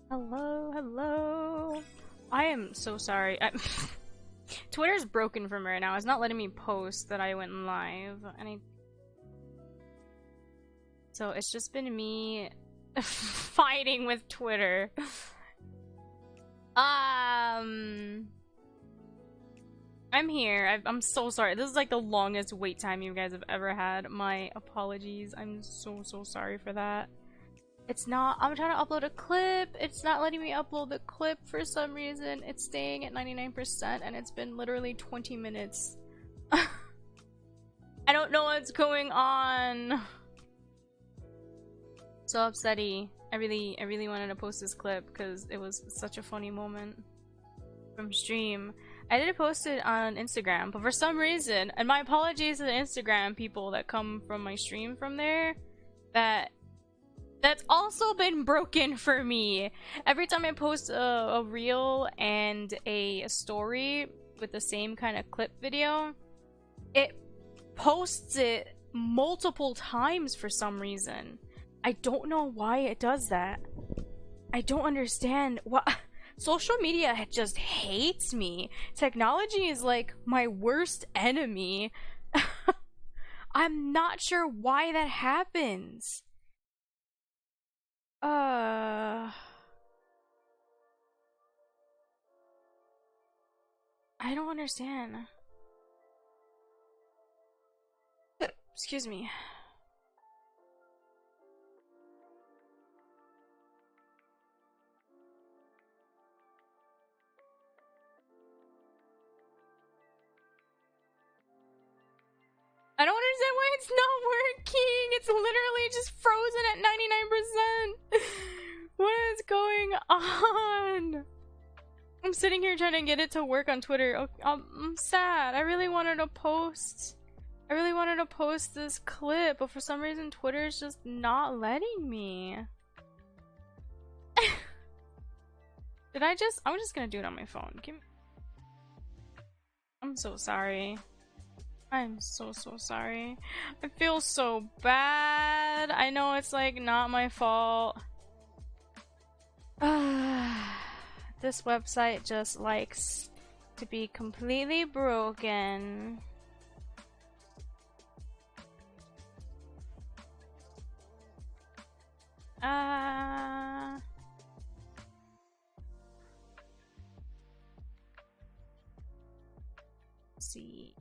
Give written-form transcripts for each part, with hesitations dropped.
Hello, hello. I am so sorry. Twitter's broken for me right now. It's not letting me post that I went live, and so it's just been me fighting with Twitter. I'm here. I'm so sorry. This is like the longest wait time you guys have ever had. My apologies. I'm so sorry for that. It's not. I'm trying to upload a clip. It's not letting me upload the clip for some reason. It's staying at 99% and it's been literally 20 minutes. I don't know what's going on. So upsetty. I really wanted to post this clip because it was such a funny moment from stream. I did post it on Instagram, but for some reason, and my apologies to the Instagram people that come from my stream from there, that's also been broken for me. Every time I post a reel and a story with the same kind of clip video, it posts it multiple times for some reason. I don't know why it does that. I don't understand what. Social media just hates me. Technology is like my worst enemy. I'm not sure why that happens. I don't understand. Excuse me. I don't understand why it's not working. It's literally just frozen at 99%. What is going on? I'm sitting here trying to get it to work on Twitter. I'm sad. I really wanted to post this clip, but for some reason Twitter is just not letting me. I'm just gonna do it on my phone. I'm so sorry. I'm so sorry. I feel so bad. I know it's like not my fault. This website just likes to be completely broken. Let's see.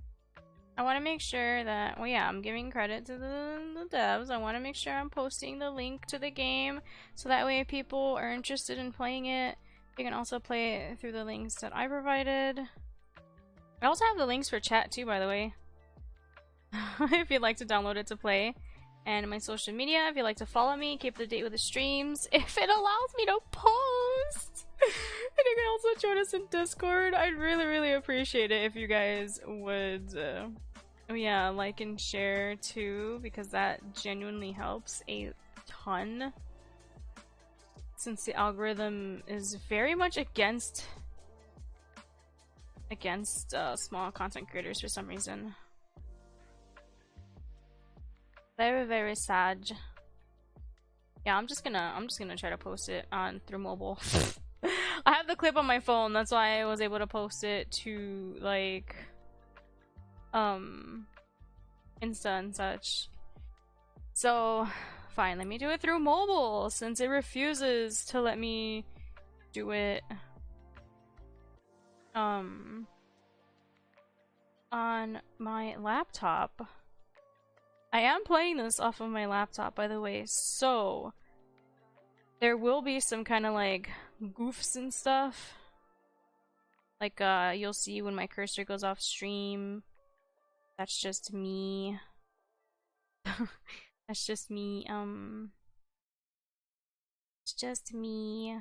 I want to make sure that, well, yeah, I'm giving credit to the devs. I want to make sure I'm posting the link to the game so that way if people are interested in playing it, they can also play it through the links that I provided. I also have the links for chat too, by the way, if you'd like to download it to play. And my social media, if you'd like to follow me, keep up to date with the streams, if it allows me to post. And you can also join us in Discord. I'd really appreciate it if you guys would oh yeah, like and share too, because that genuinely helps a ton, since the algorithm is very much against small content creators for some reason. Very sad. Yeah, I'm just gonna try to post it on through mobile. I have the clip on my phone, that's why I was able to post it to like Insta and such. So fine, let me do it through mobile since it refuses to let me do it on my laptop. I am playing this off of my laptop, by the way, so there will be some kind of like goofs and stuff. Like you'll see when my cursor goes off stream. That's just me. That's just me, it's just me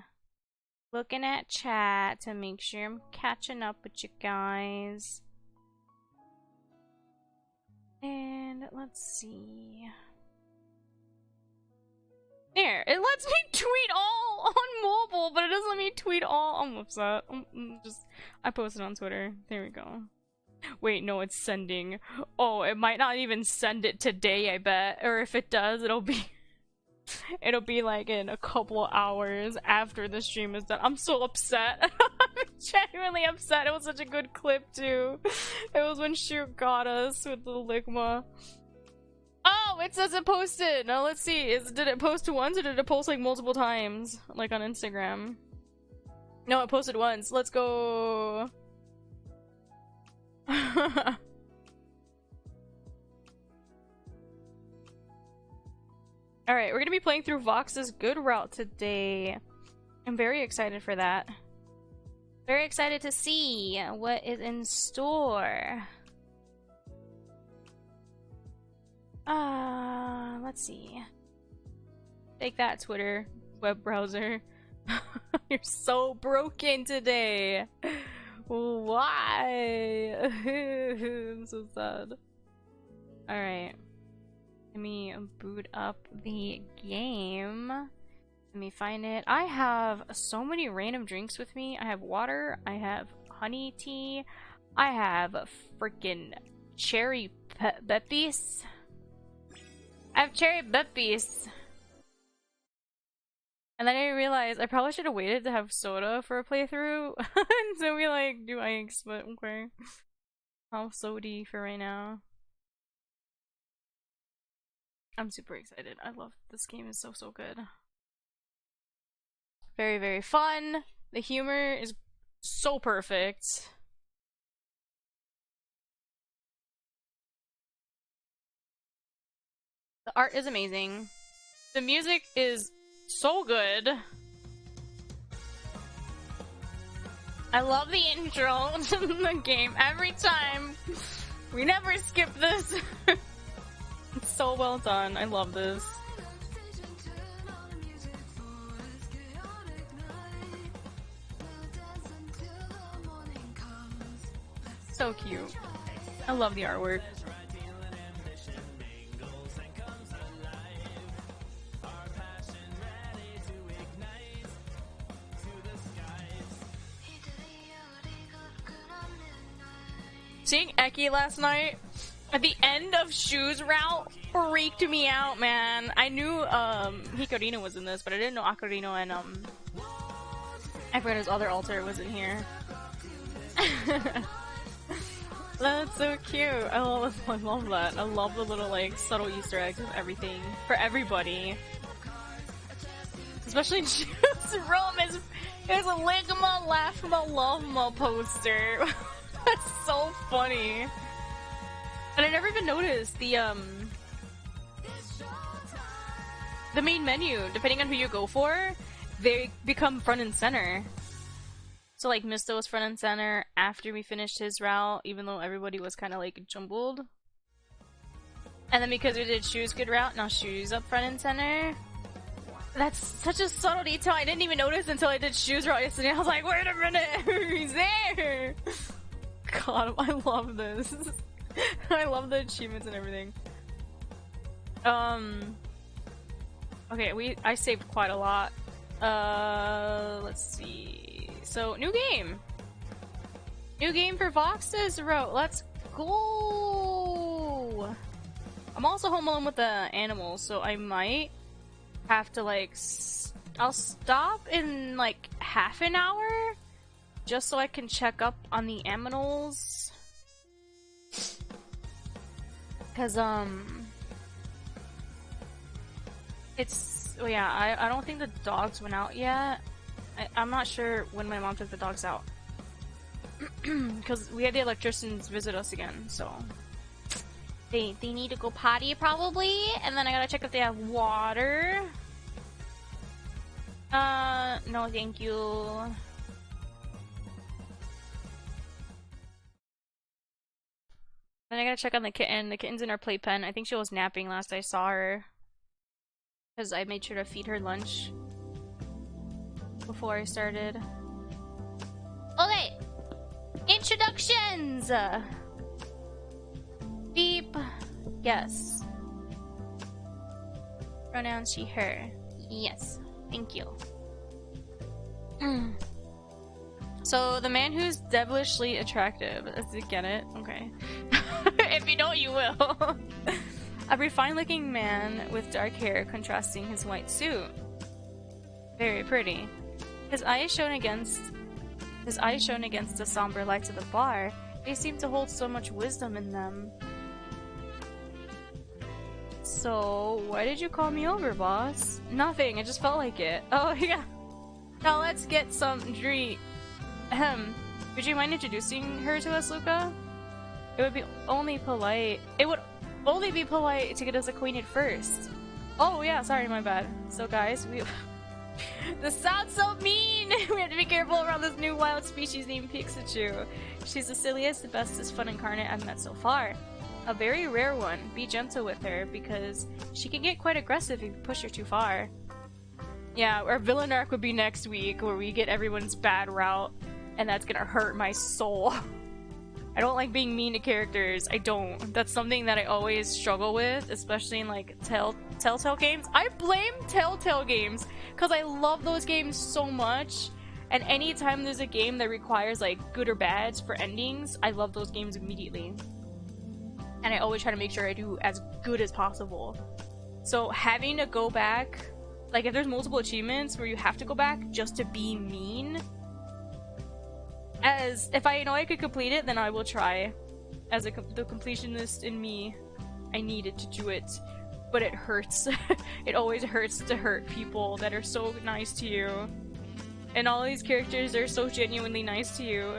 looking at chat to make sure I'm catching up with you guys. And let's see. There, it lets me tweet all on mobile, but it doesn't let me tweet all. I'm upset. I posted on Twitter. There we go. Wait, no, it's sending. Oh, it might not even send it today, I bet. Or if it does, it'll be It'll be like in a couple hours after the stream is done. I'm so upset. I'm genuinely upset. It was such a good clip too. It was when Shoot got us with the Ligma. Oh, it says it posted. Now let's see. Did it post once or did it post like multiple times? Like on Instagram? No, it posted once. Let's go. Alright, we're gonna be playing through Vox's Good Route today. I'm very excited for that. Very excited to see what is in store. Let's see. Take that, Twitter web browser. You're so broken today. Why? I'm so sad. Alright. Let me boot up the game. Let me find it. I have so many random drinks with me. I have water. I have honey tea. I have freaking cherry peppies. I have cherry peppies. And then I realized I probably should have waited to have soda for a playthrough. So we like do ice, but okay. I'll sody for right now. I'm super excited. I love this game. Is so good. Very, very fun. The humor is so perfect. The art is amazing. The music is so good. I love the intro to the game every time. We never skip this. It's so well done. I love this. So cute. I love the artwork. Seeing Eki last night at the end of Shu's route freaked me out, man. I knew Hikarino was in this, but I didn't know Akarino and I forgot his other alter was in here. That's so cute. I love that. I love the little like subtle Easter eggs of everything for everybody. Especially in Shu's room is there's a Ligma Laughma Lovema poster. That's so funny. And I never even noticed the main menu, depending on who you go for, they become front and center. So like Misto was front and center after we finished his route, even though everybody was kind of like jumbled. And then because we did Shu's Good Route, now Shu's up front and center. That's such a subtle detail I didn't even notice until I did Shu's route yesterday. I was like, wait a minute, he's there! God, I love this. I love the achievements and everything. Okay, I saved quite a lot. Let's see. So, new game! New game for Vox's Route. Let's go! I'm also home alone with the animals, so I might have to, like, I'll stop in, like, half an hour just so I can check up on the aminals. Cause, oh yeah, I don't think the dogs went out yet. I'm not sure when my mom took the dogs out. Cause we had the electricians visit us again, so. They need to go potty probably, and then I gotta check if they have water. No thank you. Then I gotta check on the kitten. The kitten's in her playpen. I think she was napping last I saw her. Because I made sure to feed her lunch before I started. Okay! Introductions! Beep. Yes. Pronoun she, her. Yes. Thank you. So, the man who's devilishly attractive. Get it? Okay. If you don't, you will. A refined-looking man with dark hair contrasting his white suit. Very pretty. His eyes shone against the somber lights of the bar. They seemed to hold so much wisdom in them. So, why did you call me over, boss? Nothing, I just felt like it. Oh, yeah. Now let's get some drink. Ahem. Would you mind introducing her to us, Luca? It would only be polite to get us acquainted first. Oh yeah, sorry, my bad. So guys, this sounds so mean! We have to be careful around this new wild species named Pikachu. She's the silliest, the bestest fun incarnate I've met so far. A very rare one. Be gentle with her, because she can get quite aggressive if you push her too far. Yeah, our villain arc would be next week, where we get everyone's bad route, and that's gonna hurt my soul. I don't like being mean to characters. I don't. That's something that I always struggle with, especially in like Telltale games. I blame Telltale games because I love those games so much, and anytime there's a game that requires like good or bads for endings, I love those games immediately. And I always try to make sure I do as good as possible. So having to go back, like if there's multiple achievements where you have to go back just to be mean, as if I know I could complete it, then I will try. As the completionist in me, I needed to do it, but it hurts. It always hurts to hurt people that are so nice to you, and all these characters are so genuinely nice to you.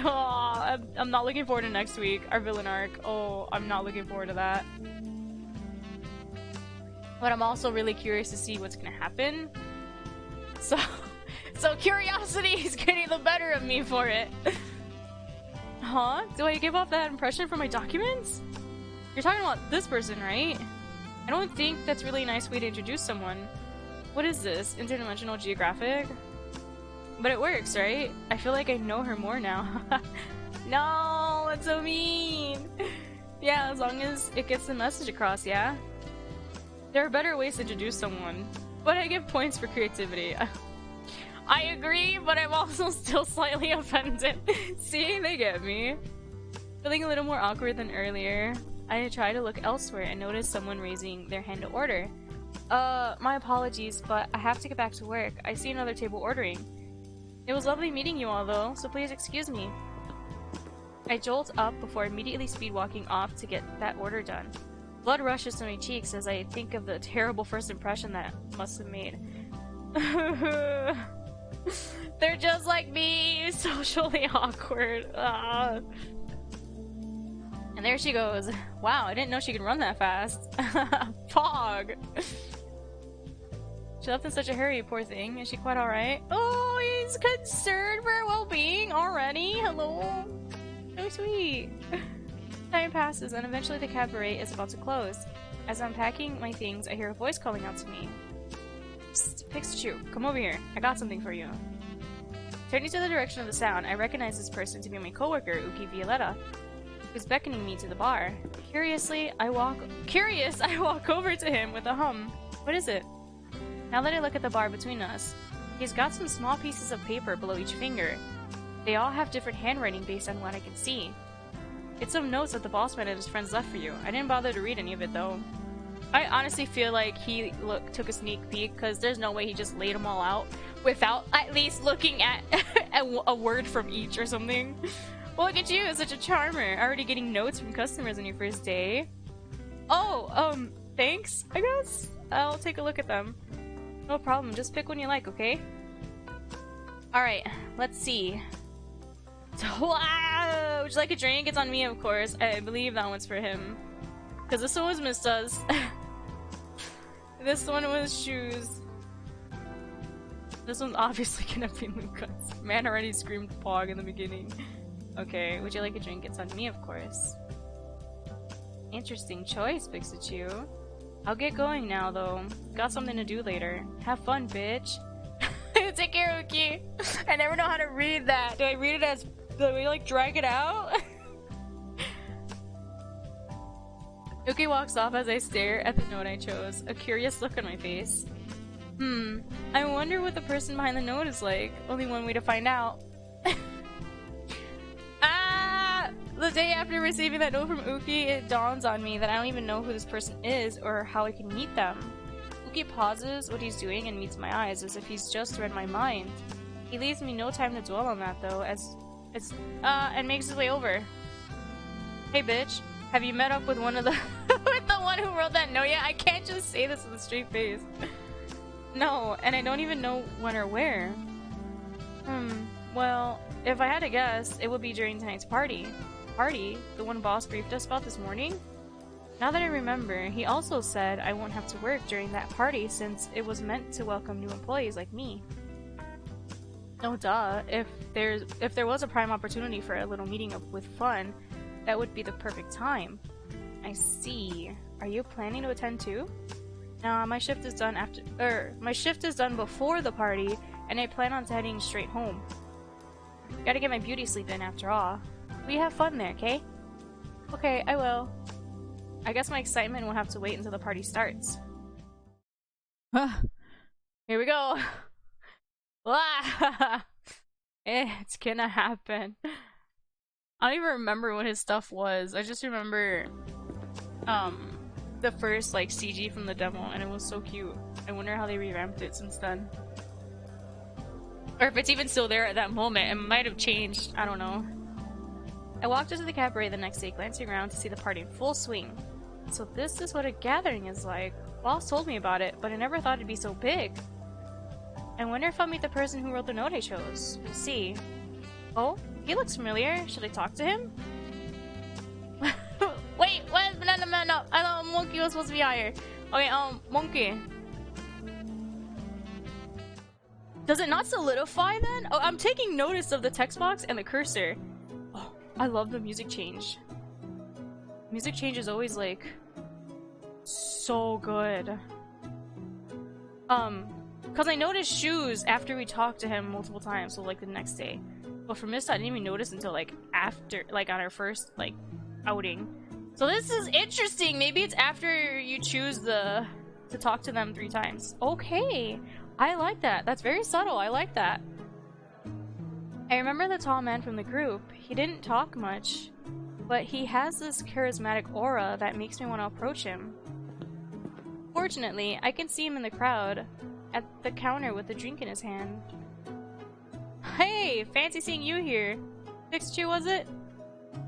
I'm not looking forward to next week, our villain arc. Oh, I'm not looking forward to that. But I'm also really curious to see what's gonna happen. So curiosity is getting the better of me for it. Huh? Do I give off that impression from my documents? You're talking about this person, right? I don't think that's really a nice way to introduce someone. What is this? Interdimensional geographic? But it works, right? I feel like I know her more now. No, that's so mean. Yeah, as long as it gets the message across, yeah? There are better ways to introduce someone. But I give points for creativity. I agree, but I'm also still slightly offended. See, they get me. Feeling a little more awkward than earlier, I try to look elsewhere and notice someone raising their hand to order. My apologies, but I have to get back to work. I see another table ordering. It was lovely meeting you all though, so please excuse me. I jolt up before immediately speed walking off to get that order done. Blood rushes to my cheeks as I think of the terrible first impression that must have made. They're just like me, socially awkward. And there she goes. Wow, I didn't know she could run that fast. Pog. She left in such a hurry, poor thing. Is she quite alright? Oh, he's concerned for her well-being already? Hello? So sweet. Time passes and eventually the cabaret is about to close. As I'm packing my things, I hear a voice calling out to me. Psst, Pikachu, come over here. I got something for you. Turning to the direction of the sound, I recognize this person to be my coworker, Uki Violetta, who's beckoning me to the bar. Curious, I walk over to him with a hum. What is it? Now that I look at the bar between us, he's got some small pieces of paper below each finger. They all have different handwriting based on what I can see. It's some notes that the boss man and his friends left for you. I didn't bother to read any of it though. I honestly feel like he took a sneak peek, because there's no way he just laid them all out without at least looking at a word from each or something. Well, look at you, such a charmer. Already getting notes from customers on your first day. Oh, thanks, I guess? I'll take a look at them. No problem, just pick one you like, okay? Alright, let's see. Wow! Would you like a drink? It's on me, of course. I believe that one's for him. Because this one was Miss Does. This one was shoes. This one's obviously gonna be Lucas. Man already screamed Pog in the beginning. Okay, would you like a drink? It's on me, of course. Interesting choice, Pikachu. I'll get going now, though. Got something to do later. Have fun, bitch. Take care, Uki. I never know how to read that. Do I read it as... Do we, like, drag it out? Uki walks off as I stare at the note I chose, a curious look on my face. I wonder what the person behind the note is like. Only one way to find out. Ah! The day after receiving that note from Uki, it dawns on me that I don't even know who this person is or how I can meet them. Uki pauses what he's doing and meets my eyes as if he's just read my mind. He leaves me no time to dwell on that though, and makes his way over. Hey bitch, have you met up with one of the with the one who wrote that note yet? I can't just say this with a straight face. No, and I don't even know when or where. Well, if I had to guess, it would be during tonight's party. Party? The one boss briefed us about this morning? Now that I remember, he also said I won't have to work during that party since it was meant to welcome new employees like me. No duh, if there was a prime opportunity for a little meeting up with fun, that would be the perfect time. I see. Are you planning to attend too? Nah, my shift is done before the party, and I plan on heading straight home. Gotta get my beauty sleep in after all. We have fun there, okay? Okay, I will. I guess my excitement will have to wait until the party starts. Here we go. It's gonna happen. I don't even remember what his stuff was. I just remember the first like CG from the demo, and it was so cute. I wonder how they revamped it since then. Or if it's even still there at that moment. It might have changed. I don't know. I walked into the cabaret the next day, glancing around to see the party in full swing. So this is what a gathering is like. Boss told me about it, but I never thought it'd be so big. I wonder if I'll meet the person who wrote the note I chose. We'll see. Oh, he looks familiar. Should I talk to him? Wait, what? No. I thought Monkey was supposed to be higher. Okay, Monkey. Does it not solidify then? Oh, I'm taking notice of the text box and the cursor. Oh, I love the music change. Music change is always like so good. Cause I noticed shoes after we talked to him multiple times, so like the next day. But for Mist, I didn't even notice until like after, like on our first like outing. So this is interesting. Maybe it's after you choose to talk to them 3 times. Okay, I like that. That's very subtle. I like that. I remember the tall man from the group. He didn't talk much, but he has this charismatic aura that makes me want to approach him. Fortunately, I can see him in the crowd at the counter with a drink in his hand. Hey, fancy seeing you here. Pikachu, was it?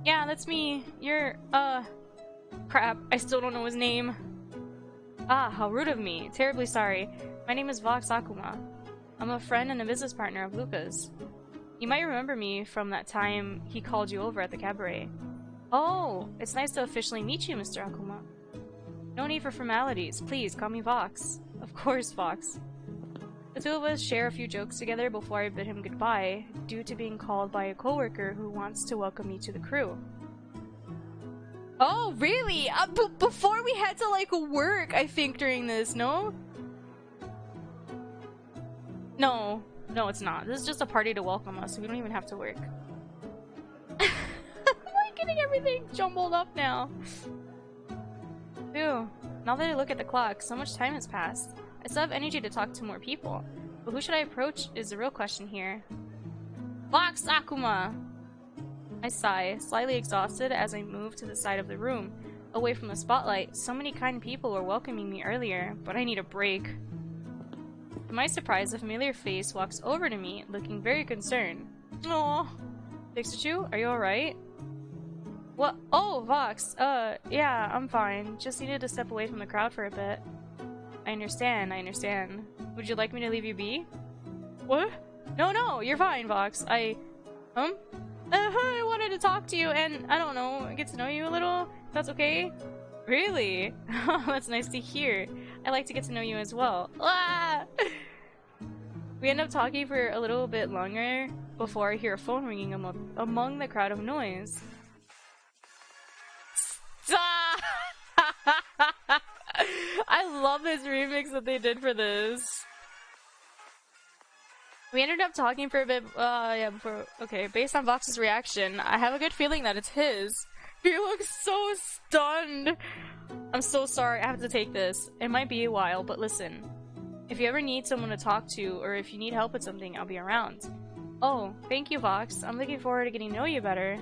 Yeah, that's me. You're, crap, I still don't know his name. Ah, how rude of me. Terribly sorry. My name is Vox Akuma. I'm a friend and a business partner of Luca's. You might remember me from that time he called you over at the cabaret. Oh, it's nice to officially meet you, Mr. Akuma. No need for formalities. Please, call me Vox. Of course, Vox. The two of us share a few jokes together before I bid him goodbye, due to being called by a coworker who wants to welcome me to the crew. Oh, really? Before we had to, like, work, I think, during this, no? No, it's not. This is just a party to welcome us, so we don't even have to work. I'm getting everything jumbled up now. Ew. Now that I look at the clock, so much time has passed. I still have energy to talk to more people. But who should I approach is the real question here. Vox Akuma! I sigh, slightly exhausted as I move to the side of the room, away from the spotlight. So many kind people were welcoming me earlier, but I need a break. To my surprise, a familiar face walks over to me, looking very concerned. Aww. Pikachu, are you alright? What? Oh, Vox. Yeah, I'm fine. Just needed to step away from the crowd for a bit. I understand. Would you like me to leave you be? What? No, you're fine, Vox. I wanted to talk to you and, I don't know, get to know you a little. That's okay? Really? That's nice to hear. I like to get to know you as well. Ah! We end up talking for a little bit longer before I hear a phone ringing among the crowd of noise. Stop! I love this remix that they did for this. We ended up talking for a bit, okay, based on Vox's reaction, I have a good feeling that it's his. He looks so stunned. I'm so sorry, I have to take this. It might be a while, but listen. If you ever need someone to talk to, or if you need help with something, I'll be around. Oh, thank you, Vox. I'm looking forward to getting to know you better.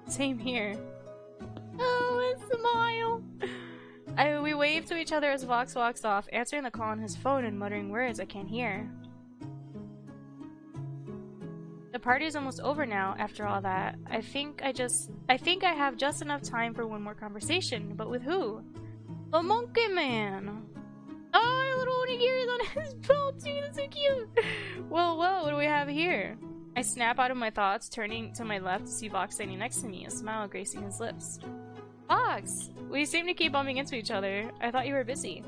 Same here. Oh, a smile! We waved to each other as Vox walks off, answering the call on his phone and muttering words I can't hear. The party's almost over now, after all that. I think I have just enough time for one more conversation, but with who? The monkey man! Oh, little onigiri's on his belt too, that's so cute! Well, what do we have here? I snap out of my thoughts, turning to my left to see Vox standing next to me, a smile gracing his lips. Vox! We seem to keep bumping into each other. I thought you were busy.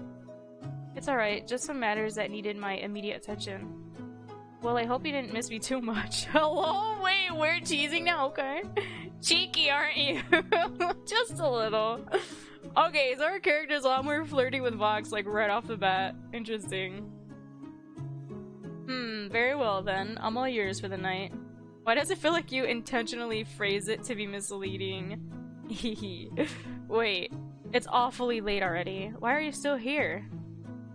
It's alright, just some matters that needed my immediate attention. Well, I hope you didn't miss me too much. Hello? Wait, we're teasing now? Okay. Cheeky, aren't you? Just a little. Okay, so our character's a lot more flirty with Vox, like, right off the bat. Interesting. Very well then. I'm all yours for the night. Why does it feel like you intentionally phrase it to be misleading? Wait, it's awfully late already. Why are you still here?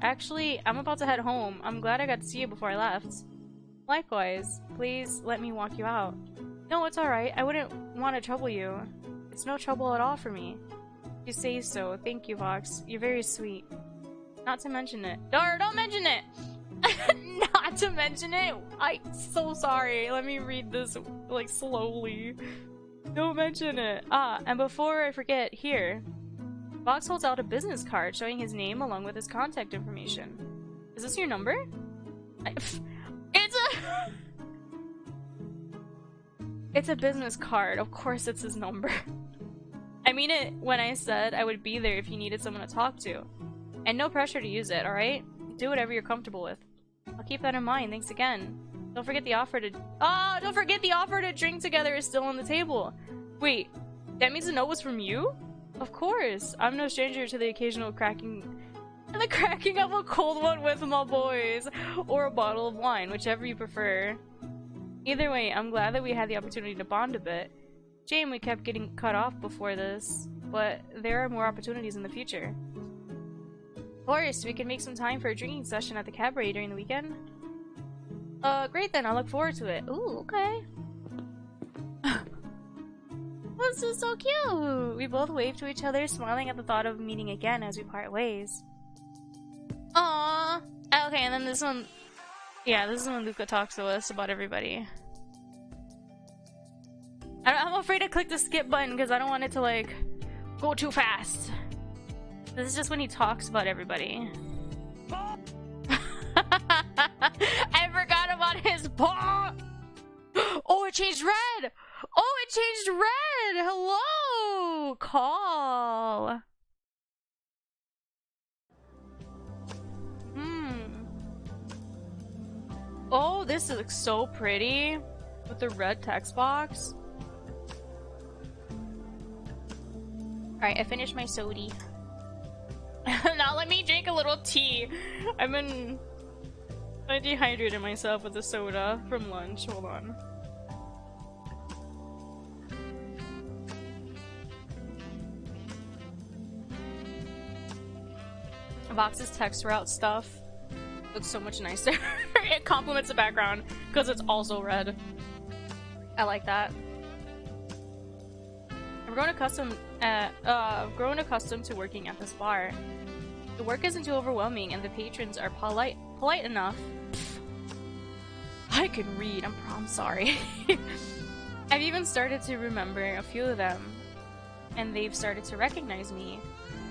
Actually, I'm about to head home. I'm glad I got to see you before I left. Likewise. Please let me walk you out. No, it's alright. I wouldn't want to trouble you. It's no trouble at all for me. You say so. Thank you, Vox. You're very sweet. Not to mention it. Don't mention it! Not to mention it? I'm so sorry. Let me read this, like, slowly. Don't mention it. Ah, and before I forget, here. Vox holds out a business card showing his name along with his contact information. Is this your number? It's a business card. Of course it's his number. I mean it when I said I would be there if you needed someone to talk to. And no pressure to use it, alright? Do whatever you're comfortable with. I'll keep that in mind. Thanks again. Don't forget the offer to- Oh! Don't forget the offer to drink together is still on the table. Wait, that means the note was from you? Of course. I'm no stranger to the occasional cracking of a cold one with my boys. Or a bottle of wine, whichever you prefer. Either way, I'm glad that we had the opportunity to bond a bit. Shame we kept getting cut off before this, but there are more opportunities in the future. Of course, we can make some time for a drinking session at the cabaret during the weekend. Great then, I'll look forward to it. Ooh, okay. This is so cute! We both waved to each other, smiling at the thought of meeting again as we part ways. Aww! Okay, and then this one... Yeah, this is when Luca talks to us about everybody. I'm afraid to click the skip button because I don't want it to, like, go too fast. This is just when he talks about everybody. I forgot about his paw! Oh, it changed red! Oh, it changed red! Hello! Call. Oh, this looks so pretty. With the red text box. Alright, I finished my sody. Now let me drink a little tea. I dehydrated myself with the soda from lunch. Hold on. Vox's text route stuff looks so much nicer. It complements the background because it's also red. I like that. I've grown accustomed to working at this bar. The work isn't too overwhelming and the patrons are polite enough. I can read, I'm sorry. I've even started to remember a few of them, and they've started to recognize me.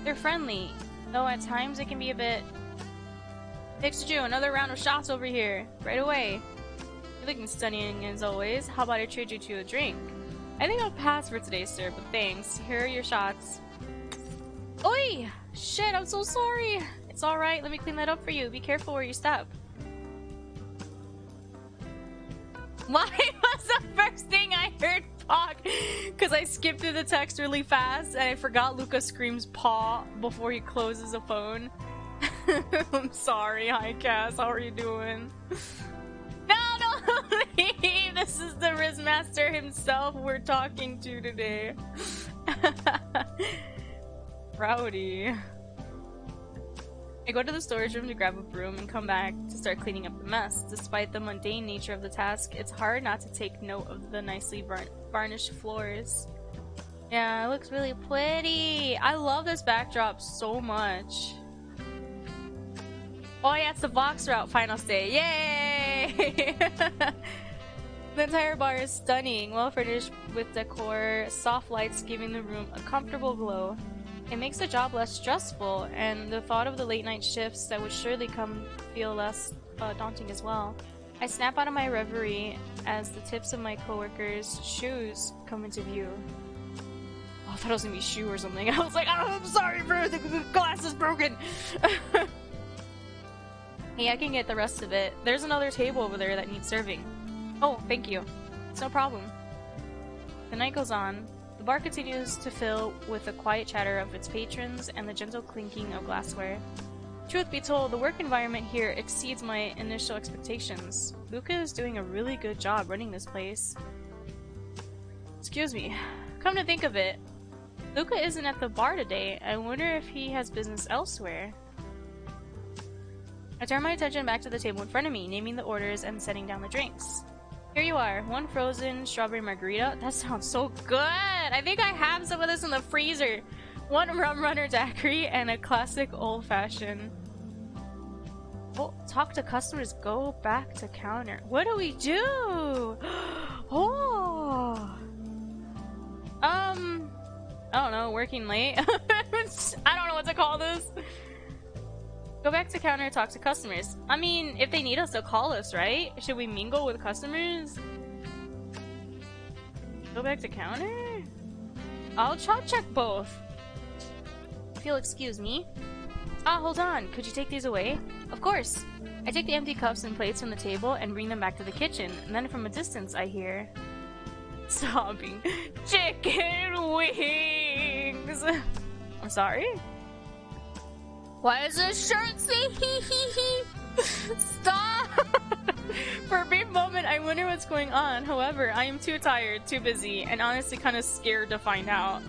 They're friendly, though at times it can be a bit... Pixiju, another round of shots over here, right away. You're looking stunning as always. How about I treat you to a drink? I think I'll pass for today, sir, but thanks. Here are your shots. Oi! Shit, I'm so sorry! It's alright, let me clean that up for you. Be careful where you step. Why was the first thing I heard Pac? Because I skipped through the text really fast and I forgot Luca screams paw before he closes the phone. I'm sorry, hi Cass, how are you doing? No, don't leave! This is the Rizmaster himself we're talking to today. Rowdy. I go to the storage room to grab a broom and come back to start cleaning up the mess. Despite the mundane nature of the task, it's hard not to take note of the nicely varnished floors. Yeah, it looks really pretty. I love this backdrop so much. Oh yeah, it's the Vox Route final stay. Yay! The entire bar is stunning, well furnished with decor, soft lights giving the room a comfortable glow. It makes the job less stressful, and the thought of the late night shifts that would surely come feel less daunting as well. I snap out of my reverie as the tips of my coworkers' shoes come into view. Oh, I thought it was gonna be shoe or something. I was like, oh, I'm sorry, bro, the glass is broken. Hey, I can get the rest of it. There's another table over there that needs serving. Oh, thank you. It's no problem. The night goes on. The bar continues to fill with the quiet chatter of its patrons and the gentle clinking of glassware. Truth be told, the work environment here exceeds my initial expectations. Luca is doing a really good job running this place. Excuse me. Come to think of it, Luca isn't at the bar today. I wonder if he has business elsewhere. I turn my attention back to the table in front of me, naming the orders and setting down the drinks. Here you are, one frozen strawberry margarita. That sounds so good! I think I have some of this in the freezer. One rum runner daiquiri and a classic old-fashioned. Oh, talk to customers, go back to counter. What do we do? Oh! I don't know, working late? I don't know what to call this. Go back to counter, talk to customers. I mean, if they need us, they'll call us, right? Should we mingle with customers? Go back to counter? I'll check both. If you'll excuse me. Ah, hold on. Could you take these away? Of course. I take the empty cups and plates from the table and bring them back to the kitchen. And then from a distance, I hear... sobbing. Chicken wings! I'm sorry? Why does this shirt say hee hee hee? Stop! For a brief moment, I wonder what's going on. However, I am too tired, too busy, and honestly kind of scared to find out.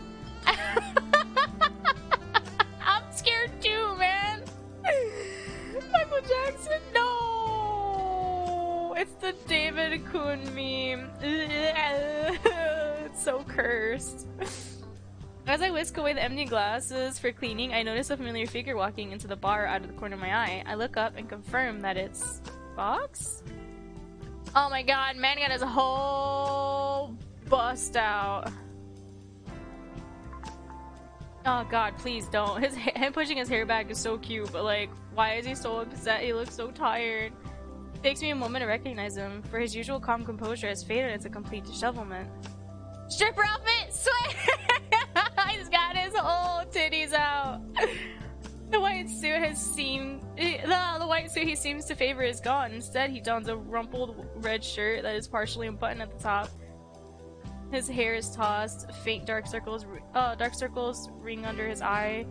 I'm scared too, man! Michael Jackson, no! It's the David Kuhn meme. It's so cursed. As I whisk away the empty glasses for cleaning, I notice a familiar figure walking into the bar out of the corner of my eye. I look up and confirm that it's... Vox? Oh my god, man got his whole bust out. Oh god, please don't. Him pushing his hair back is so cute, but like, why is he so upset? He looks so tired. It takes me a moment to recognize him, for his usual calm composure has faded into complete dishevelment. Stripper outfit! Sweat! He's got his whole titties out. The white suit the white suit he seems to favor is gone. Instead, he dons a rumpled red shirt that is partially unbuttoned at the top. His hair is tossed. Faint dark circles ring under his eye.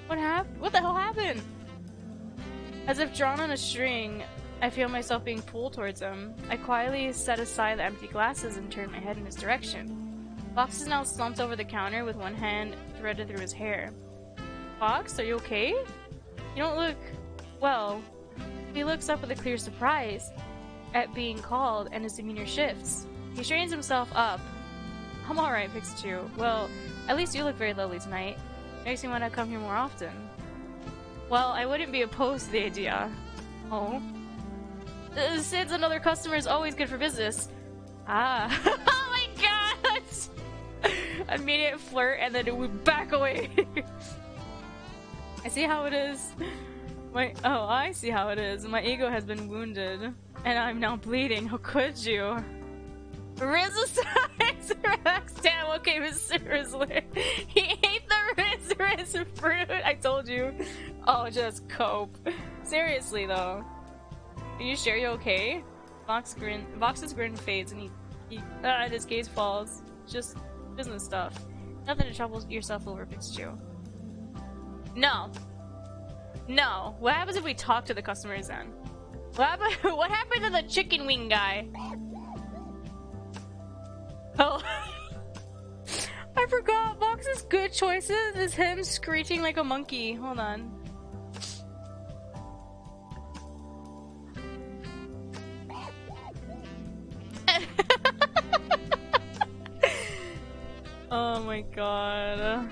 What the hell happened? As if drawn on a string, I feel myself being pulled towards him. I quietly set aside the empty glasses and turn my head in his direction. Vox is now slumped over the counter with one hand threaded through his hair. Vox, are you okay? You don't look... well. He looks up with a clear surprise at being called, and his demeanor shifts. He straightens himself up. I'm alright, Pikachu. Well, at least you look very lovely tonight. Makes me want to come here more often. Well, I wouldn't be opposed to the idea. Oh? Since another customer is always good for business. Ah. Oh my god! Immediate flirt and then we back away. I see how it is. I see how it is. My ego has been wounded. And I'm now bleeding. How could you? Resistance! Relax down. Okay, Mr. Rizzler. He ate the Rizz fruit. I told you. Oh, just cope. Seriously though. Are you sure you're okay? Vox's grin fades and his gaze falls. Just business stuff. Nothing to trouble yourself over, Pikachu. No. No. What happens if we talk to the customers then? What happened to the chicken wing guy? Oh. I forgot. Vox's good choices is him screeching like a monkey. Hold on. Oh my god.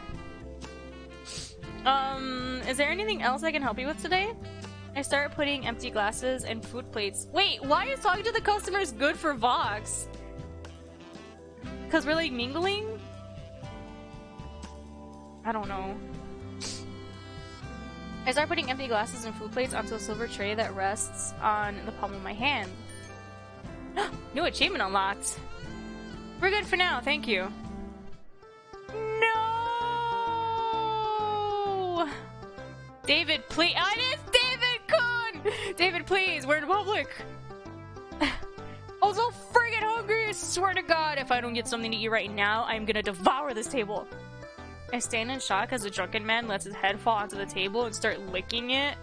Is there anything else I can help you with today? I started putting empty glasses and food plates. Wait, why is talking to the customers good for Vox? Because we're like mingling? I don't know. I start putting empty glasses and food plates onto a silver tray that rests on the palm of my hand. New achievement unlocked. We're good for now, thank you. No! David, please. It is David Kun! David, please, we're in public. I'm so friggin' hungry, I swear to God. If I don't get something to eat right now, I'm gonna devour this table. I stand in shock as a drunken man lets his head fall onto the table and start licking it.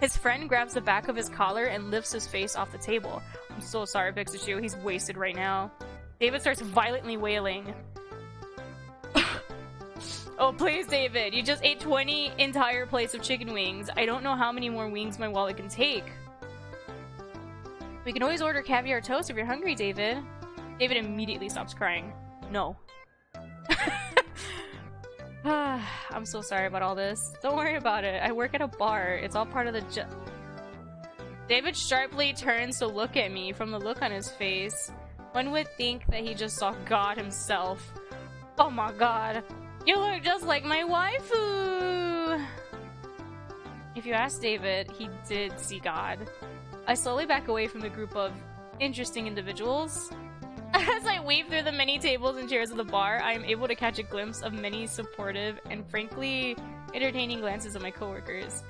His friend grabs the back of his collar and lifts his face off the table. I'm so sorry, Pikachu. He's wasted right now. David starts violently wailing. Oh, please, David. You just ate 20 entire plates of chicken wings. I don't know how many more wings my wallet can take. We can always order caviar toast if you're hungry, David. David immediately stops crying. No. I'm so sorry about all this. Don't worry about it. I work at a bar. It's all part of the David sharply turns to look at me. From the look on his face, one would think that he just saw God himself. Oh my god. You look just like my waifu! If you ask David, he did see God. I slowly back away from the group of interesting individuals. As I weave through the many tables and chairs of the bar, I am able to catch a glimpse of many supportive and frankly entertaining glances of my coworkers.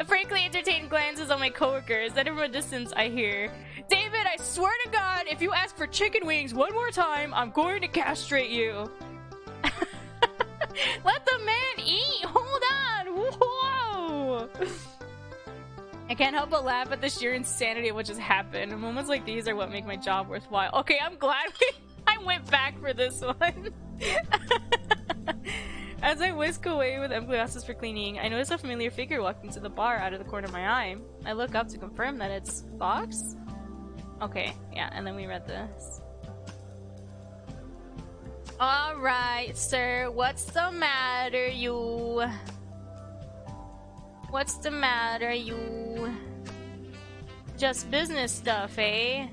Frankly entertained glances of my coworkers. Then from a distance I hear, David, I swear to God, if you ask for chicken wings one more time, I'm going to castrate you. Let the man eat! Hold on! Whoa! I can't help but laugh at the sheer insanity of what just happened. Moments like these are what make my job worthwhile. Okay, I'm glad I went back for this one. As I whisk away with empty glasses for cleaning, I notice a familiar figure walking to the bar out of the corner of my eye. I look up to confirm that it's Vox. Okay, yeah, and then we read this. Alright, sir, what's the matter, you? What's the matter, you? Just business stuff, eh?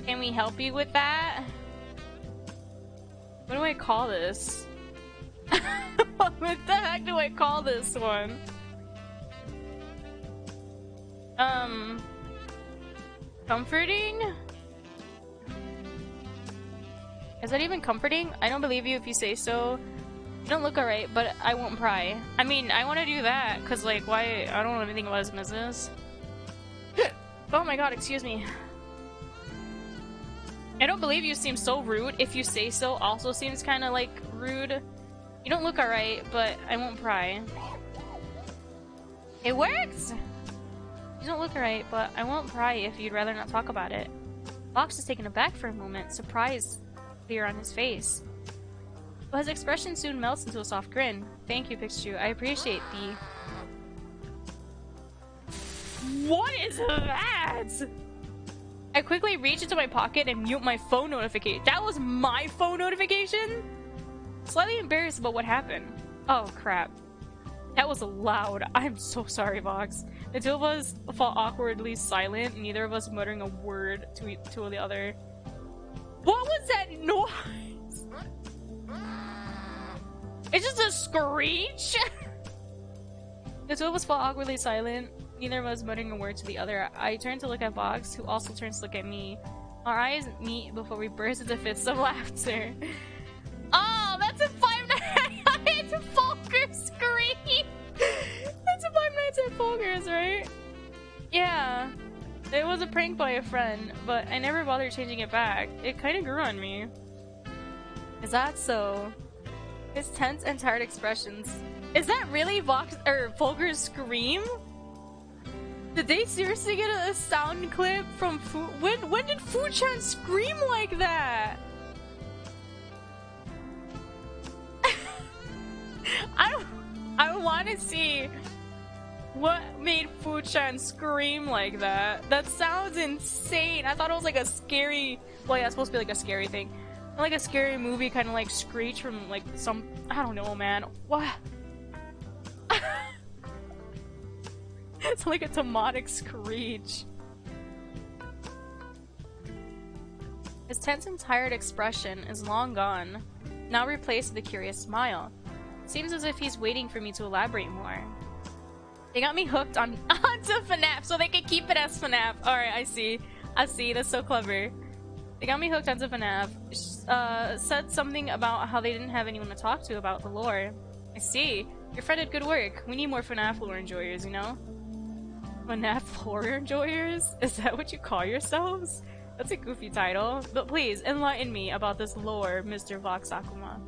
Can we help you with that? What do I call this? What the heck do I call this one? Comforting? Is that even comforting? I don't believe you if you say so. You don't look alright, but I won't pry. I mean, I want to do that, because, like, why? I don't know anything about his business. Oh my god, excuse me. I don't believe you seem so rude. If you say so also seems kind of, like, rude. You don't look alright, but I won't pry. It works! You don't look alright, but I won't pry if you'd rather not talk about it. Vox is taken aback for a moment, surprise clear on his face. But his expression soon melts into a soft grin. Thank you, Pikachu. I appreciate the... What is that? I quickly reach into my pocket and mute my phone notification. That was my phone notification? Slightly embarrassed about what happened. Oh, crap. That was loud. I'm so sorry, Vox. The two of us fall awkwardly silent, neither of us muttering a word to the other. What was that noise? It's just a screech? The two of us fall awkwardly silent, neither of us muttering a word to the other. I turn to look at Vox, who also turns to look at me. Our eyes meet before we burst into fits of laughter. Oh, that's a Five Nights at Folgers scream! That's a Five Nights at Folgers, right? Yeah. It was a prank by a friend, but I never bothered changing it back. It kind of grew on me. Is that so? His tense and tired expressions. Is that really Folger's scream? Did they seriously get a sound clip from when did Fu-chan scream like that? I want to see what made Fu-chan scream like that. That sounds insane. I thought it was like a scary... Well, yeah, it's supposed to be like a scary thing. Like a scary movie, kind of like Screech from like some, I don't know, man. What? It's like a demonic Screech. His tense and tired expression is long gone, now replaced with a curious smile. Seems as if he's waiting for me to elaborate more. They got me hooked onto FNAF so they can keep it as FNAF. Alright, I see. I see, that's so clever. They got me hooked onto FNAF. Said something about how they didn't have anyone to talk to about the lore. I see. Your friend did good work. We need more FNAF lore enjoyers, you know? FNAF lore enjoyers? Is that what you call yourselves? That's a goofy title. But please, enlighten me about this lore, Mr. Vox Akuma.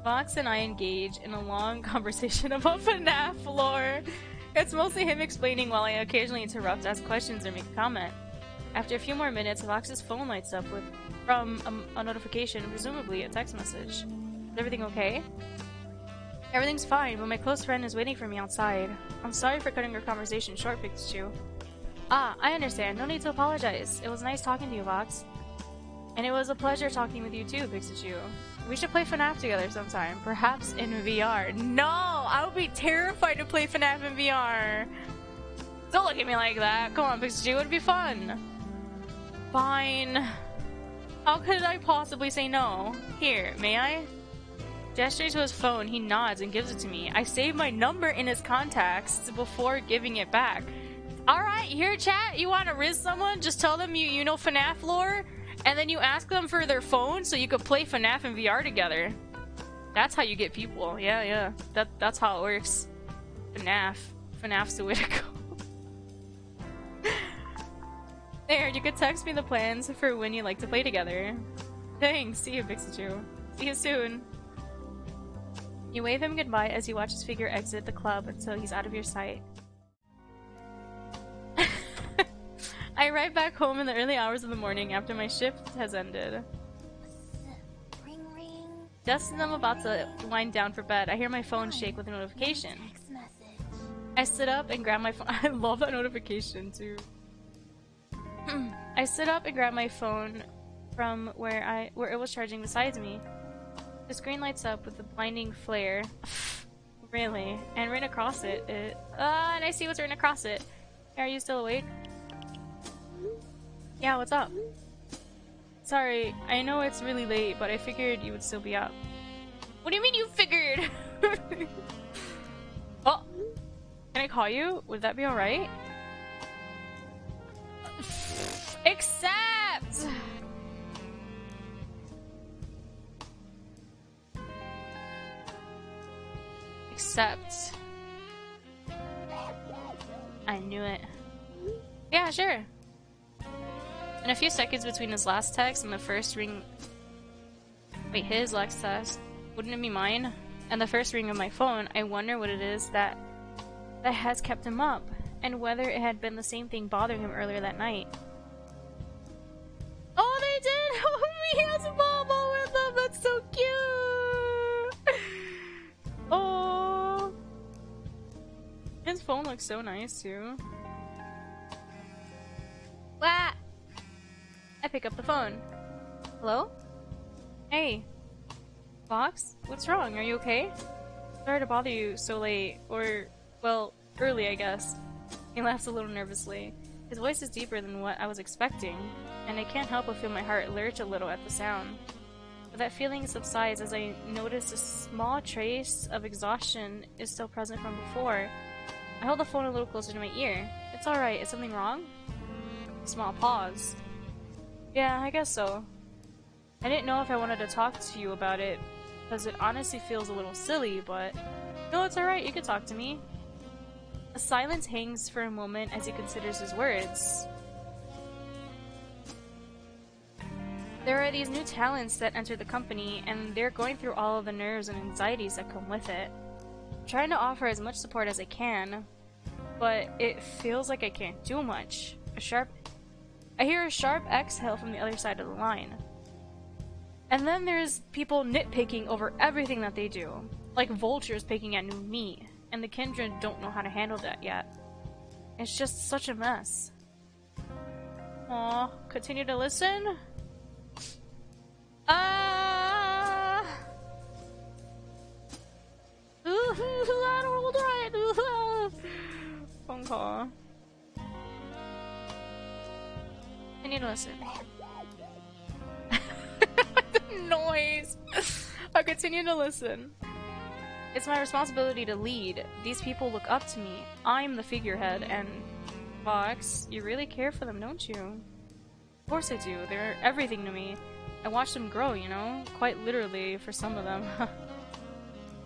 Vox and I engage in a long conversation about FNAF lore. It's mostly him explaining while I occasionally interrupt, ask questions, or make a comment. After a few more minutes, Vox's phone lights up from a notification, presumably a text message. Is everything okay? Everything's fine, but my close friend is waiting for me outside. I'm sorry for cutting our conversation short, Pikachu. Ah, I understand. No need to apologize. It was nice talking to you, Vox. And it was a pleasure talking with you too, Pikachu. We should play FNAF together sometime, perhaps in VR. No! I would be terrified to play FNAF in VR! Don't look at me like that. Come on, Pikachu, it would be fun. Fine. How could I possibly say no? Here, may I? Gesturing to his phone, he nods and gives it to me. I save my number in his contacts before giving it back. Alright, here chat, you wanna riz someone? Just tell them you know FNAF lore, and then you ask them for their phone so you could play FNAF in VR together. That's how you get people. Yeah. That's how it works. FNAF's the way to go. There, you could text me the plans for when you like to play together. Thanks, see you, Pikachu. See you soon. You wave him goodbye as you watch his figure exit the club until he's out of your sight. I arrive back home in the early hours of the morning after my shift has ended. Ring ring. Just as I'm about to wind down for bed, I hear my phone shake with a notification. Text message. I sit up and grab my phone. I love that notification too. I sit up and grab my phone from where it was charging beside me. The screen lights up with a blinding flare. Really? And written across it, and I see what's written across it. Are you still awake? Yeah, what's up? Sorry, I know it's really late, but I figured you would still be up. What do you mean you figured? Oh! Can I call you? Would that be alright? Accept! Accept. I knew it. Yeah, sure. In a few seconds between his last text and the first ring... Wait, his last text? Wouldn't it be mine? And the first ring of my phone, I wonder what it is that has kept him up, and whether it had been the same thing bothering him earlier that night. Oh, they did! Oh, he has a ball with them! That's so cute! Oh! His phone looks so nice, too. Wah! I pick up the phone. Hello? Hey. Vox? What's wrong? Are you okay? Sorry to bother you so late. Or, well, early, I guess. He laughs a little nervously. His voice is deeper than what I was expecting, and I can't help but feel my heart lurch a little at the sound. But that feeling subsides as I notice a small trace of exhaustion is still present from before. I hold the phone a little closer to my ear. It's alright. Is something wrong? A small pause. Yeah, I guess so. I didn't know if I wanted to talk to you about it, because it honestly feels a little silly, but... No, it's alright, you can talk to me. A silence hangs for a moment as he considers his words. There are these new talents that enter the company, and they're going through all of the nerves and anxieties that come with it. I'm trying to offer as much support as I can, but it feels like I can't do much. I hear a sharp exhale from the other side of the line. And then there's people nitpicking over everything that they do, like vultures picking at new meat, and the kindred don't know how to handle that yet. It's just such a mess. Aw, continue to listen? continue to listen. The noise! I'll continue to listen. It's my responsibility to lead. These people look up to me. I'm the figurehead, and Vox, you really care for them, don't you? Of course I do. They're everything to me. I watch them grow, you know? Quite literally, for some of them.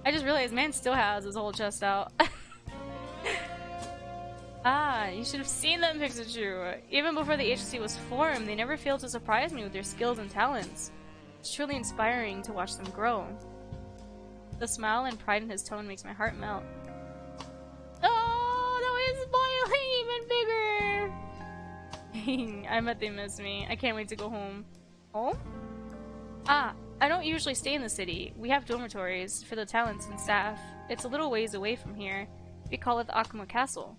I just realized man still has his whole chest out. Ah, you should have seen them, Pikachu! Even before the agency was formed, they never failed to surprise me with their skills and talents. It's truly inspiring to watch them grow. The smile and pride in his tone makes my heart melt. Oh, no, it's boiling even bigger! I bet they miss me. I can't wait to go home. Home? Ah, I don't usually stay in the city. We have dormitories for the talents and staff. It's a little ways away from here. We call it the Akuma Castle.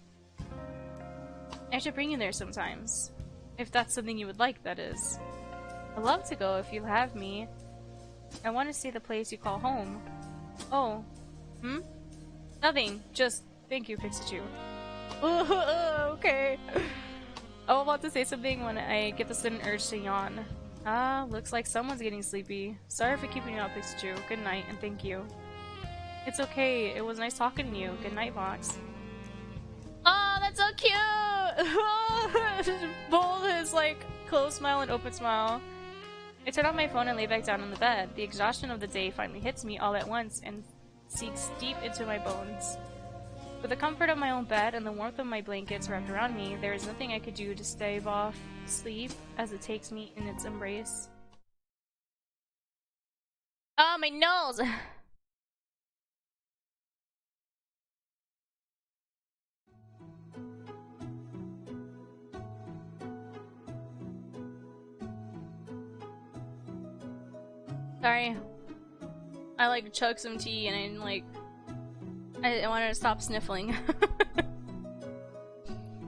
I should bring you there sometimes. If that's something you would like, that is. I'd love to go if you'll have me. I want to see the place you call home. Oh. Hmm? Nothing. Just thank you, Pikachu. Okay. I was about to say something when I get the sudden urge to yawn. Ah, looks like someone's getting sleepy. Sorry for keeping you up, Pikachu. Good night, and thank you. It's okay. It was nice talking to you. Good night, Vox. Oh, that's so cute! Both his, like, closed smile and open smile. I turn on my phone and lay back down on the bed. The exhaustion of the day finally hits me all at once and sinks deep into my bones. With the comfort of my own bed and the warmth of my blankets wrapped around me, there is nothing I could do to stave off sleep as it takes me in its embrace. Oh, my nose! Sorry. I like chug some tea and I wanted to stop sniffling.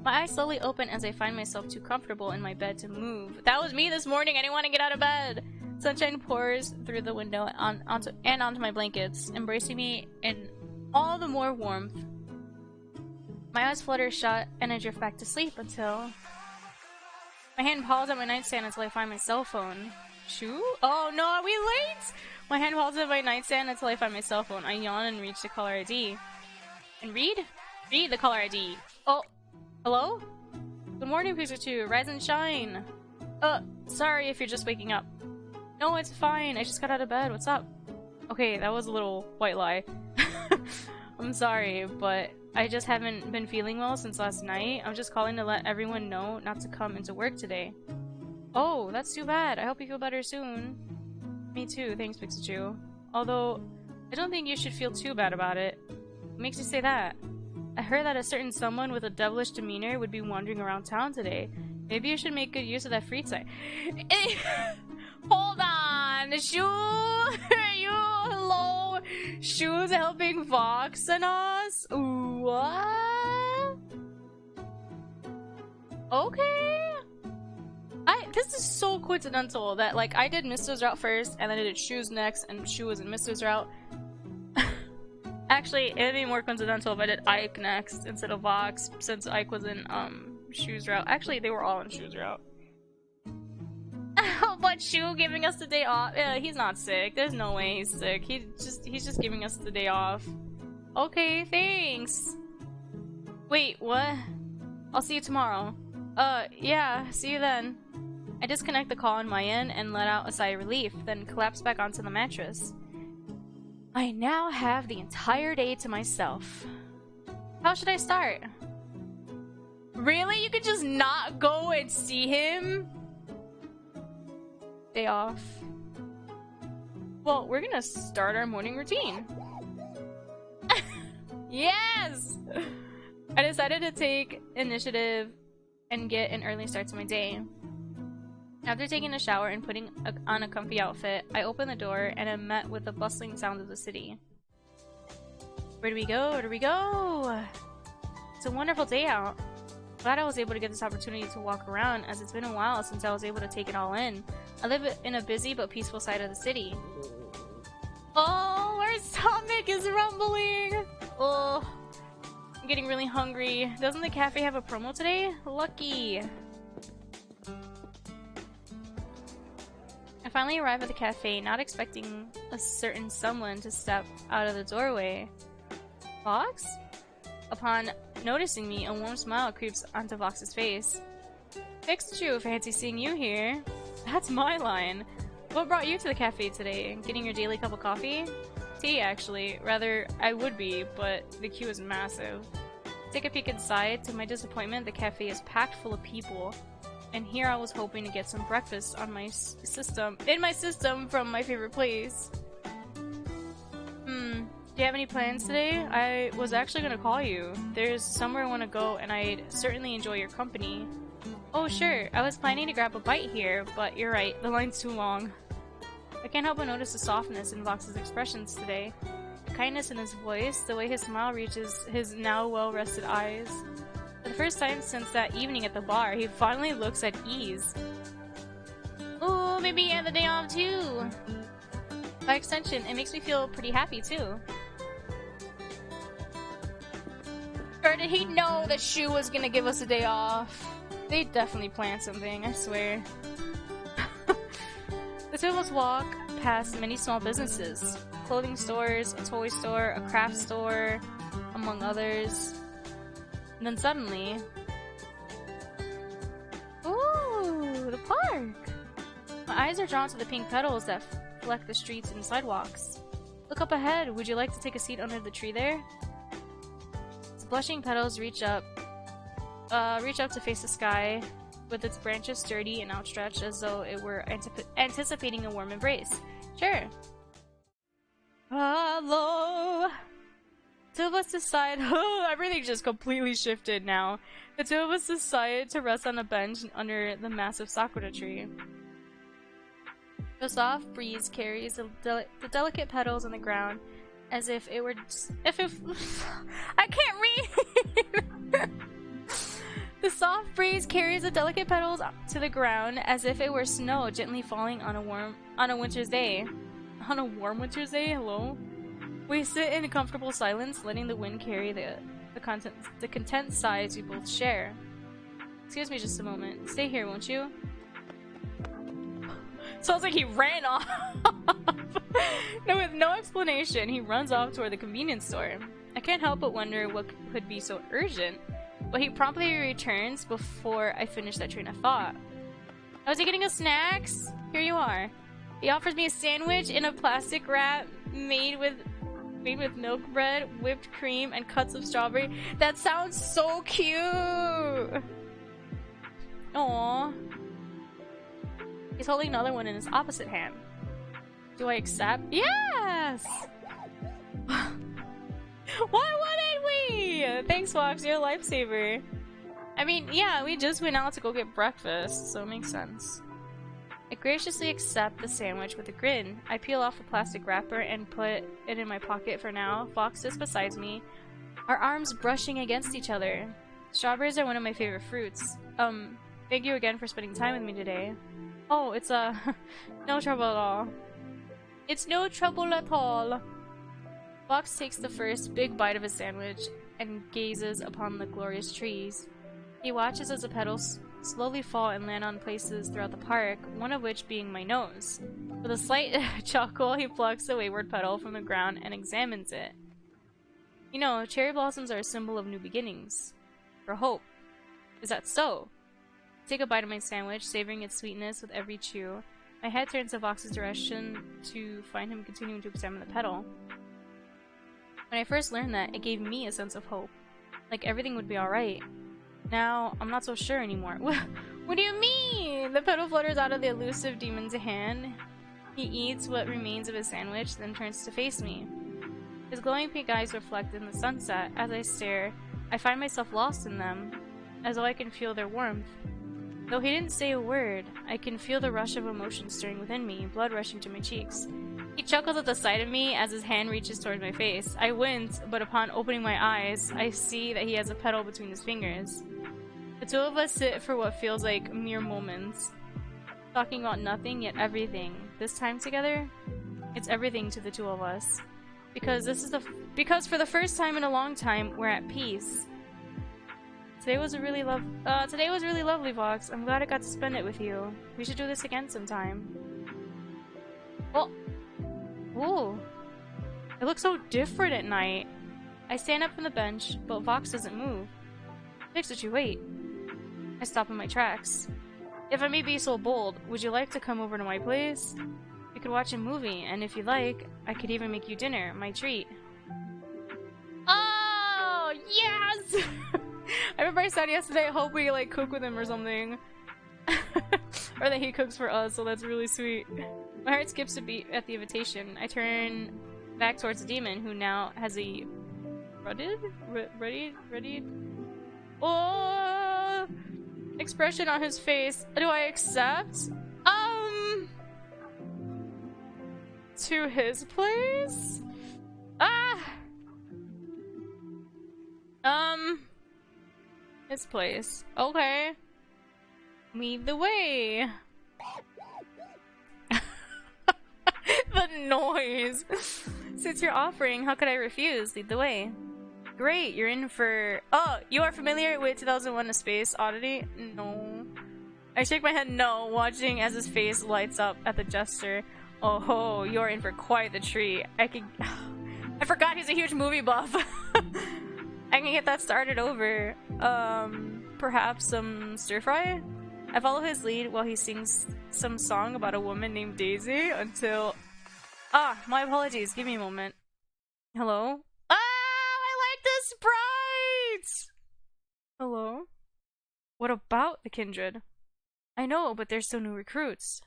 My eyes slowly open as I find myself too comfortable in my bed to move. That was me this morning. I didn't want to get out of bed. Sunshine pours through the window onto my blankets, embracing me in all the more warmth. My eyes flutter shut and I drift back to sleep until my hand paws at my nightstand until I find my cell phone. Shoo? Oh no, are we late? My hand falls at my nightstand until I find my cell phone. I yawn and reach the caller ID. And read the caller ID. Oh, hello? Good morning, Pikachu. Rise and shine. Sorry if you're just waking up. No, it's fine. I just got out of bed. What's up? Okay, that was a little white lie. I'm sorry, but I just haven't been feeling well since last night. I'm just calling to let everyone know not to come into work today. Oh, that's too bad. I hope you feel better soon. Me too, thanks, Pikachu. Although, I don't think you should feel too bad about it. What makes you say that? I heard that a certain someone with a devilish demeanor would be wandering around town today. Maybe you should make good use of that free time. Hold on! Hello? Shoes helping Vox and us? What? Okay. This is so coincidental that, like, I did Misto's route first, and then I did Shoes next, and Shoe was in Misto's route. Actually, it'd be more coincidental if I did Ike next instead of Vox, since Ike was in, Shoes route. Actually, they were all in Shoes route. But Shoe giving us the day off? Yeah, he's not sick. There's no way he's sick. He's just giving us the day off. Okay, thanks. Wait, what? I'll see you tomorrow. Yeah, see you then. I disconnect the call on my end and let out a sigh of relief, then collapse back onto the mattress. I now have the entire day to myself. How should I start? Really? You could just not go and see him? Day off. Well, we're gonna start our morning routine. Yes! I decided to take initiative and get an early start to my day. After taking a shower and putting on a comfy outfit, I open the door and am met with the bustling sounds of the city. Where do we go? Where do we go? It's a wonderful day out. Glad I was able to get this opportunity to walk around, as it's been a while since I was able to take it all in. I live in a busy but peaceful side of the city. Oh, our stomach is rumbling! Oh, I'm getting really hungry. Doesn't the cafe have a promo today? Lucky! finally arrive at the cafe, not expecting a certain someone to step out of the doorway. Vox? Upon noticing me, a warm smile creeps onto Vox's face. Fixed you, fancy seeing you here. That's my line. What brought you to the cafe today? Getting your daily cup of coffee? Tea, actually. Rather, I would be, but the queue is massive. Take a peek inside. To my disappointment, the cafe is packed full of people. And here I was hoping to get some breakfast on my system from my favorite place. Do you have any plans today? I was actually gonna call you. There's somewhere I want to go and I'd certainly enjoy your company. Oh sure, I was planning to grab a bite here, but you're right, the line's too long. I can't help but notice the softness in Vox's expressions today. The kindness in his voice, the way his smile reaches his now well-rested eyes. For the first time since that evening at the bar, he finally looks at ease. Ooh, maybe he had the day off too! By extension, it makes me feel pretty happy too. Or did he know that Shu was gonna give us a day off? They definitely planned something, I swear. The two of us walk past many small businesses. Clothing stores, a toy store, a craft store, among others. And then suddenly... Ooh, the park! My eyes are drawn to the pink petals that fleck the streets and sidewalks. Look up ahead, would you like to take a seat under the tree there? The blushing petals reach up to face the sky, with its branches sturdy and outstretched as though it were anticipating a warm embrace. Sure. Hello. Two of us decide. Oh, everything just completely shifted now. The two of us decide to rest on a bench under the massive sakura tree. The soft breeze carries the delicate petals on the ground, as if it were. I can't read. The soft breeze carries the delicate petals to the ground as if it were snow gently falling on a winter's day. On a warm winter's day? Hello? We sit in a comfortable silence, letting the wind carry the content sighs we both share. Excuse me just a moment. Stay here, won't you? Sounds like he ran off. No, with no explanation, he runs off toward the convenience store. I can't help but wonder what could be so urgent. But he promptly returns before I finish that train of thought. Oh, is he getting us snacks? Here you are. He offers me a sandwich in a plastic wrap made with milk bread, whipped cream, and cuts of strawberry. That sounds so cute! Aww. He's holding another one in his opposite hand. Do I accept? Yes! Why wouldn't we? Thanks, Vox, you're a lifesaver. I mean, yeah, we just went out to go get breakfast, so it makes sense. I graciously accept the sandwich with a grin. I peel off the plastic wrapper and put it in my pocket for now. Vox sits beside me, our arms brushing against each other. Strawberries are one of my favorite fruits. Thank you again for spending time with me today. Oh, it's no trouble at all. It's no trouble at all. Vox takes the first big bite of his sandwich and gazes upon the glorious trees. He watches as the petals slowly fall and land on places throughout the park, one of which being my nose. With a slight chuckle, he plucks a wayward petal from the ground and examines it. You know, cherry blossoms are a symbol of new beginnings. For hope. Is that so? I take a bite of my sandwich, savoring its sweetness with every chew. My head turns to Vox's direction to find him continuing to examine the petal. When I first learned that, it gave me a sense of hope. Like everything would be alright. Now, I'm not so sure anymore. What do you mean? The petal flutters out of the elusive demon's hand. He eats what remains of his sandwich, then turns to face me. His glowing pink eyes reflect in the sunset. As I stare, I find myself lost in them, as though I can feel their warmth. Though he didn't say a word, I can feel the rush of emotion stirring within me, blood rushing to my cheeks. He chuckles at the sight of me as his hand reaches towards my face. I wince, but upon opening my eyes, I see that he has a petal between his fingers. The two of us sit for what feels like mere moments, talking about nothing yet everything. This time together, it's everything to the two of us. Because for the first time in a long time, we're at peace. Today was really lovely, Vox. I'm glad I got to spend it with you. We should do this again sometime. Oh! Ooh. It looks so different at night. I stand up from the bench, but Vox doesn't move. Pikachu, wait. I stop in my tracks. If I may be so bold, would you like to come over to my place? We could watch a movie, and if you like, I could even make you dinner, my treat. Oh, yes! I remember I said yesterday, I hope we like cook with him or something. Or that he cooks for us, so that's really sweet. My heart skips a beat at the invitation. I turn back towards the demon, who now has a ready oh expression on his face. Do I accept? To his place? His place. Okay. Lead the way. The noise. Since you're offering, how could I refuse? Lead the way. Great, you're in for... Oh, you are familiar with 2001: A Space Odyssey? No. I shake my head no, watching as his face lights up at the gesture. Oh ho, you're in for quite the treat. I forgot he's a huge movie buff. I can get that started over. Perhaps some stir fry? I follow his lead while he sings some song about a woman named Daisy until... Ah, my apologies. Give me a moment. Hello? Ah, I like the sprites! Hello? What about the kindred? I know, but they're still new recruits.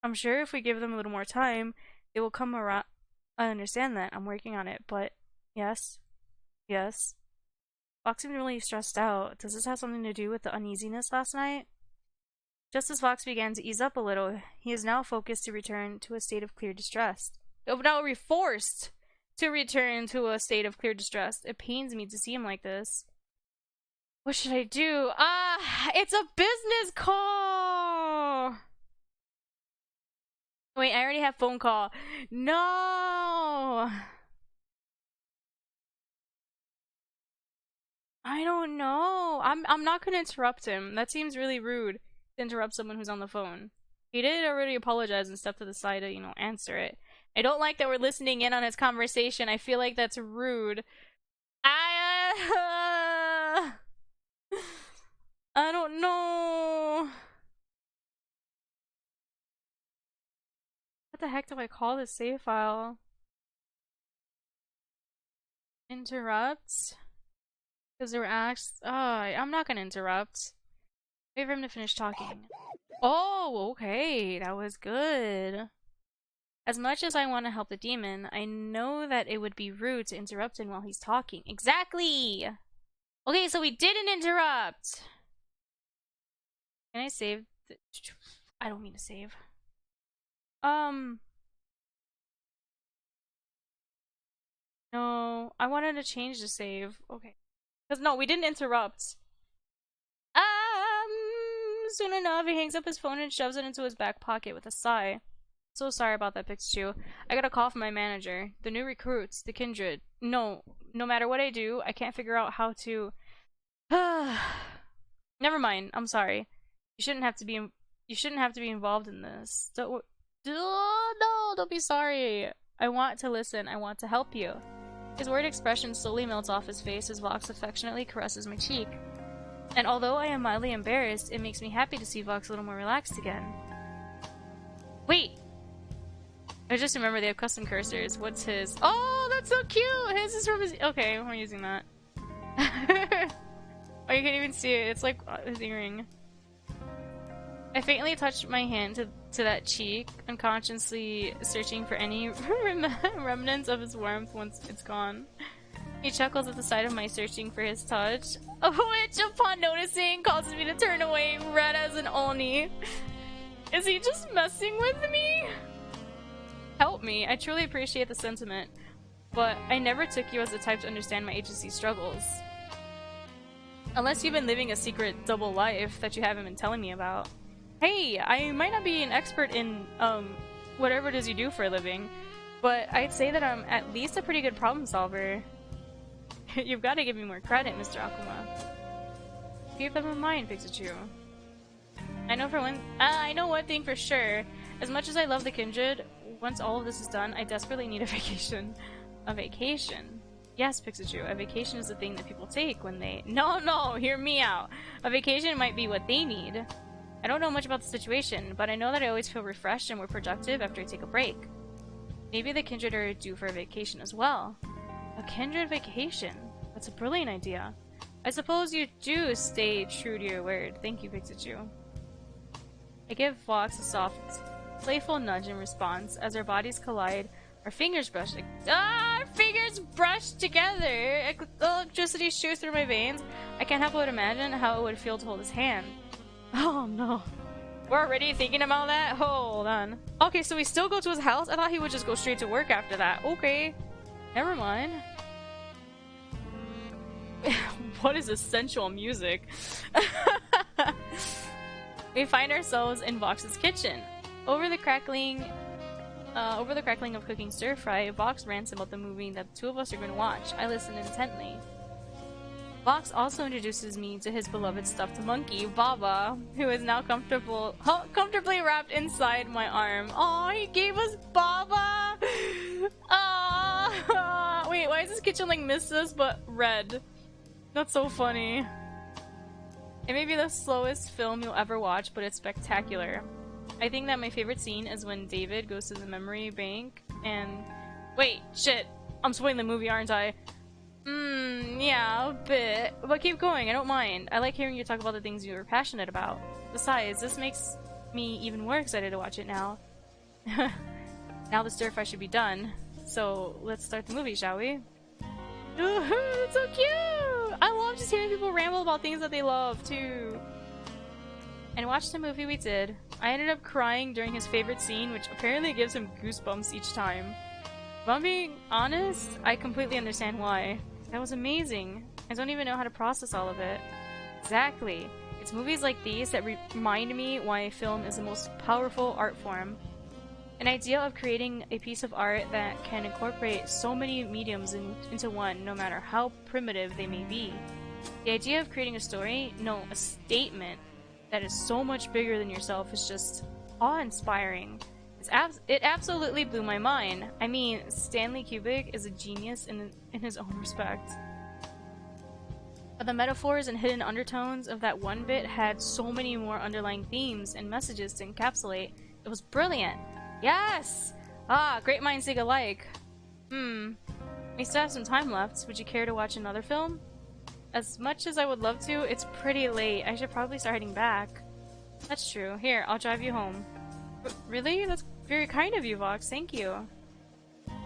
I'm sure if we give them a little more time, they will come around. I understand that. I'm working on it, but... Yes. Yes. Vox seemed really stressed out. Does this have something to do with the uneasiness last night? Just as Vox began to ease up a little, he is now focused to return to a state of clear distress. Now we're forced to return to a state of clear distress. It pains me to see him like this. What should I do? Ah, it's a business call! Wait, I already have phone call. No! I don't know. I'm not gonna interrupt him. That seems really rude to interrupt someone who's on the phone. He did already apologize and step to the side to, you know, answer it. I don't like that we're listening in on his conversation. I feel like that's rude. I don't know. What the heck do I call this save file? Interrupt? Because they were asked. I'm not gonna interrupt. Wait for him to finish talking. Oh, okay. That was good. As much as I want to help the demon, I know that it would be rude to interrupt him while he's talking. Exactly! Okay, so we didn't interrupt! Can I save? I don't mean to save. No. I wanted to change the save. Okay. Because no, we didn't interrupt. Soon enough, he hangs up his phone and shoves it into his back pocket with a sigh. So sorry about that, Pikachu. I got a call from my manager. The new recruits, the kindred. No matter what I do, I can't figure out how to... Never mind, I'm sorry. You shouldn't have to be involved in this. No, don't be sorry. I want to listen. I want to help you. His worried expression slowly melts off his face as Vox affectionately caresses my cheek. And although I am mildly embarrassed, it makes me happy to see Vox a little more relaxed again. Wait! I just remember they have custom cursors. What's his? Oh, that's so cute! His is from his... Okay, we're using that. Oh, you can't even see it. It's like his earring. I faintly touched my hand to that cheek, unconsciously searching for any remnants of his warmth once it's gone. He chuckles at the sight of my searching for his touch, which, upon noticing, causes me to turn away, red as an Oni. Is he just messing with me? Help me. I truly appreciate the sentiment, but I never took you as the type to understand my agency struggles. Unless you've been living a secret double life that you haven't been telling me about. Hey, I might not be an expert in, whatever it is you do for a living, but I'd say that I'm at least a pretty good problem solver. You've got to give me more credit, Mr. Akuma. Keep them in mind, Pikachu. I know one thing for sure, As much as I love the Kindred, once all of this is done, I desperately need a vacation. A vacation? Yes, Pikachu, a vacation is the thing that people take when they— No, hear me out. A vacation might be what they need. I don't know much about the situation, but I know that I always feel refreshed and more productive after I take a break. Maybe the Kindred are due for a vacation as well. A Kindred vacation? That's a brilliant idea. I suppose you do stay true to your word. Thank you, Pikachu. I give Vox a soft, playful nudge in response as our bodies collide. Our fingers brush— our fingers brush together! Electricity shoots through my veins. I can't help but imagine how it would feel to hold his hand. Oh no. We're already thinking about that? Hold on. Okay, so we still go to his house? I thought he would just go straight to work after that. Okay. Never mind. What is essential music? We find ourselves in Vox's kitchen. Over the crackling of cooking stir-fry, Vox rants about the movie that the two of us are going to watch. I listen intently. Vox also introduces me to his beloved stuffed monkey, Baba, who is now comfortably wrapped inside my arm. Oh, he gave us Baba! Wait, why is this kitchen like Mrs. but red? That's so funny. It may be the slowest film you'll ever watch, but it's spectacular. I think that my favorite scene is when David goes to the memory bank and— Wait, shit! I'm spoiling the movie, aren't I? Yeah, a bit. But keep going, I don't mind. I like hearing you talk about the things you were passionate about. Besides, this makes me even more excited to watch it now. Now the stir-fry should be done. So, let's start the movie, shall we? That's so cute! I love just hearing people ramble about things that they love, too. And watch the movie we did. I ended up crying during his favorite scene, which apparently gives him goosebumps each time. If I'm being honest, I completely understand why. That was amazing. I don't even know how to process all of it. Exactly. It's movies like these that remind me why film is the most powerful art form. An idea of creating a piece of art that can incorporate so many mediums into one, no matter how primitive they may be. The idea of creating a story, no, a statement, that is so much bigger than yourself is just awe-inspiring. It absolutely blew my mind. I mean, Stanley Kubrick is a genius in his own respect. But the metaphors and hidden undertones of that one bit had so many more underlying themes and messages to encapsulate. It was brilliant. Yes! Ah, great minds think alike. We still have some time left. Would you care to watch another film? As much as I would love to, it's pretty late. I should probably start heading back. That's true. Here, I'll drive you home. Really? That's very kind of you, Vox. Thank you.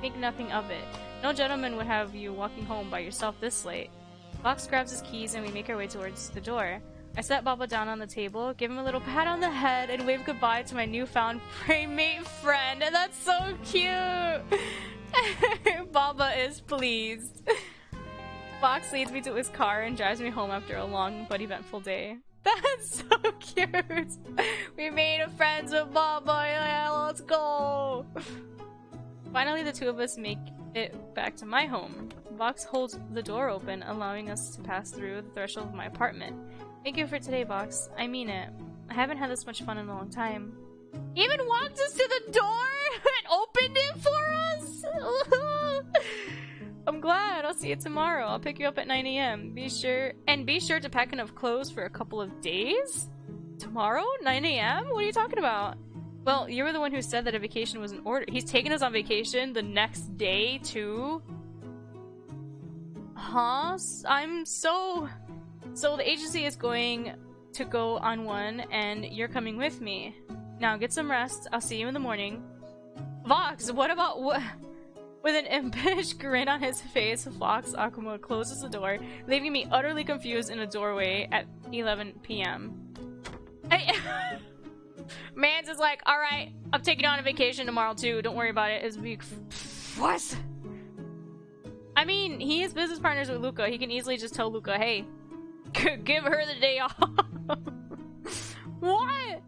Think nothing of it. No gentleman would have you walking home by yourself this late. Vox grabs his keys and we make our way towards the door. I set Baba down on the table, give him a little pat on the head, and wave goodbye to my newfound playmate friend. And that's so cute! Baba is pleased. Vox leads me to his car and drives me home after a long but eventful day. That's so cute! We made friends with Baba! Yeah, let's go! Finally, the two of us make it back to my home. Vox holds the door open, allowing us to pass through the threshold of my apartment. Thank you for today, Vox. I mean it. I haven't had this much fun in a long time. He even walked us to the door and opened it for us! I'm glad. I'll see you tomorrow. I'll pick you up at 9 AM. Be sure to pack enough clothes for a couple of days? Tomorrow? 9 AM? What are you talking about? Well, you were the one who said that a vacation was in order. He's taking us on vacation the next day, too? Huh? So the agency is going to go on one, and you're coming with me. Now get some rest. I'll see you in the morning. Vox, what about what? With an impish grin on his face, Vox Akuma closes the door, leaving me utterly confused in a doorway at 11 PM. Mans is like, alright, I'm taking you on a vacation tomorrow too, don't worry about it. It's week. What? I mean, he is business partners with Luca. He can easily just tell Luca, hey, give her the day off. What?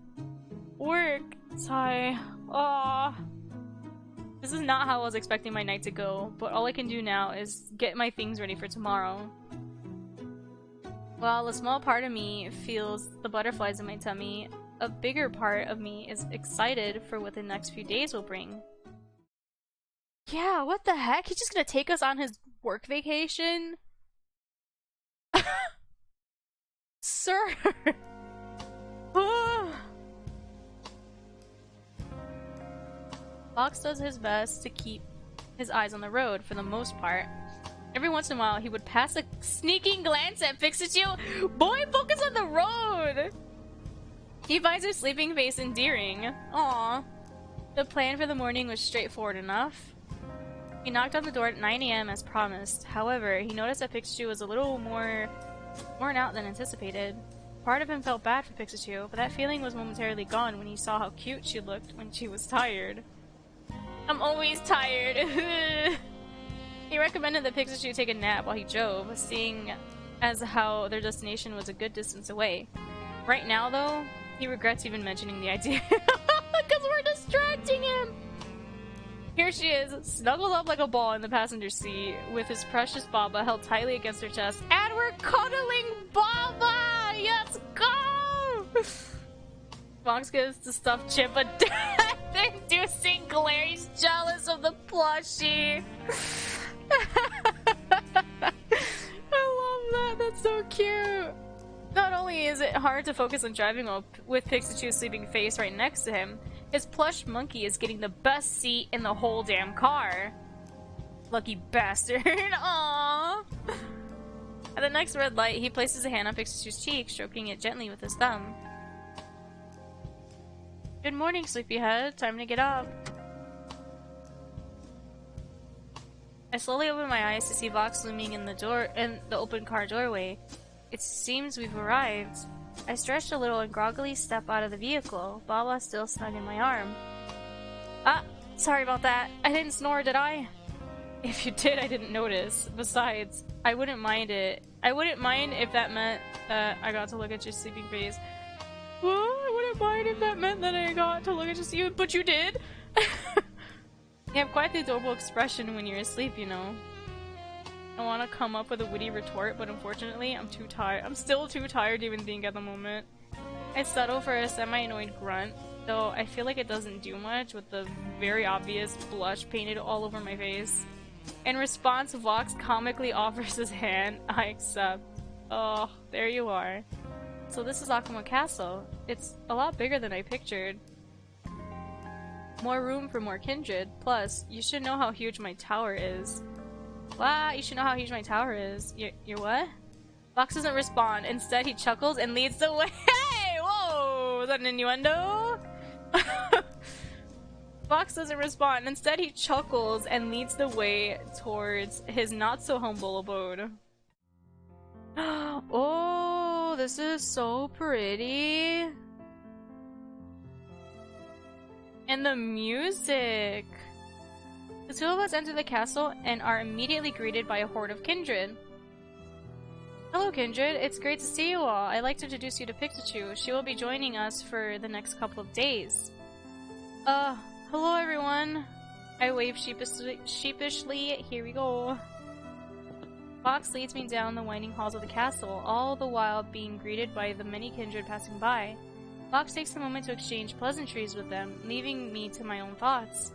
Work. Sigh. Aww. This is not how I was expecting my night to go, but all I can do now is get my things ready for tomorrow. While a small part of me feels the butterflies in my tummy, a bigger part of me is excited for what the next few days will bring. Yeah, what the heck? He's just gonna take us on his work vacation? Sir! Vox does his best to keep his eyes on the road for the most part. Every once in a while, he would pass a sneaking glance at Pikachu. Boy, focus on the road! He finds her sleeping face endearing. Aww. The plan for the morning was straightforward enough. He knocked on the door at 9 AM as promised. However, he noticed that Pikachu was a little more worn out than anticipated. Part of him felt bad for Pikachu, but that feeling was momentarily gone when he saw how cute she looked when she was tired. I'm always tired. He recommended that Pikachu take a nap while he drove, seeing as how their destination was a good distance away. Right now, though, he regrets even mentioning the idea because we're distracting him. Here she is, snuggled up like a ball in the passenger seat, with his precious Baba held tightly against her chest, and we're cuddling Baba! Let's go! Vox gives the stuffed chip a death-inducing glare. He's jealous of the plushie. I love that. That's so cute. Not only is it hard to focus on driving with Pikachu's sleeping face right next to him, his plush monkey is getting the best seat in the whole damn car. Lucky bastard. Aww. At the next red light, he places a hand on Pikachu's cheek, stroking it gently with his thumb. Good morning, sleepyhead. Time to get up. I slowly open my eyes to see Vox looming in the open car doorway. It seems we've arrived. I stretched a little and groggily step out of the vehicle, Baba still snug in my arm. Ah, sorry about that. I didn't snore, did I? If you did, I didn't notice. Besides, I wouldn't mind it. I wouldn't mind if that meant that I got to look at your sleeping face. Well, I wouldn't mind if that meant that I got to look at you, but you did! You have quite the adorable expression when you're asleep, you know. I want to come up with a witty retort, but unfortunately, I'm too tired. I'm still too tired to even think at the moment. I settle for a semi-annoyed grunt, though I feel like it doesn't do much with the very obvious blush painted all over my face. In response, Vox comically offers his hand. I accept. Oh, there you are. So this is Akuma Castle. It's a lot bigger than I pictured. More room for more kindred. Plus, you should know how huge my tower is. What? You should know how huge my tower is. You're what? Vox doesn't respond. Instead, he chuckles and leads the way. Hey! Whoa! Is that an innuendo? Vox doesn't respond. Instead, he chuckles and leads the way towards his not-so-humble abode. Oh, this is so pretty. And the music. The two of us enter the castle and are immediately greeted by a horde of kindred. Hello, kindred. It's great to see you all. I'd like to introduce you to Pikachu. She will be joining us for the next couple of days. Hello everyone. I wave sheepishly. Here we go. Vox leads me down the winding halls of the castle, all the while being greeted by the many kindred passing by. Vox takes a moment to exchange pleasantries with them, leaving me to my own thoughts.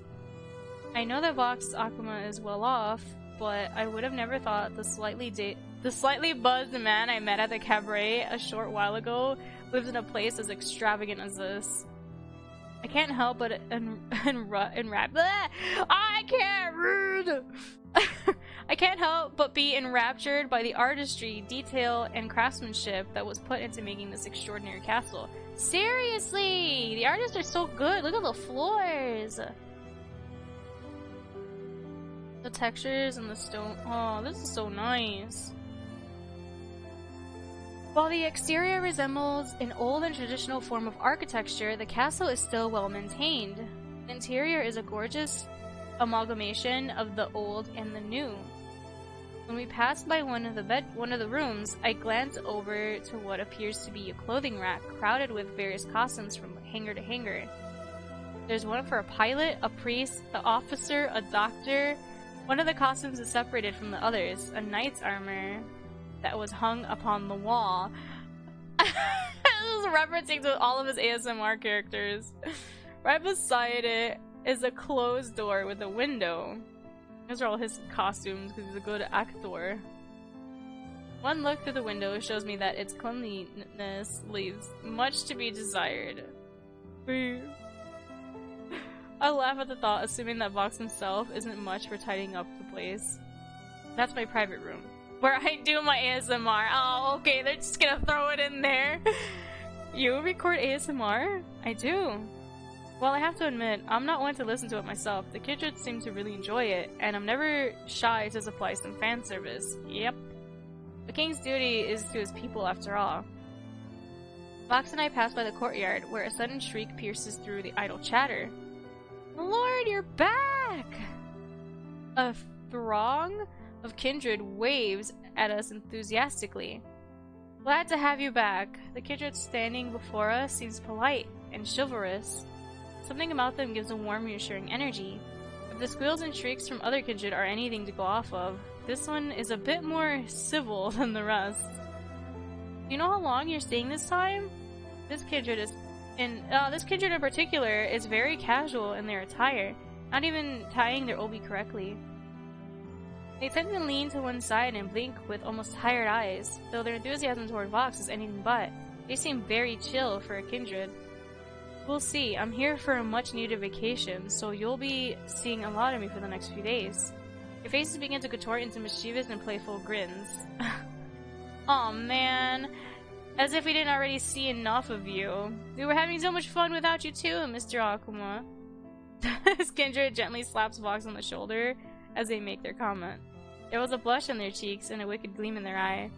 I know that Vox Akuma is well off, but I would have never thought the slightly buzzed man I met at the cabaret a short while ago lives in a place as extravagant as this. I can't help but I can't help but be enraptured by the artistry, detail, and craftsmanship that was put into making this extraordinary castle. Seriously! The artists are so good! Look at the floors! The textures and the stone. Oh, this is so nice. While the exterior resembles an old and traditional form of architecture, the castle is still well maintained. The interior is a gorgeous amalgamation of the old and the new. When we pass by one of the rooms, I glance over to what appears to be a clothing rack crowded with various costumes from hanger to hanger. There's one for a pilot, a priest, an officer, a doctor. One of the costumes is separated from the others, a knight's armor that was hung upon the wall. This is referencing to all of his ASMR characters. Right beside it is a closed door with a window. Those are all his costumes because he's a good actor. One look through the window shows me that its cleanliness leaves much to be desired. I laugh at the thought, assuming that Vox himself isn't much for tidying up the place. That's my private room, where I do my ASMR. Oh, okay, they're just gonna throw it in there. You record ASMR? I do. Well, I have to admit, I'm not one to listen to it myself. The kids seem to really enjoy it, and I'm never shy to supply some fan service. Yep. The king's duty is to his people, after all. Vox and I pass by the courtyard, where a sudden shriek pierces through the idle chatter. Lord, you're back! A throng of kindred waves at us enthusiastically. Glad to have you back. The kindred standing before us seems polite and chivalrous. Something about them gives a warm, reassuring energy. If the squeals and shrieks from other kindred are anything to go off of, this one is a bit more civil than the rest. Do you know how long you're staying this time? This kindred in particular is very casual in their attire, not even tying their obi correctly. They tend to lean to one side and blink with almost tired eyes, though their enthusiasm toward Vox is anything but. They seem very chill for a kindred. We'll see. I'm here for a much-needed vacation, so you'll be seeing a lot of me for the next few days. Your faces begin to contort into mischievous and playful grins. Aw, man. As if we didn't already see enough of you. We were having so much fun without you too, Mr. Akuma. His kindred gently slaps Vox on the shoulder as they make their comment. There was a blush on their cheeks and a wicked gleam in their eye.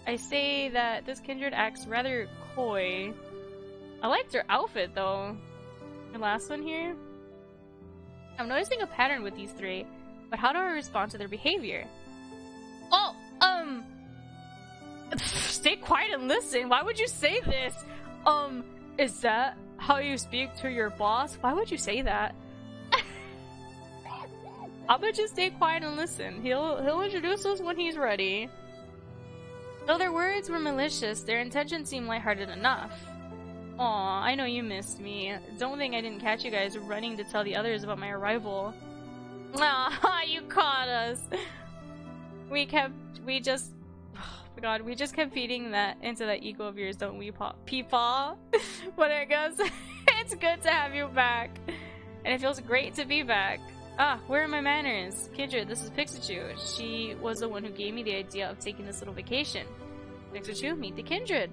I say that this kindred acts rather coy. I liked her outfit though. The last one here. I'm noticing a pattern with these three, but how do I respond to their behavior? Oh, stay quiet and listen. Why would you say this? Is that how you speak to your boss? Why would you say that? I bet you stay quiet and listen. He'll introduce us when he's ready. Though their words were malicious, their intentions seemed lighthearted enough. Aw, I know you missed me. Don't think I didn't catch you guys running to tell the others about my arrival. Ah, you caught us. We just kept feeding that into that ego of yours, don't we, Peepaw? But I guess it's good to have you back. And it feels great to be back. Ah, where are my manners? Kindred, this is Pikachu. She was the one who gave me the idea of taking this little vacation. Pikachu, meet the kindred.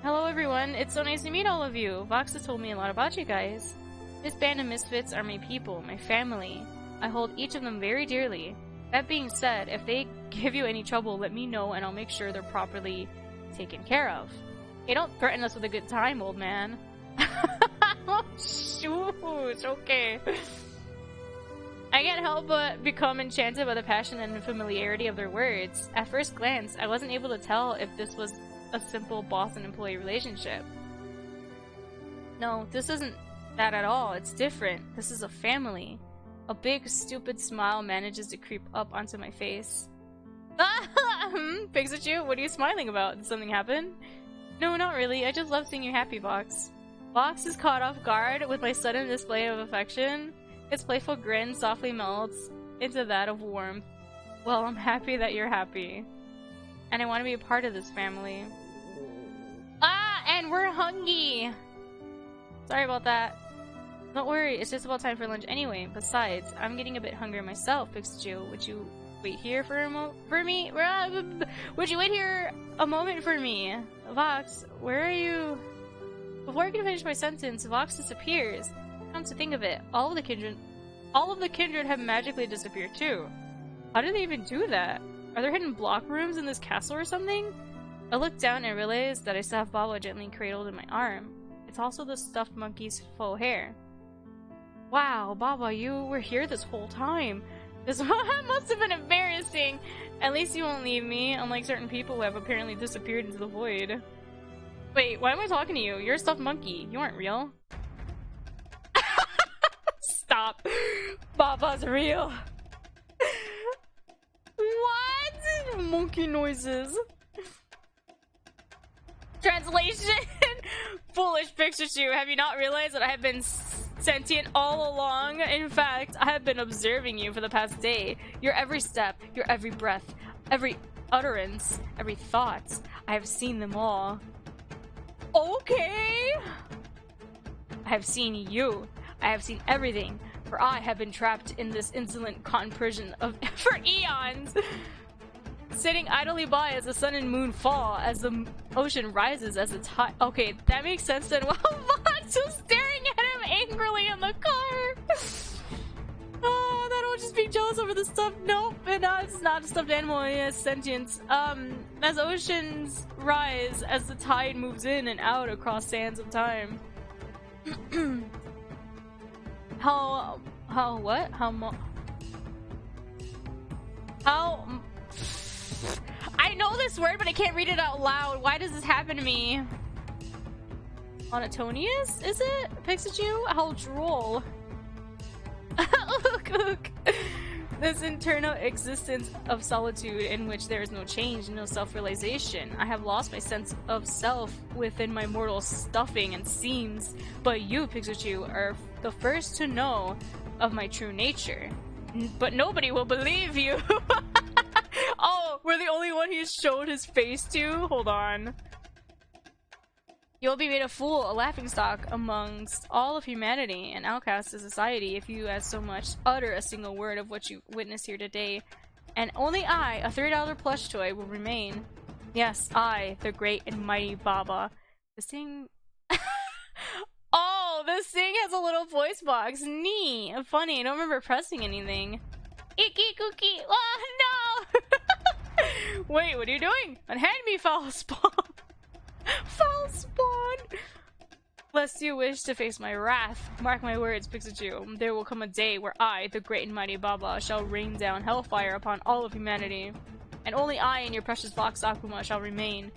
Hello everyone, it's so nice to meet all of you. Vox has told me a lot about you guys. This band of misfits are my people, my family. I hold each of them very dearly. That being said, if they give you any trouble, let me know and I'll make sure they're properly taken care of. Hey, don't threaten us with a good time, old man. Oh, shoot, okay. I can't help but become enchanted by the passion and familiarity of their words. At first glance, I wasn't able to tell if this was a simple boss and employee relationship. No, this isn't that at all. It's different. This is a family. A big, stupid smile manages to creep up onto my face. Pikachu, what are you smiling about? Did something happen? No, not really. I just love seeing you happy, Vox. Vox is caught off guard with my sudden display of affection. His playful grin softly melts into that of warmth. Well, I'm happy that you're happy. And I want to be a part of this family. Ah, and we're hungry! Sorry about that. Don't worry, it's just about time for lunch anyway. Besides, I'm getting a bit hungry myself, Pikachu. Would you wait here for me? Would you wait here a moment for me? Vox, where are you? Before I can finish my sentence, Vox disappears. Come to think of it, all of the kindred have magically disappeared too. How did they even do that? Are there hidden block rooms in this castle or something? I look down and realize that I still have Baba gently cradled in my arm. It's also the stuffed monkey's faux hair. Wow, Baba, you were here this whole time. This must have been embarrassing. At least you won't leave me, unlike certain people who have apparently disappeared into the void. Wait, why am I talking to you? You're a stuffed monkey. You aren't real. Stop. Baba's real. What? Monkey noises. Translation. Foolish Pikachu, have you not realized that I have been sentient all along? In fact, I have been observing you for the past day. Your every step, your every breath, every utterance, every thought. I have seen them all. Okay! I have seen you. I have seen everything. For I have been trapped in this insolent cotton prison for eons. Sitting idly by as the sun and moon fall, as the ocean rises as it's hot. Okay, that makes sense then. While Vox was staring at him angrily in the car. Oh, that will just be jealous over the stuff. Nope, it's not a stuffed animal. It has sentience. As oceans rise, as the tide moves in and out across sands of time. How I know this word, but I can't read it out loud. Why does this happen to me? Monotonious, is it? Pikachu? How droll. Look. This internal existence of solitude in which there is no change, no self-realization. I have lost my sense of self within my mortal stuffing and seams. But you, Pikachu, are the first to know of my true nature. But nobody will believe you. Oh, we're the only one he showed his face to? Hold on. You'll be made a fool, a laughingstock amongst all of humanity, an outcast of society if you as so much utter a single word of what you witnessed here today. And only I, a $3 plush toy, will remain. Yes, I, the great and mighty Baba. This thing... Oh, this thing has a little voice box. Neat. Funny, I don't remember pressing anything. Icky cookie. Oh, no! Wait, what are you doing? Unhand me, foul spawn. Foul spawn! Lest you wish to face my wrath, mark my words, Pikachu. There will come a day where I, the great and mighty Baba, shall rain down hellfire upon all of humanity. And only I and your precious Vox Akuma shall remain.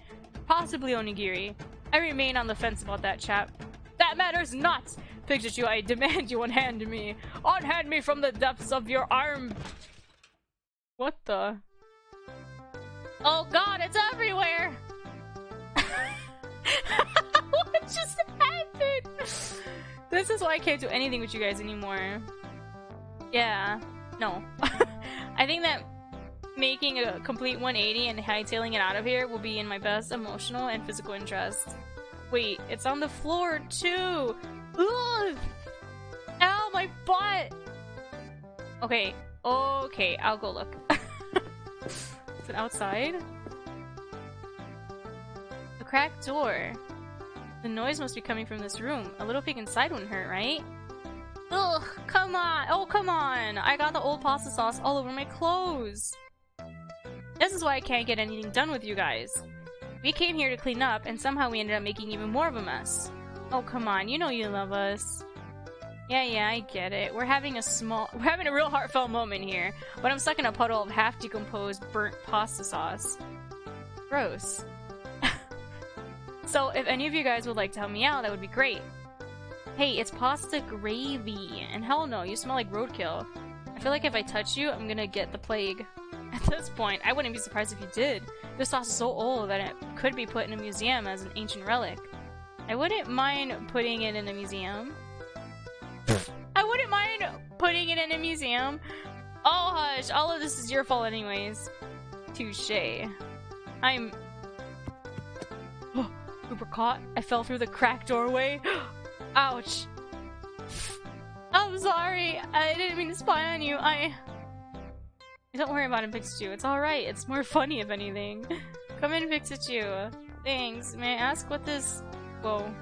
Possibly Onigiri. I remain on the fence about that, chap. That matters not! Pikachu, I demand you unhand me. Unhand me from the depths of your arm. What the? Oh god, it's everywhere! What just happened? This is why I can't do anything with you guys anymore. Yeah. No. I think that making a complete 180 and hightailing it out of here will be in my best emotional and physical interest. Wait, it's on the floor too! Ugh! Ow, my butt! Okay, I'll go look. Is it outside? A cracked door. The noise must be coming from this room. A little peek inside wouldn't hurt, right? Ugh, come on! Oh, come on! I got the old pasta sauce all over my clothes! This is why I can't get anything done with you guys. We came here to clean up, and somehow we ended up making even more of a mess. Oh, come on, you know you love us. Yeah, I get it. We're having a real heartfelt moment here, but I'm stuck in a puddle of half-decomposed, burnt pasta sauce. Gross. So, if any of you guys would like to help me out, that would be great. Hey, it's pasta gravy, and hell no, you smell like roadkill. I feel like if I touch you, I'm gonna get the plague. At this point, I wouldn't be surprised if you did. This sauce is so old that it could be put in a museum as an ancient relic. I wouldn't mind putting it in a museum. I wouldn't mind putting it in a museum. Oh, hush. All of this is your fault anyways. Touché. Oh, we were caught. I fell through the cracked doorway. Ouch. I'm sorry. I didn't mean to spy on you. Don't worry about it, Pikachu. It's alright. It's more funny, if anything. Come in, Pikachu. Thanks. May I ask what this... Whoa.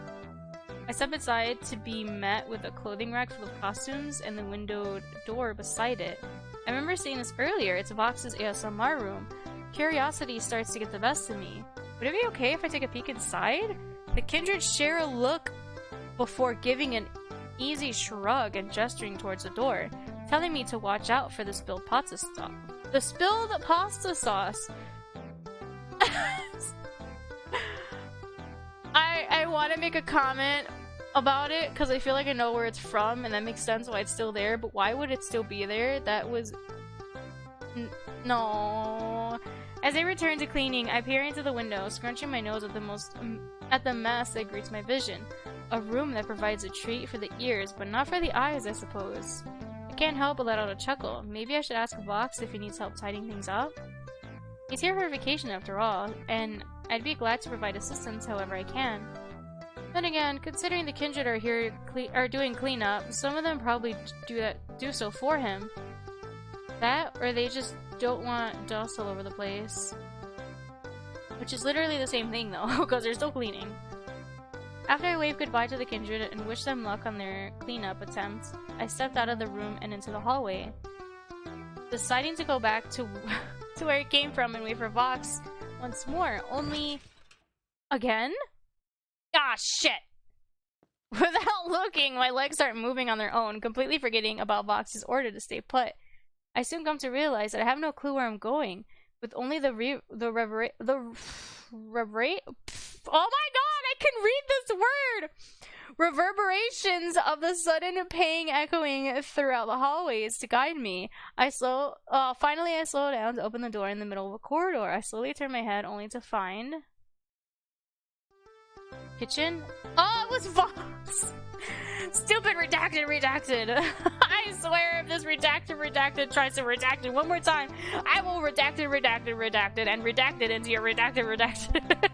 I step inside to be met with a clothing rack full of costumes and the windowed door beside it. I remember seeing this earlier. It's Vox's ASMR room. Curiosity starts to get the best of me. Would it be okay if I take a peek inside? The kindred share a look before giving an easy shrug and gesturing towards the door, telling me to watch out for the spilled pasta sauce. The spilled pasta sauce! I want to make a comment about it because I feel like I know where it's from and that makes sense why it's still there, but why would it still be there? That was... No... As I return to cleaning, I peer into the window, scrunching my nose at the mess that greets my vision. A room that provides a treat for the ears, but not for the eyes, I suppose. I can't help but let out a chuckle. Maybe I should ask Vox if he needs help tidying things up? He's here for a vacation after all, and I'd be glad to provide assistance however I can. Then again, considering the kindred are here are doing cleanup, some of them probably do so for him. That, or they just don't want dust all over the place. Which is literally the same thing though, because they're still cleaning. After I waved goodbye to the kindred and wished them luck on their cleanup attempt, I stepped out of the room and into the hallway, deciding to go back to to where it came from and wait for Vox once more. Only again? Ah, shit! Without looking, my legs start moving on their own, completely forgetting about Vox's order to stay put. I soon come to realize that I have no clue where I'm going, with only oh my god, I can read this word! Reverberations of the sudden pain echoing throughout the hallways to guide me. Finally I slow down to open the door in the middle of a corridor. I slowly turn my head only to find... kitchen? Oh, it was Vox! Stupid redacted! I swear if this redacted tries to redact it one more time, I will redact it, and redact it into your redacted.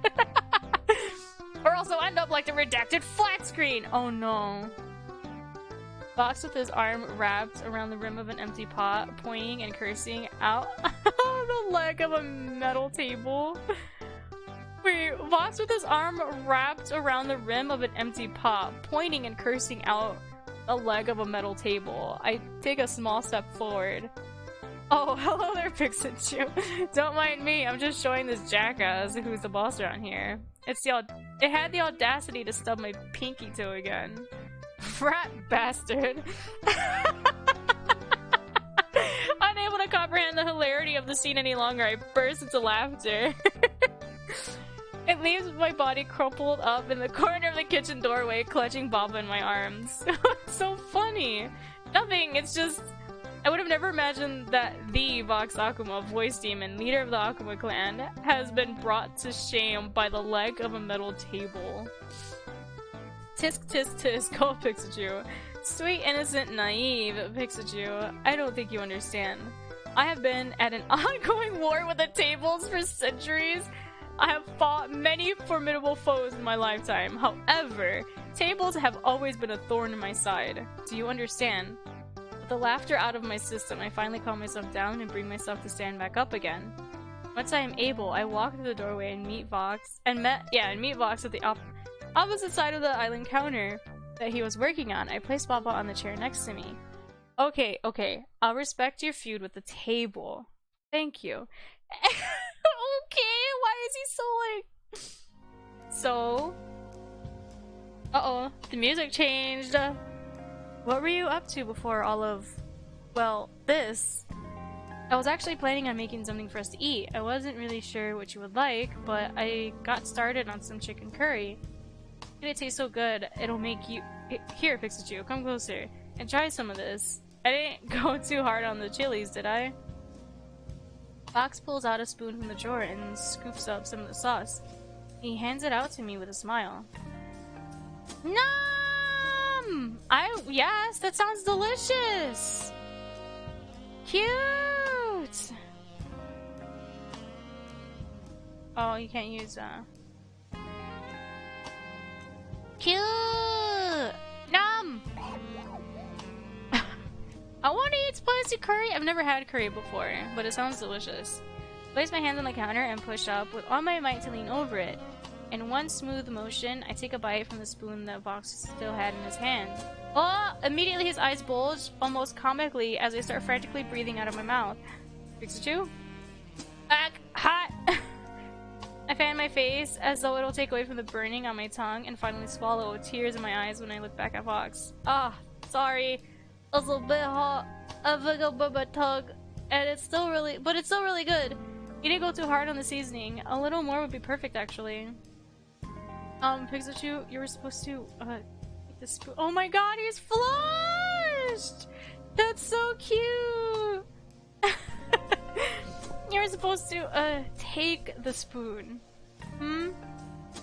Or also end up like the redacted flat screen! Oh no. Vox with his arm wrapped around the rim of an empty pot, pointing and cursing out the leg of a metal table. Wait, Vox with his arm wrapped around the rim of an empty pot, pointing and cursing out the leg of a metal table. I take a small step forward. Oh, hello there, Pixachu. Don't mind me, I'm just showing this jackass who's the boss around here. It had the audacity to stub my pinky toe again. Frat bastard. Unable to comprehend the hilarity of the scene any longer, I burst into laughter. It leaves my body crumpled up in the corner of the kitchen doorway, clutching Baba in my arms. It's so funny. Nothing, it's just... I would have never imagined that the Vox Akuma, voice demon, leader of the Akuma clan, has been brought to shame by the leg of a metal table. Tisk tisk tisk, go Pixachu. Sweet, innocent, naive Pixachu. I don't think you understand. I have been at an ongoing war with the tables for centuries. I have fought many formidable foes in my lifetime. However, tables have always been a thorn in my side. Do you understand? With the laughter out of my system, I finally calm myself down and bring myself to stand back up again. Once I am able, I walk through the doorway and meet Vox at the opposite side of the island counter that he was working on. I place Baba on the chair next to me. Okay, I'll respect your feud with the table. Thank you. Okay, why is he so uh-oh, the music changed. What were you up to before all of, well, this? I was actually planning on making something for us to eat. I wasn't really sure what you would like, but I got started on some chicken curry. It tastes so good, it'll make you... Here, Pixachu, come closer and try some of this. I didn't go too hard on the chilies, did I? Vox pulls out a spoon from the drawer and scoops up some of the sauce. He hands it out to me with a smile. Nom! Yes, that sounds delicious! Cute! Oh, you can't use Cute! Nom! I want to eat spicy curry. I've never had curry before, but it sounds delicious. I place my hands on the counter and push up with all my might to lean over it. In one smooth motion, I take a bite from the spoon that Vox still had in his hand. Oh! Immediately his eyes bulge, almost comically, as I start frantically breathing out of my mouth. Pixachu? Hot! I fan my face as though it'll take away from the burning on my tongue and finally swallow with tears in my eyes when I look back at Vox. Sorry. A little bit hot. I forgot my tongue. And it's still really good. You didn't go too hard on the seasoning. A little more would be perfect, actually. Pixachu, you were supposed to, take the spoon. Oh my god, he's flushed! That's so cute! You were I supposed to, take the spoon? Hmm?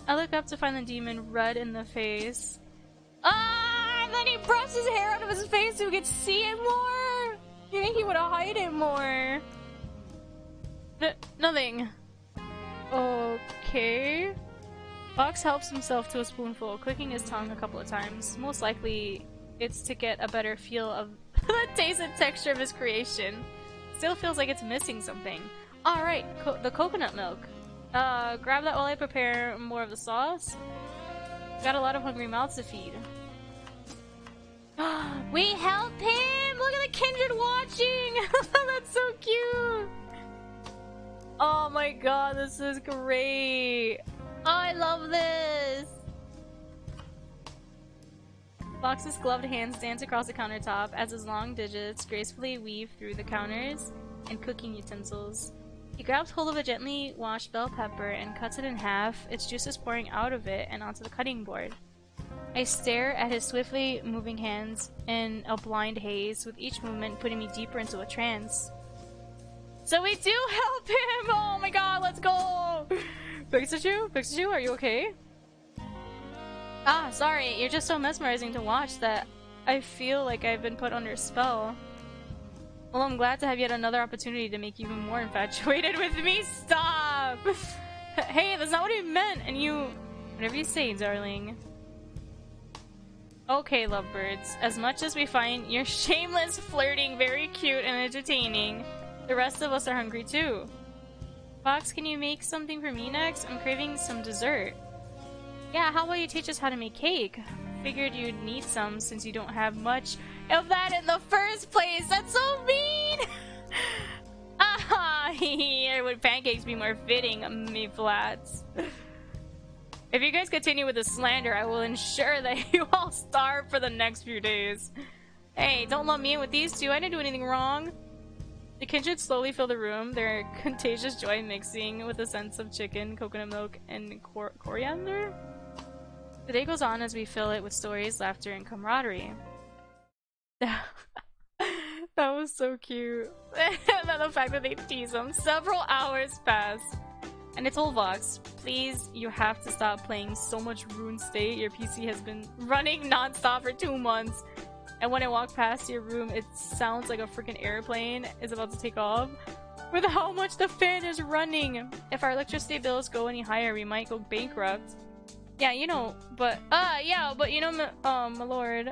I look up to find the demon red in the face. Ah! And then he brushed his hair out of his face so we could see it more! You think he would hide it more? Nothing. Okay. Vox helps himself to a spoonful, clicking his tongue a couple of times. Most likely, it's to get a better feel of the taste and texture of his creation. Still feels like it's missing something. Alright, the coconut milk. Grab that while I prepare more of the sauce. Got a lot of hungry mouths to feed. We help him! Look at the kindred watching! That's so cute! Oh my god, this is great! Oh, I love this! Vox's gloved hands dance across the countertop as his long digits gracefully weave through the counters and cooking utensils. He grabs hold of a gently washed bell pepper and cuts it in half, its juices pouring out of it and onto the cutting board. I stare at his swiftly moving hands in a blind haze, with each movement putting me deeper into a trance. So we do help him! Oh my god, let's go! Pikachu? Pikachu, are you okay? Ah, sorry, you're just so mesmerizing to watch that I feel like I've been put under a spell. Well, I'm glad to have yet another opportunity to make you even more infatuated with me. Stop! Hey, that's not what he meant, and you... Whatever you say, darling. Okay, lovebirds. As much as we find your shameless flirting very cute and entertaining, the rest of us are hungry too. Vox, can you make something for me next? I'm craving some dessert. Yeah, how about you teach us how to make cake? Figured you'd need some since you don't have much of that in the first place. That's so mean! Ah, here would pancakes be more fitting, me flats. If you guys continue with the slander, I will ensure that you all starve for the next few days. Hey, don't lump me in with these two. I didn't do anything wrong. The kindred slowly fill the room, their contagious joy mixing with a sense of chicken, coconut milk, and coriander. The day goes on as we fill it with stories, laughter, and camaraderie. That was so cute. And then the fact that they tease him. Several hours pass. And I told Vox, please, you have to stop playing so much Rune State. Your PC has been running non-stop for 2 months. And when I walk past your room, it sounds like a freaking airplane is about to take off. With how much the fan is running. If our electricity bills go any higher, we might go bankrupt. Yeah, you know, but, you know, my lord.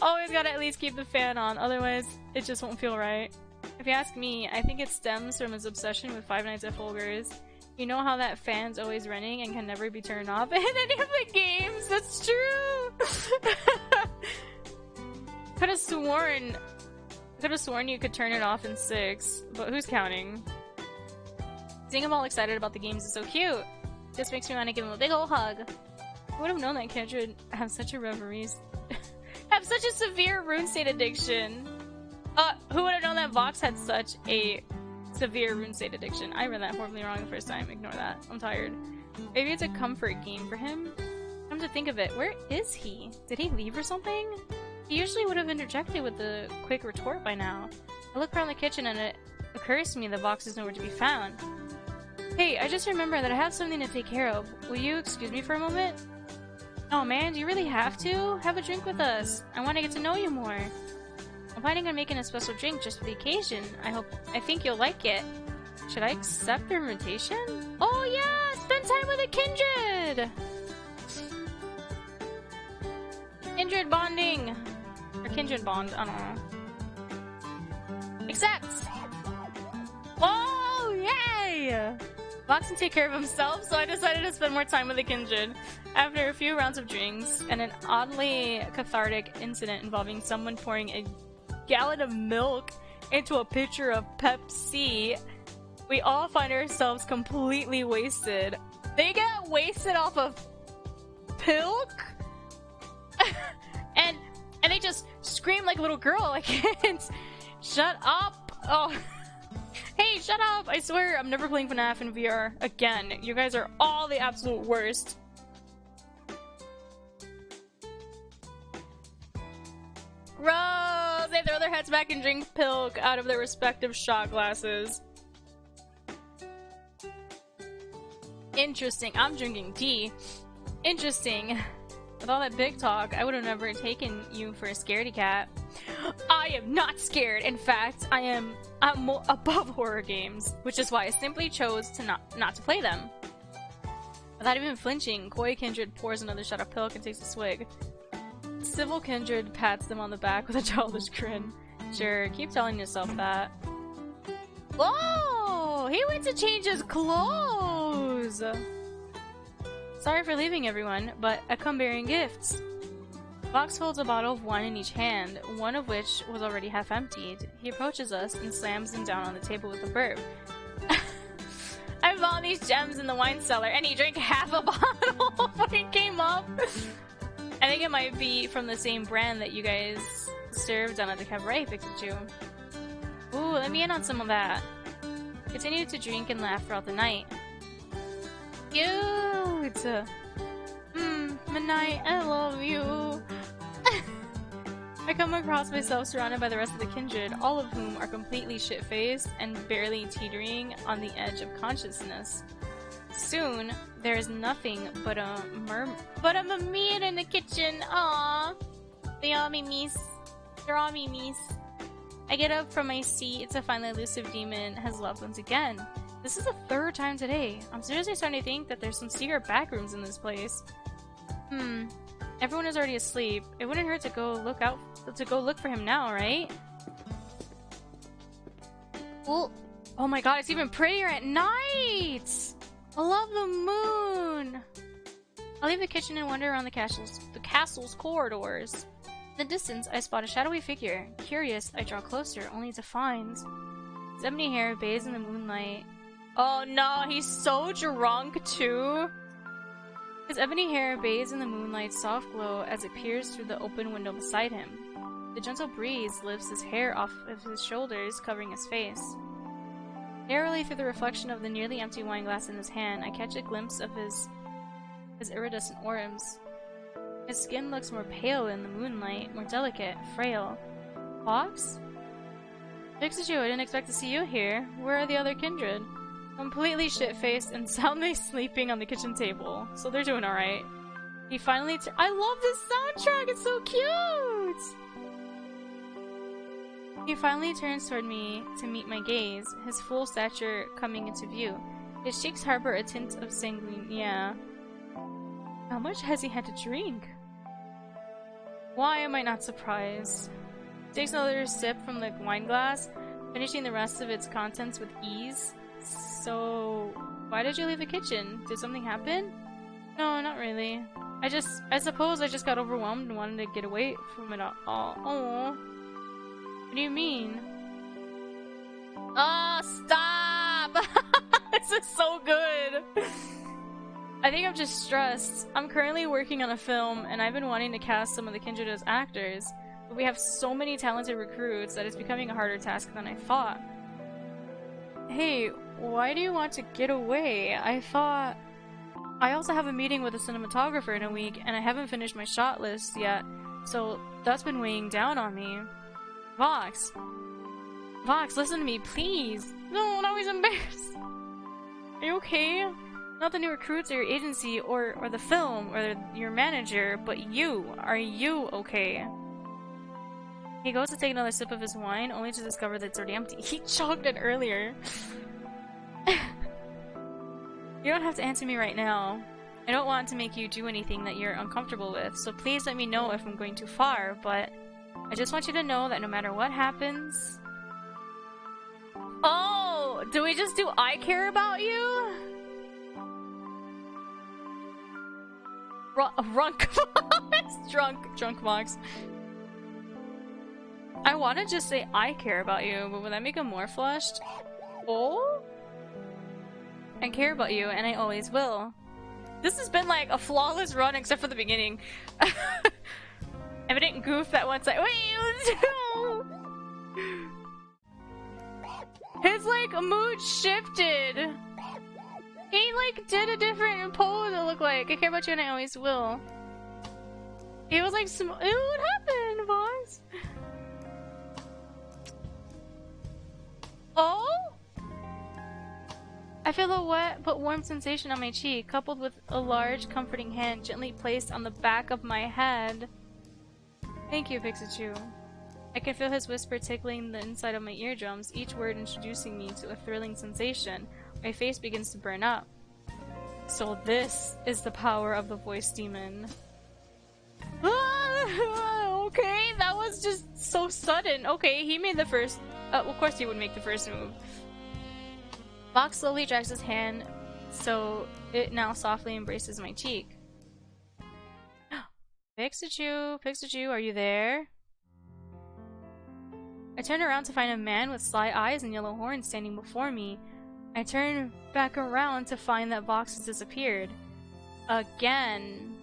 Always gotta at least keep the fan on, otherwise it just won't feel right. If you ask me, I think it stems from his obsession with Five Nights at Folgers. You know how that fan's always running and can never be turned off in any of the games? That's true! Could've sworn you could turn it off in 6, but who's counting? Seeing him all excited about the games is so cute. This makes me want to give him a big ol' hug. Who would have known that Kindred have such a have such a severe Rune State addiction? Who would have known that Vox had such a severe Rune State addiction? I read that horribly wrong the first time. Ignore that. I'm tired. Maybe it's a comfort game for him? Come to think of it, where is he? Did he leave or something? He usually would have interjected with a quick retort by now. I look around the kitchen and it occurs to me that Vox is nowhere to be found. Hey, I just remembered that I have something to take care of. Will you excuse me for a moment? Oh man, do you really have to? Have a drink with us. I want to get to know you more. I'm planning on making a special drink just for the occasion. I think you'll like it. Should I accept the invitation? Oh yeah! Spend time with a kindred! Kindred bonding! Or kindred bond, I don't know. Accept! Oh, yay! Vox can take care of himself, so I decided to spend more time with the kindred. After a few rounds of drinks, and an oddly cathartic incident involving someone pouring a gallon of milk into a pitcher of Pepsi, we all find ourselves completely wasted. They get wasted off of pilk? and they just scream like a little girl. I can't. Shut up. Oh. Hey, shut up! I swear I'm never playing FNAF in VR again. You guys are all the absolute worst. Gross! They throw their heads back and drink pilk out of their respective shot glasses. Interesting. I'm drinking tea. Interesting. With all that big talk, I would have never taken you for a scaredy cat. I am not scared. In fact, I'm above horror games, which is why I simply chose to not to play them. Without even flinching, Koi Kindred pours another shot of pilk and takes a swig. Civil Kindred pats them on the back with a childish grin. Sure, keep telling yourself that. Whoa! He went to change his clothes! Sorry for leaving, everyone, but I come bearing gifts. Vox holds a bottle of wine in each hand, one of which was already half emptied. He approaches us and slams them down on the table with a burp. I found these gems in the wine cellar, and he drank half a bottle when he came up. I think it might be from the same brand that you guys served down at the cabaret, Pikachu. Ooh, let me in on some of that. Continue to drink and laugh throughout the night. Cute! Midnight, I love you. I come across myself surrounded by the rest of the kindred, all of whom are completely shit-faced and barely teetering on the edge of consciousness. Soon, there is nothing but a mamir in the kitchen. Aww. They all mimis. They're all mimis. I get up from my seat to find the elusive demon has left once again. This is the third time today. I'm seriously starting to think that there's some secret back rooms in this place. Everyone is already asleep. It wouldn't hurt to go look for him now, right? Well, oh my god, it's even prettier at night! I love the moon! I'll leave the kitchen and wander around the castle's corridors. In the distance, I spot a shadowy figure. Curious, I draw closer, only to find his ebony hair bathes in the moonlight. Oh no, he's so drunk too! His ebony hair bathes in the moonlight's soft glow as it peers through the open window beside him. The gentle breeze lifts his hair off of his shoulders, covering his face. Narrowly through the reflection of the nearly empty wine glass in his hand, I catch a glimpse of his iridescent orbs. His skin looks more pale in the moonlight, more delicate, frail. Vox? Pikachu, I didn't expect to see you here. Where are the other kindred? Completely shit-faced and soundly sleeping on the kitchen table, so they're doing alright. He finally I love this soundtrack, it's so cute! He finally turns toward me to meet my gaze, his full stature coming into view. His cheeks harbor a tint of sanguine. How much has he had to drink? Why am I not surprised? He takes another sip from the wine glass, finishing the rest of its contents with ease. So, why did you leave the kitchen? Did something happen? No, not really. I suppose I just got overwhelmed and wanted to get away from it all. Oh. What do you mean? Oh, stop! This is so good! I think I'm just stressed. I'm currently working on a film, and I've been wanting to cast some of the kindred as actors, but we have so many talented recruits that it's becoming a harder task than I thought. Hey, why do you want to get away? I thought... I also have a meeting with a cinematographer in a week, and I haven't finished my shot list yet, so that's been weighing down on me. Vox! Vox, listen to me, please! No, now he's embarrassed! Are you okay? Not the new recruits or your agency, or the film, or your manager, but you! Are you okay? He goes to take another sip of his wine, only to discover that it's already empty. He chugged it earlier! You don't have to answer me right now. I don't want to make you do anything that you're uncomfortable with, so please let me know if I'm going too far, but I just want you to know that no matter what happens... Oh! Do we just do I care about you? Drunk Vox. I want to just say I care about you, but would that make him more flushed? Oh? I care about you, and I always will. This has been like a flawless run, except for the beginning. If I didn't goof that one side. Wait, his like mood shifted. He like did a different pose. It looked like I care about you, and I always will. It was like what happened, Vox? Oh. I feel a wet but warm sensation on my cheek, coupled with a large, comforting hand gently placed on the back of my head. Thank you, Pikachu. I can feel his whisper tickling the inside of my eardrums, each word introducing me to a thrilling sensation. My face begins to burn up. So this is the power of the voice demon. Okay, that was just so sudden. Okay, he made the first... of course he would make the first move. Vox slowly drags his hand, so it now softly embraces my cheek. Pikachu, Pikachu, are you there? I turn around to find a man with sly eyes and yellow horns standing before me. I turn back around to find that Vox has disappeared. Again.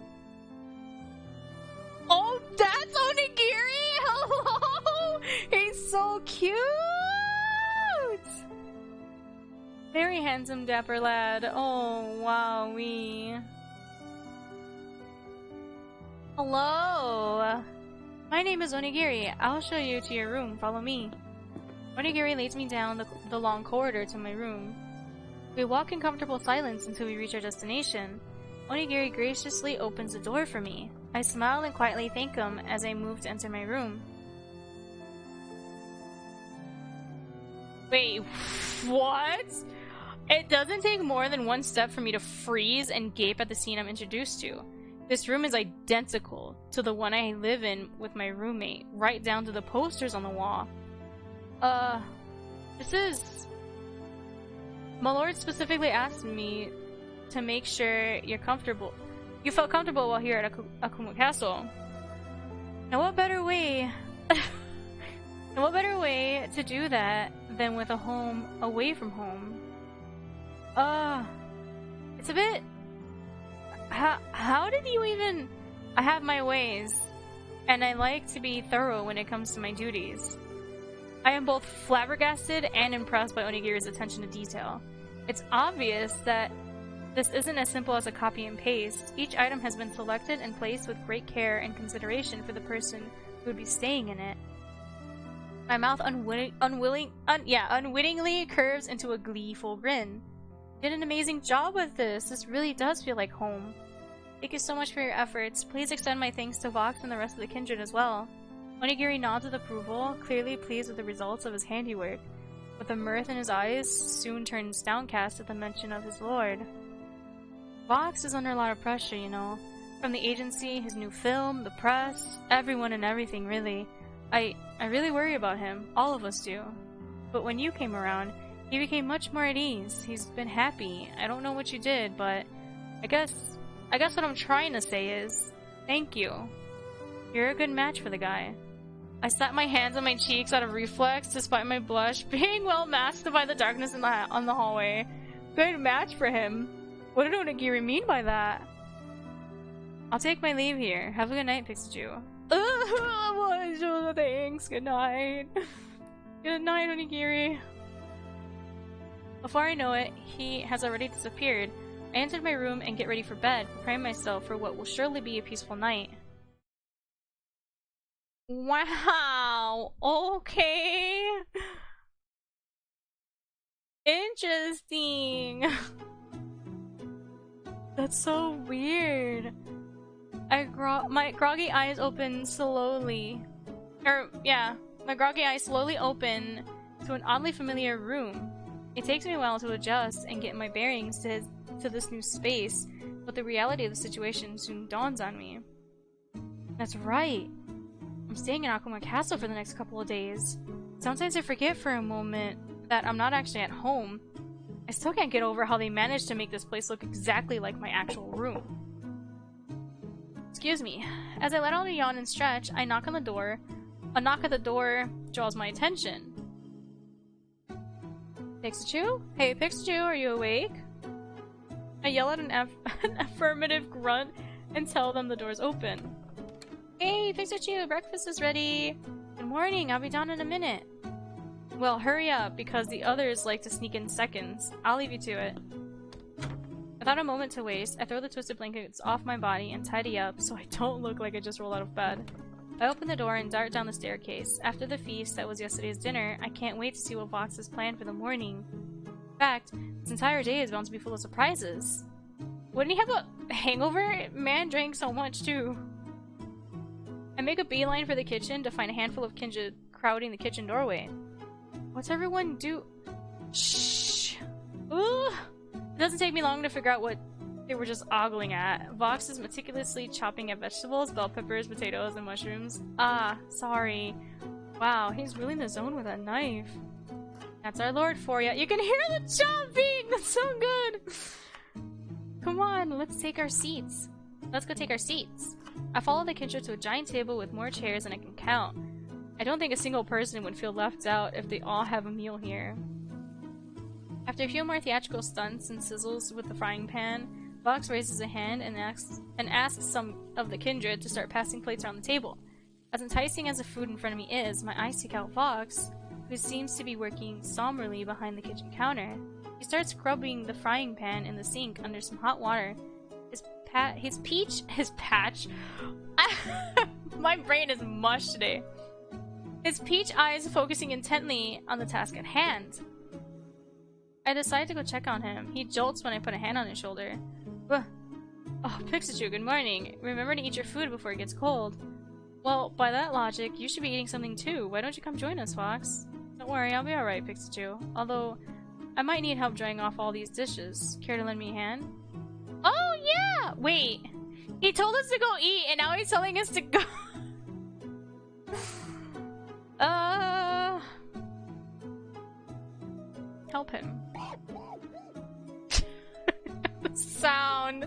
Oh, that's Onigiri! Hello! He's so cute! Very handsome, dapper lad. Oh, wowee. Hello! My name is Onigiri. I'll show you to your room. Follow me. Onigiri leads me down the long corridor to my room. We walk in comfortable silence until we reach our destination. Onigiri graciously opens the door for me. I smile and quietly thank him as I move to enter my room. Wait, what? It doesn't take more than one step for me to freeze and gape at the scene I'm introduced to. This room is identical to the one I live in with my roommate, right down to the posters on the wall. This is... My lord specifically asked me to make sure you're comfortable. You felt comfortable while here at Akuma Castle. Now what better way... and what better way to do that than with a home away from home? It's a bit... How did you even... I have my ways, and I like to be thorough when it comes to my duties. I am both flabbergasted and impressed by Onigiri's attention to detail. It's obvious that this isn't as simple as a copy and paste. Each item has been selected and placed with great care and consideration for the person who would be staying in it. My mouth unwittingly curves into a gleeful grin. You did an amazing job with this. This really does feel like home. Thank you so much for your efforts. Please extend my thanks to Vox and the rest of the kindred as well. Onigiri nods with approval, clearly pleased with the results of his handiwork, but the mirth in his eyes soon turns downcast at the mention of his lord. Vox is under a lot of pressure, you know. From the agency, his new film, the press, everyone and everything, really. I really worry about him. All of us do. But when you came around, he became much more at ease. He's been happy. I don't know what you did, but I guess what I'm trying to say is, thank you. You're a good match for the guy. I slapped my hands on my cheeks out of reflex, despite my blush being well masked by the darkness on the hallway. Good match for him. What did Onigiri mean by that? I'll take my leave here. Have a good night, Pikachu. Thanks. Good night. Good night, Onigiri. Before I know it, he has already disappeared. I entered my room and get ready for bed, preparing myself for what will surely be a peaceful night. Wow! Okay! Interesting! That's so weird. My groggy eyes open slowly. My groggy eyes slowly open to an oddly familiar room. It takes me a while to adjust and get my bearings to this new space, but the reality of the situation soon dawns on me. That's right. I'm staying in Akuma Castle for the next couple of days. Sometimes I forget for a moment that I'm not actually at home. I still can't get over how they managed to make this place look exactly like my actual room. Excuse me. As I let out a yawn and stretch, I knock on the door. A knock at the door draws my attention. Pikachu? Hey, Pikachu, are you awake? I yell at an affirmative grunt and tell them the door's open. Hey, Pikachu, breakfast is ready! Good morning, I'll be down in a minute. Well, hurry up, because the others like to sneak in seconds. I'll leave you to it. Without a moment to waste, I throw the twisted blankets off my body and tidy up so I don't look like I just rolled out of bed. I open the door and dart down the staircase. After the feast that was yesterday's dinner, I can't wait to see what Vox has planned for the morning. In fact, this entire day is bound to be full of surprises. Wouldn't he have a hangover? Man drank so much too. I make a beeline for the kitchen to find a handful of Kinja crowding the kitchen doorway. What's everyone do? Shh. Ooh. It doesn't take me long to figure out what they were just ogling at. Vox is meticulously chopping at vegetables, bell peppers, potatoes, and mushrooms. Ah, sorry. Wow, he's really in the zone with that knife. That's our lord for ya. You can hear the chopping! That's so good! Come on, let's take our seats. Let's go take our seats. I follow the Kinja to a giant table with more chairs than I can count. I don't think a single person would feel left out if they all have a meal here. After a few more theatrical stunts and sizzles with the frying pan, Vox raises a hand and asks some of the kindred to start passing plates around the table. As enticing as the food in front of me is, my eyes seek out Vox, who seems to be working somberly behind the kitchen counter. He starts scrubbing the frying pan in the sink under some hot water. His patch. My brain is mush today. His peach eyes focusing intently on the task at hand. I decide to go check on him. He jolts when I put a hand on his shoulder. Ugh. Oh, Pixachu, good morning. Remember to eat your food before it gets cold. Well, by that logic, you should be eating something too. Why don't you come join us, Vox? Don't worry, I'll be alright, Pixachu. Although, I might need help drying off all these dishes. Care to lend me a hand? Oh, yeah! Wait. He told us to go eat, and now he's telling us to go... Help him. The sound.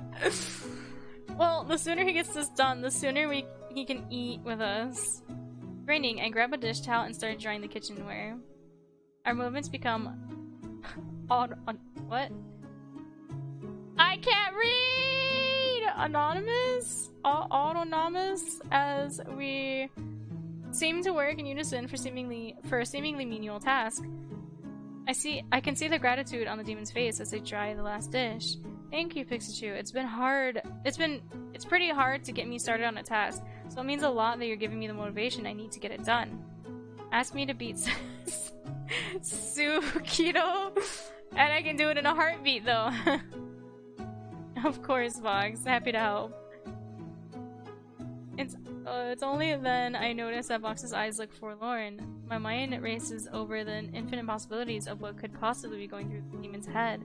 Well, the sooner he gets this done, the sooner he can eat with us. Grinning, I grab a dish towel and start drying the kitchenware. Our movements become... what? I can't read! Anonymous? Autonomous? As we seem to work in unison for a seemingly menial task. I can see the gratitude on the demon's face as they dry the last dish. Thank you, Pixachu. It's been hard. It's pretty hard to get me started on a task, so it means a lot that you're giving me the motivation I need to get it done. Ask me to beat Sukido, and I can do it in a heartbeat, though. Of course, Vox. Happy to help. It's only then I notice that Vox's eyes look forlorn. My mind races over the infinite possibilities of what could possibly be going through the demon's head.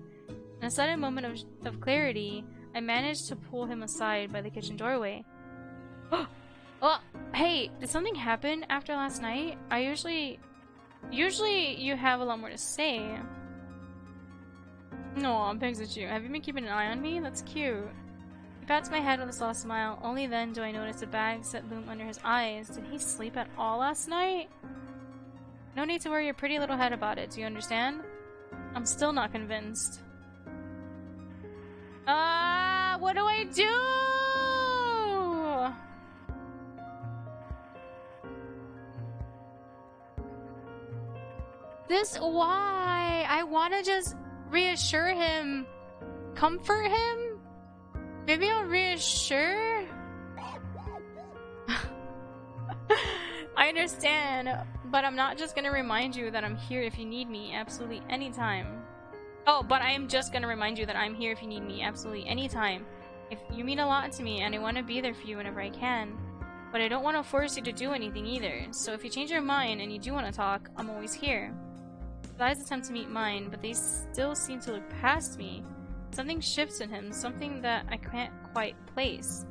In a sudden moment of clarity, I managed to pull him aside by the kitchen doorway. Oh, hey, did something happen after last night? Usually you have a lot more to say. No, Pixachu, have you been keeping an eye on me? That's cute. He pats my head with a soft smile. Only then do I notice the bags that loom under his eyes. Did he sleep at all last night? No need to worry your pretty little head about it, do you understand? I'm still not convinced. What do I do? Why? I want to just reassure him. Comfort him? Maybe I'll reassure? I understand, but I'm not just gonna remind you that I'm here if you need me absolutely anytime. Oh, but I am just gonna remind you that I'm here if you need me absolutely anytime. If you mean a lot to me and I want to be there for you whenever I can. But I don't want to force you to do anything either, so if you change your mind and you do want to talk, I'm always here. His eyes attempt to meet mine, but they still seem to look past me. Something shifts in him, something that I can't quite place.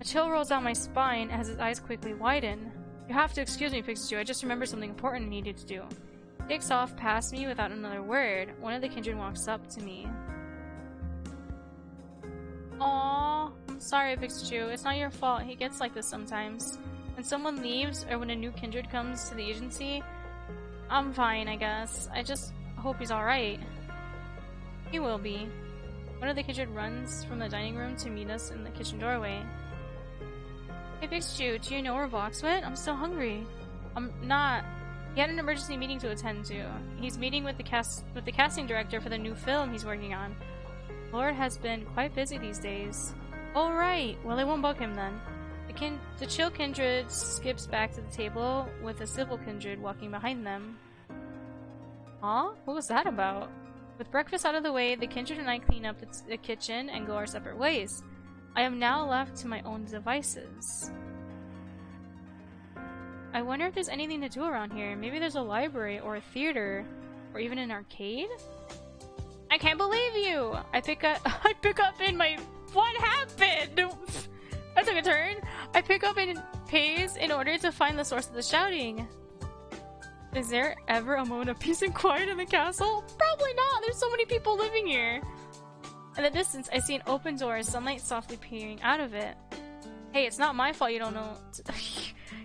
A chill rolls down my spine as his eyes quickly widen. You have to excuse me, Pixachu, I just remembered something important I needed to do. He takes off past me without another word. One of the kindred walks up to me. Aww, I'm sorry, Pixachu. It's not your fault. He gets like this sometimes. When someone leaves, or when a new kindred comes to the agency, I'm fine, I guess. I just hope he's alright. He will be. One of the kindred runs from the dining room to meet us in the kitchen doorway. Hey Pixachu, do you know where Vox went? I'm still hungry. I'm not. He had an emergency meeting to attend to. He's meeting with the casting director for the new film he's working on. Lord has been quite busy these days. Alright, well I won't bug him then. The chill kindred skips back to the table with a civil kindred walking behind them. Huh? What was that about? With breakfast out of the way, the kindred and I clean up the kitchen and go our separate ways. I am now left to my own devices. I wonder if there's anything to do around here. Maybe there's a library or a theater or even an arcade? I can't believe you! I pick up in my... What happened? I took a turn. I pick up in pace in order to find the source of the shouting. Is there ever a moment of peace and quiet in the castle? Probably not! There's so many people living here! In the distance, I see an open door, sunlight softly peering out of it. Hey, it's not my fault you don't know...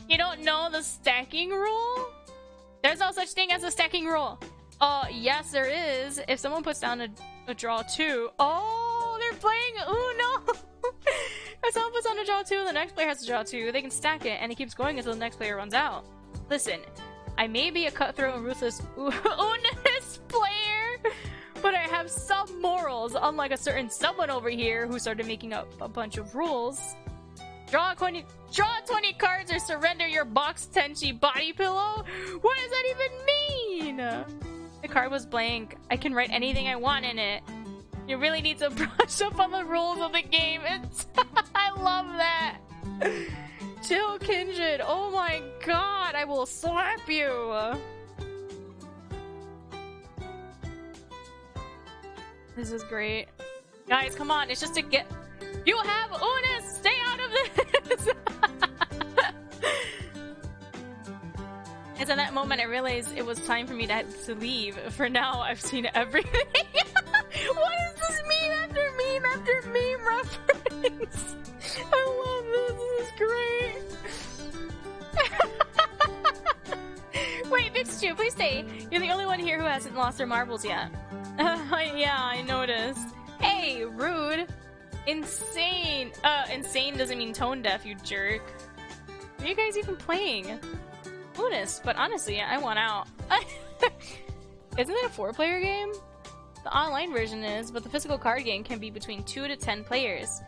You don't know the stacking rule? There's no such thing as a stacking rule! Yes there is. If someone puts down a draw 2... Oh, they're playing Uno! If someone puts down a draw 2, the next player has to draw 2, they can stack it, and it keeps going until the next player runs out. Listen, I may be a cutthroat and ruthless Unis player, but I have some morals, unlike a certain someone over here who started making up a bunch of rules. Draw 20 cards or surrender your box Tenchi body pillow? What does that even mean? The card was blank. I can write anything I want in it. You really need to brush up on the rules of the game. I love that. Chill, Kindred. Oh my god, I will slap you. This is great. Guys, come on. It's just to get... You have Unis! Stay out of this! It's in that moment I realized it was time for me to leave. For now, I've seen everything. What is this meme after meme after meme reference? I love this. This is great. Wait, Bitchu, please stay. You're the only one here who hasn't lost their marbles yet. Yeah, I noticed. Hey, rude. Insane. Insane doesn't mean tone deaf, you jerk. What are you guys even playing? Bonus, but honestly, I want out. Isn't it a 4-player game? The online version is, but the physical card game can be between 2 to 10 players.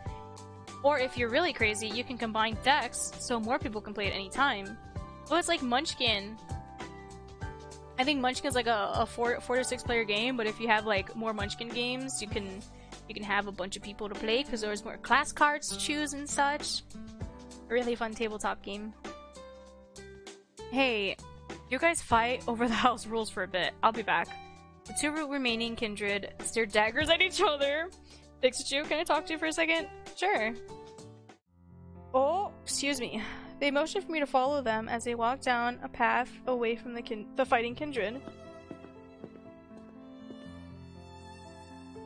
Or if you're really crazy, you can combine decks so more people can play at any time. Oh, it's like Munchkin. I think Munchkin's like a 4 to 6 player game, but if you have like more Munchkin games, you can have a bunch of people to play because there's more class cards to choose and such. A really fun tabletop game. Hey, you guys fight over the house rules for a bit. I'll be back. The 2 remaining kindred stare daggers at each other. Pikachu, can I talk to you for a second? Sure. Oh, excuse me. They motioned for me to follow them as they walked down a path away from the fighting kindred.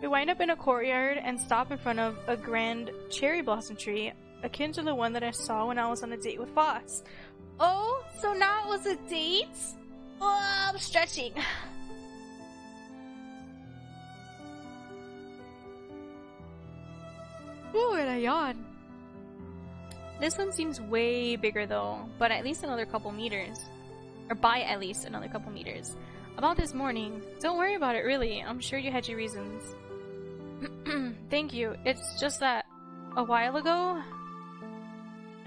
We wind up in a courtyard and stop in front of a grand cherry blossom tree, akin to the one that I saw when I was on a date with Vox. Oh, so now it was a date? Oh, I'm stretching. Ooh, and I yawn. This one seems way bigger though, but at least another couple meters. Or by at least another couple meters. About this morning, don't worry about it really, I'm sure you had your reasons. Thank you, it's just that a while ago...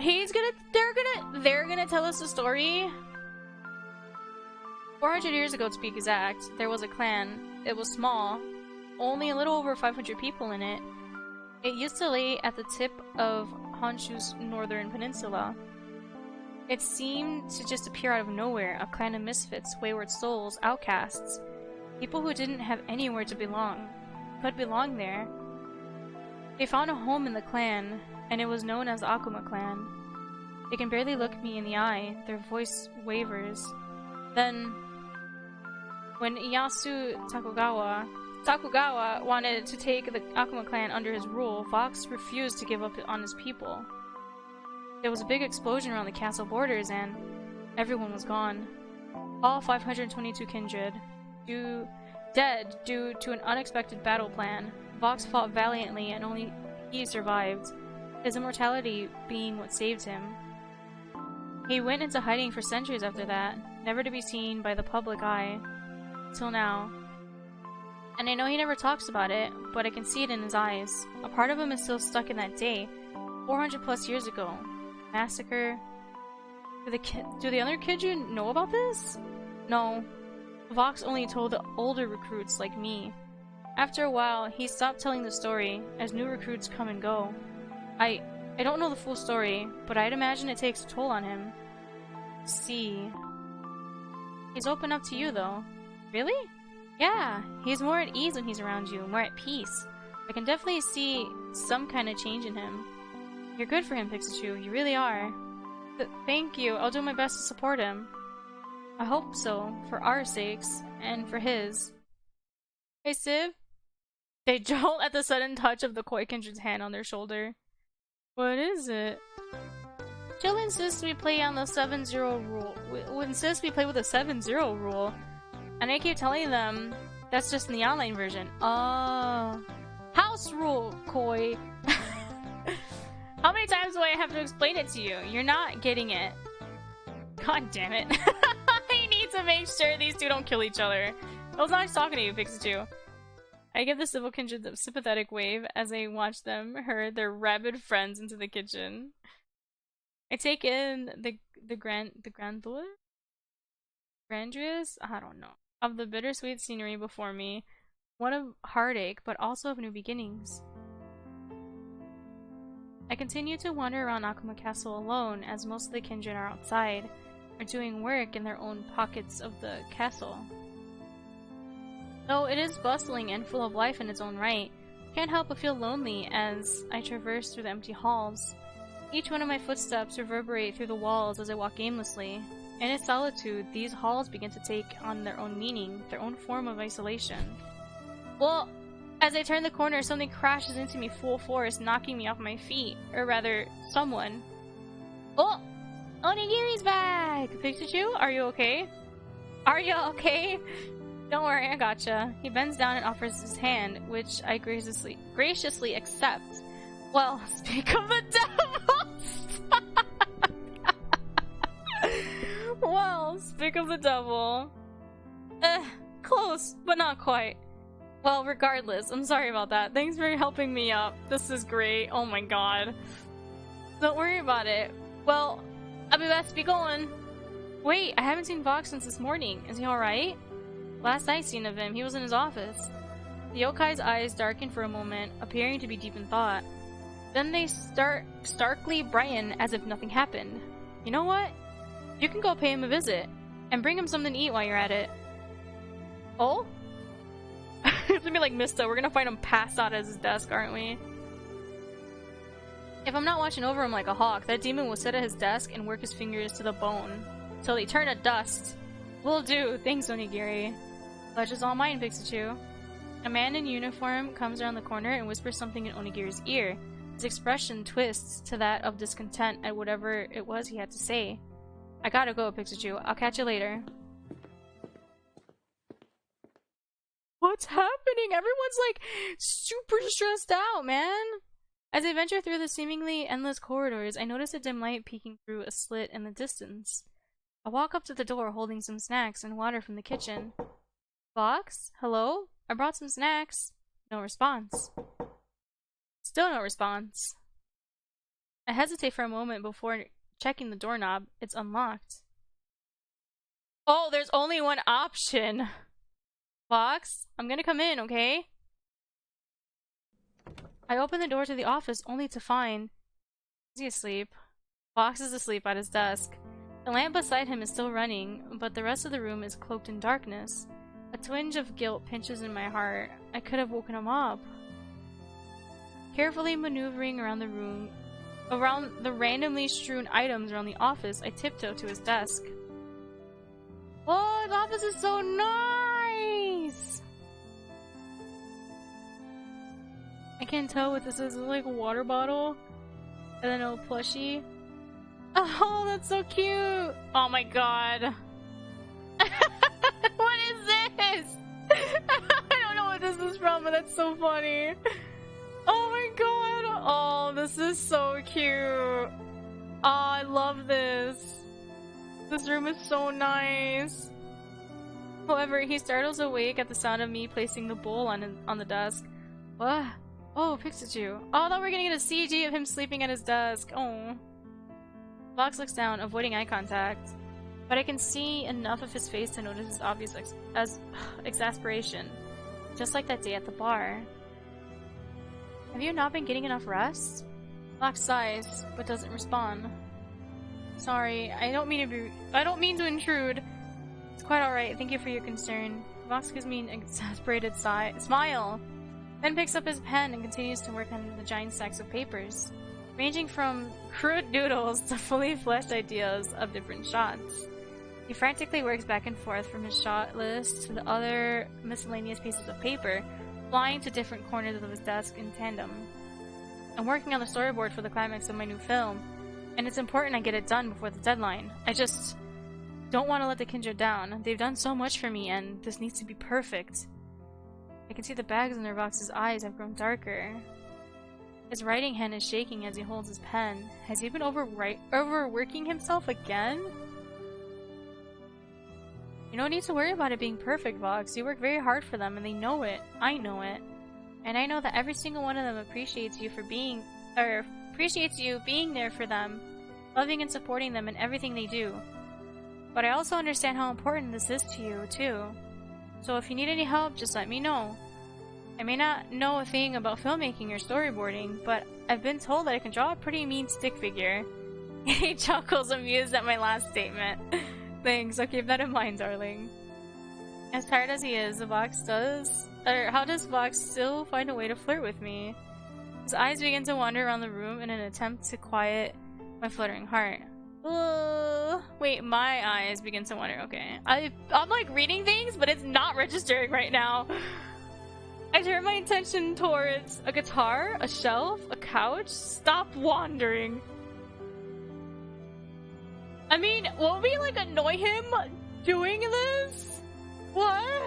They're gonna tell us a story. 400 years ago to be exact, there was a clan. It was small, only a little over 500 people in it. It used to lay at the tip of Honshu's northern peninsula. It seemed to just appear out of nowhere, a clan of misfits, wayward souls, outcasts. People who didn't have anywhere to belong, but belonged there. They found a home in the clan, and it was known as the Akuma clan. They can barely look me in the eye, their voice wavers. Then, when Ieyasu Tokugawa wanted to take the Akuma clan under his rule, Vox refused to give up on his people. There was a big explosion around the castle borders and everyone was gone. All 522 kindred. Dead due to an unexpected battle plan. Vox fought valiantly and only he survived, his immortality being what saved him. He went into hiding for centuries after that, never to be seen by the public eye. Till now. And I know he never talks about it, but I can see it in his eyes. A part of him is still stuck in that day, 400 plus years ago. Massacre. Do the other kindred know about this? No. Vox only told the older recruits like me. After a while, he stopped telling the story, as new recruits come and go. I don't know the full story, but I'd imagine it takes a toll on him. See. He's open up to you, though. Really? Yeah, he's more at ease when he's around you, more at peace. I can definitely see some kind of change in him. You're good for him, Pikachu. You really are. Thank you. I'll do my best to support him. I hope so, for our sakes, and for his. Hey, Civ? They jolt at the sudden touch of the Koi Kindred's hand on their shoulder. What is it? Jill insists we play on the 7-0 rule. We insist we play with the 7-0 rule. And I keep telling them that's just in the online version. Oh. House rule, Koi. How many times do I have to explain it to you? You're not getting it. God damn it. I need to make sure these two don't kill each other. I was not talking to you, Pikachu. I give the civil kindred a sympathetic wave as I watch them herd their rabid friends into the kitchen. I take in the grandeur? Grandeurs? I don't know. Of the bittersweet scenery before me. One of heartache, but also of new beginnings. I continue to wander around Akuma Castle alone, as most of the kindred are outside, or doing work in their own pockets of the castle. Though it is bustling and full of life in its own right, I can't help but feel lonely as I traverse through the empty halls. Each one of my footsteps reverberate through the walls as I walk aimlessly. In its solitude, these halls begin to take on their own meaning, their own form of isolation. Well, as I turn the corner, something crashes into me full force, knocking me off my feet. Or rather, someone. Oh! Onigiri's back! Pikachu, are you okay? Are you okay? Don't worry, I gotcha. He bends down and offers his hand, which I graciously accept. Well, speak of the devil! Well, speak of the devil. Close, but not quite. Well, regardless, I'm sorry about that. Thanks for helping me up. This is great. Oh my god. Don't worry about it. Well, I'll be best to be going. Wait, I haven't seen Vox since this morning. Is he alright? Last I seen of him, he was in his office. The yokai's eyes darken for a moment, appearing to be deep in thought. Then they starkly brighten as if nothing happened. You know what? You can go pay him a visit, and bring him something to eat while you're at it. Oh? It's gonna be like Mista, we're gonna find him passed out at his desk, aren't we? If I'm not watching over him like a hawk, that demon will sit at his desk and work his fingers to the bone, till they turn to dust. Will do, thanks Onigiri. Pleasure's all mine, Pikachu. A man in uniform comes around the corner and whispers something in Onigiri's ear. His expression twists to that of discontent at whatever it was he had to say. I gotta go, Pikachu. I'll catch you later. What's happening? Everyone's like super stressed out, man. As I venture through the seemingly endless corridors, I notice a dim light peeking through a slit in the distance. I walk up to the door holding some snacks and water from the kitchen. Vox? Hello? I brought some snacks. No response. Still no response. I hesitate for a moment before checking the doorknob. It's unlocked. Oh, there's only one option. Vox, I'm gonna come in, okay? I open the door to the office only to find... Is he asleep? Vox is asleep at his desk. The lamp beside him is still running, but the rest of the room is cloaked in darkness. A twinge of guilt pinches in my heart. I could have woken him up. Carefully maneuvering around the room, around the randomly strewn items around the office, I tiptoe to his desk. Oh, his office is so nice! I can't tell what this is. Is it like a water bottle? And then a plushie? Oh, that's so cute! Oh my god. What is this? I don't know what this is from, but that's so funny. Oh my god! Oh, this is so cute. Oh, I love this. This room is so nice. However, he startles awake at the sound of me placing the bowl on the desk. What? Oh, Pikachu. Oh, I thought we were gonna get a CG of him sleeping at his desk. Oh. Vox looks down, avoiding eye contact. But I can see enough of his face to notice his obvious exasperation. just like that day at the bar. Have you not been getting enough rest? Vox sighs, but doesn't respond. Sorry, I don't mean to intrude. It's quite alright, thank you for your concern. Vox gives me an exasperated smile, then picks up his pen and continues to work on the giant stacks of papers, ranging from crude doodles to fully fleshed ideas of different shots. He frantically works back and forth from his shot list to the other miscellaneous pieces of paper, flying to different corners of his desk in tandem. I'm working on the storyboard for the climax of my new film, and it's important I get it done before the deadline. I just don't want to let the Kindred down. They've done so much for me, and this needs to be perfect. I can see the bags under Vox's eyes have grown darker. His writing hand is shaking as he holds his pen. Has he been overworking himself again? You don't need to worry about it being perfect, Vox. You work very hard for them, and they know it. I know it. And I know that every single one of them appreciates you being there for them, loving and supporting them in everything they do. But I also understand how important this is to you, too. So if you need any help, just let me know. I may not know a thing about filmmaking or storyboarding, but I've been told that I can draw a pretty mean stick figure. He chuckles, amused at my last statement. Thanks, I'll keep that in mind, darling. As tired as he is, how does Vox still find a way to flirt with me? His eyes begin to wander around the room in an attempt to quiet my fluttering heart. Wait, my eyes begin to wander. Okay. I'm like reading things, but it's not registering right now. I turn my attention towards a guitar, a shelf, a couch. Stop wandering. I mean, will we like annoy him doing this? What?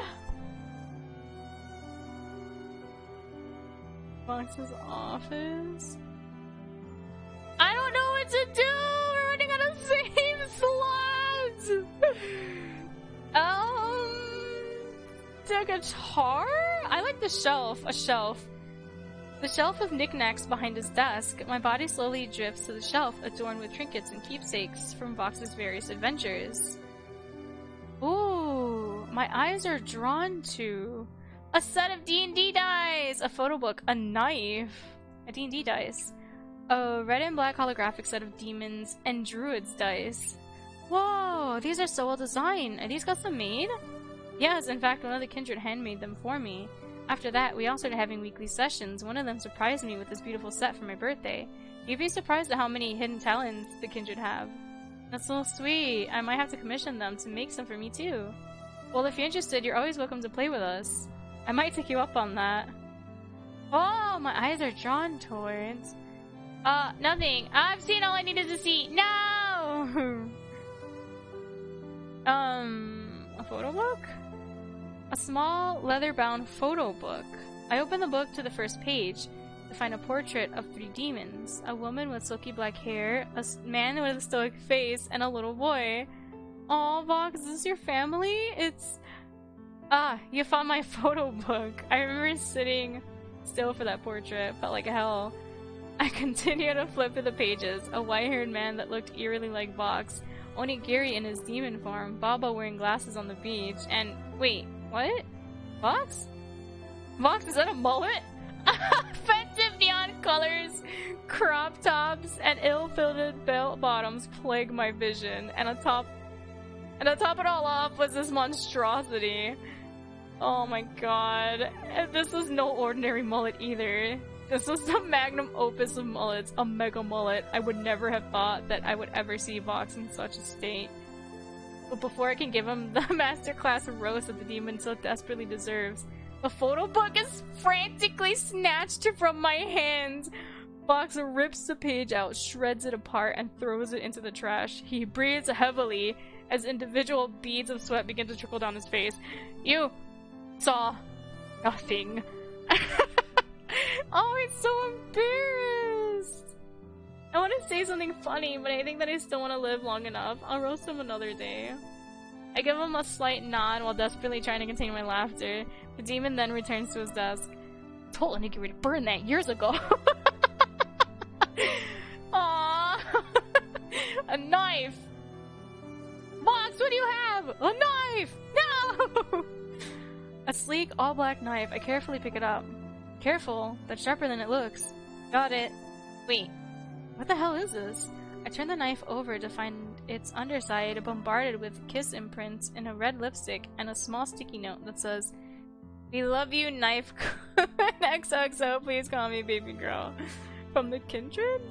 Vox's office? I don't know what to do! We're running out of save slots! The guitar? I like the shelf. A shelf. The shelf of knickknacks behind his desk. My body slowly drifts to the shelf, adorned with trinkets and keepsakes from Vox's various adventures. Ooh, my eyes are drawn to a set of D&D dice, a photo book, a knife, a D&D dice, a red and black holographic set of demons and druids dice. Whoa, these are so well designed. Are these custom made? Yes, in fact, one of the Kindred handmade them for me. After that, we all started having weekly sessions. One of them surprised me with this beautiful set for my birthday. You'd be surprised at how many hidden talents the Kindred have. That's so sweet. I might have to commission them to make some for me too. Well, if you're interested, you're always welcome to play with us. I might take you up on that. Oh, my eyes are drawn towards... nothing. I've seen all I needed to see. No! A photo book? A small, leather-bound photo book. I open the book to the first page to find a portrait of 3 demons. A woman with silky black hair, a man with a stoic face, and a little boy. Aw, Vox, is this your family? It's... Ah, you found my photo book. I remember sitting still for that portrait. Felt like hell. I continued to flip through the pages. A white-haired man that looked eerily like Vox. Only Gary in his demon form. Baba wearing glasses on the beach. And... wait, what? Vox? Vox, is that a mullet? Offensive neon colors, crop tops, and ill-fitted belt bottoms plague my vision. And to top it all off was this monstrosity. Oh my god. And this was no ordinary mullet either. This was the magnum opus of mullets, a mega mullet. I would never have thought that I would ever see Vox in such a state. But before I can give him the masterclass roast that the demon so desperately deserves, the photo book is frantically snatched from my hands. Vox rips the page out, shreds it apart, and throws it into the trash. He breathes heavily as individual beads of sweat begin to trickle down his face. You saw nothing. Oh, I'm so embarrassed. I want to say something funny, but I think that I still want to live long enough. I'll roast him another day. I give him a slight nod while desperately trying to contain my laughter. The demon then returns to his desk. I told Nikki to burn that years ago. Aww. A knife. Vox, what do you have? A knife! No! A sleek, all-black knife. I carefully pick it up. Careful, that's sharper than it looks. Got it. Wait, what the hell is this? I turn the knife over to find its underside bombarded with kiss imprints in a red lipstick and a small sticky note that says, "We love you, knife XOXO, please call me baby girl." From the kindred?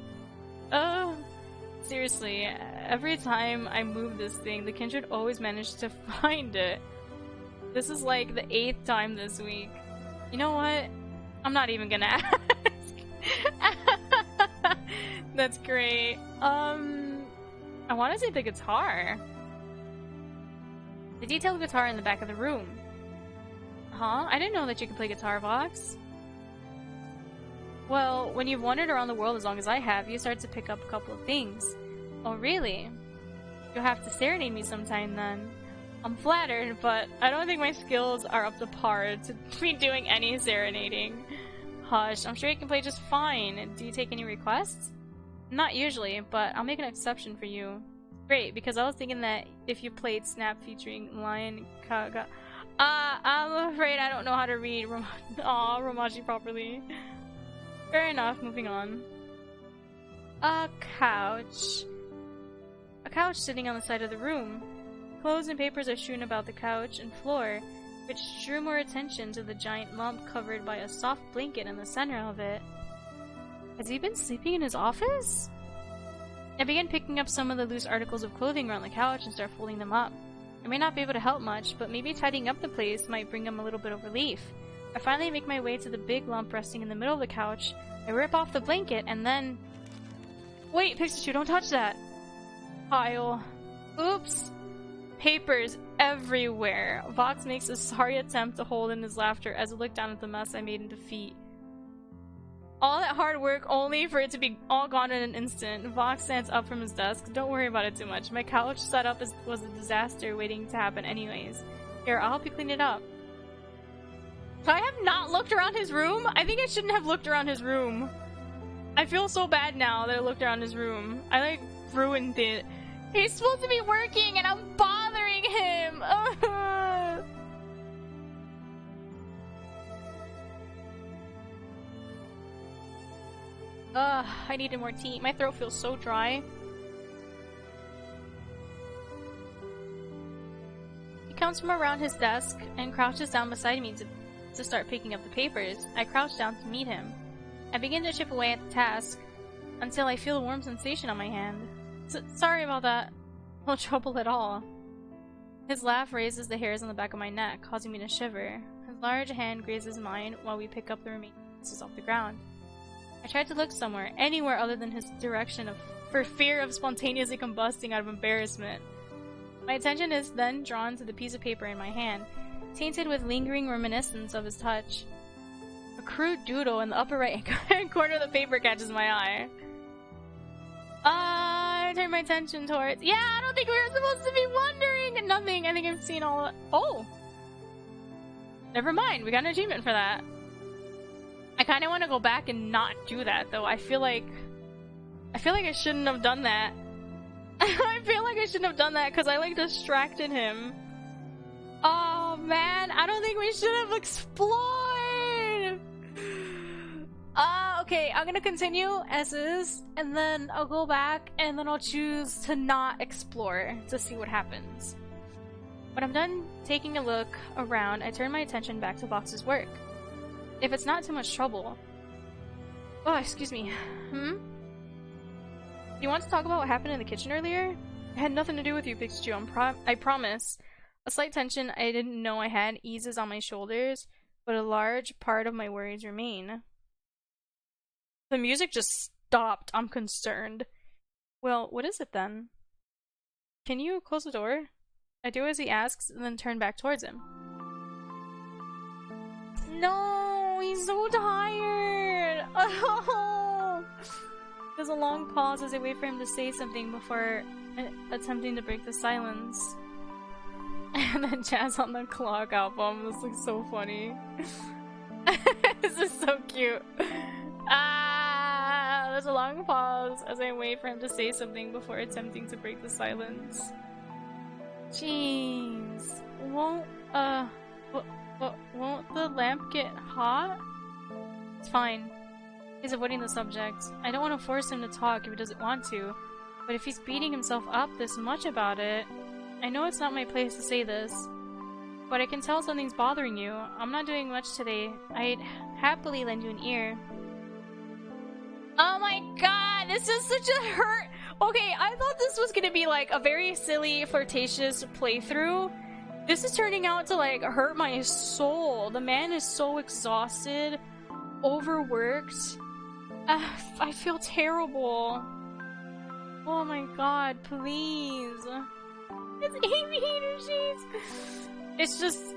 Seriously, every time I move this thing, the kindred always manages to find it. This is like the 8th time this week. You know what? I'm not even gonna ask. That's great. I want to say the guitar. The detailed guitar in the back of the room. Huh? I didn't know that you could play guitar, Vox. Well, when you've wandered around the world as long as I have, you start to pick up a couple of things. Oh, really? You'll have to serenade me sometime then. I'm flattered, but I don't think my skills are up to par to be doing any serenading. Hush, I'm sure you can play just fine. Do you take any requests? Not usually, but I'll make an exception for you. Great, because I was thinking that if you played Snap featuring Lion Kaga... I'm afraid I don't know how to read Romaji properly. Fair enough, moving on. A couch. A couch sitting on the side of the room. Clothes and papers are strewn about the couch and floor, which drew more attention to the giant lump covered by a soft blanket in the center of it. Has he been sleeping in his office? I began picking up some of the loose articles of clothing around the couch and start folding them up. I may not be able to help much, but maybe tidying up the place might bring him a little bit of relief. I finally make my way to the big lump resting in the middle of the couch. I rip off the blanket and then... Wait, Pikachu, don't touch that! Pile. Oops! Papers everywhere. Vox makes a sorry attempt to hold in his laughter as I look down at the mess I made in defeat. All that hard work only for it to be all gone in an instant. Vox stands up from his desk. Don't worry about it too much. My couch setup was a disaster waiting to happen anyways. Here, I'll help you clean it up. I have not looked around his room? I think I shouldn't have looked around his room. I feel so bad now that I looked around his room. I like ruined it. He's supposed to be working and I'm bothering him! I needed more tea. My throat feels so dry. He comes from around his desk and crouches down beside me to start picking up the papers. I crouch down to meet him. I begin to chip away at the task until I feel a warm sensation on my hand. Sorry about that. No trouble at all. His laugh raises the hairs on the back of my neck, causing me to shiver. His large hand grazes mine while we pick up the remaining pieces off the ground. I tried to look somewhere, anywhere other than his direction for fear of spontaneously combusting out of embarrassment. My attention is then drawn to the piece of paper in my hand, tainted with lingering reminiscence of his touch. A crude doodle in the upper right corner of the paper catches my eye. I turn my attention towards... Yeah, I don't think we were supposed to be wondering! Nothing, I think I've seen all... Oh! Never mind, we got an achievement for that. I kind of want to go back and not do that, though. I feel like I shouldn't have done that. I feel like I shouldn't have done that because I, like, distracted him. Oh, man. I don't think we should have explored! Okay. I'm gonna continue as is, and then I'll go back, and then I'll choose to not explore to see what happens. When I'm done taking a look around, I turn my attention back to Vox's work. If it's not too much trouble... Oh, excuse me. You want to talk about what happened in the kitchen earlier? It had nothing to do with you, Pikachu, I promise. A slight tension I didn't know I had eases on my shoulders, but a large part of my worries remain. The music just stopped. I'm concerned. Well, what is it then? Can you close the door? I do as he asks, and then turn back towards him. No, he's so tired. Oh. There's a long pause as I wait for him to say something before attempting to break the silence. And then Jazz on the Clock album. This looks so funny. This is so cute. There's a long pause as I wait for him to say something before attempting to break the silence. Jeez. But won't the lamp get hot? It's fine. He's avoiding the subject. I don't want to force him to talk if he doesn't want to, but if he's beating himself up this much about it... I know it's not my place to say this, but I can tell something's bothering you. I'm not doing much today. I'd happily lend you an ear. Oh my god, this is such a hurt... Okay, I thought this was gonna be like a very silly, flirtatious playthrough. This is turning out to like hurt my soul. The man is so exhausted, overworked. I feel terrible. Oh my god, please. It's aviator sheets. It's just...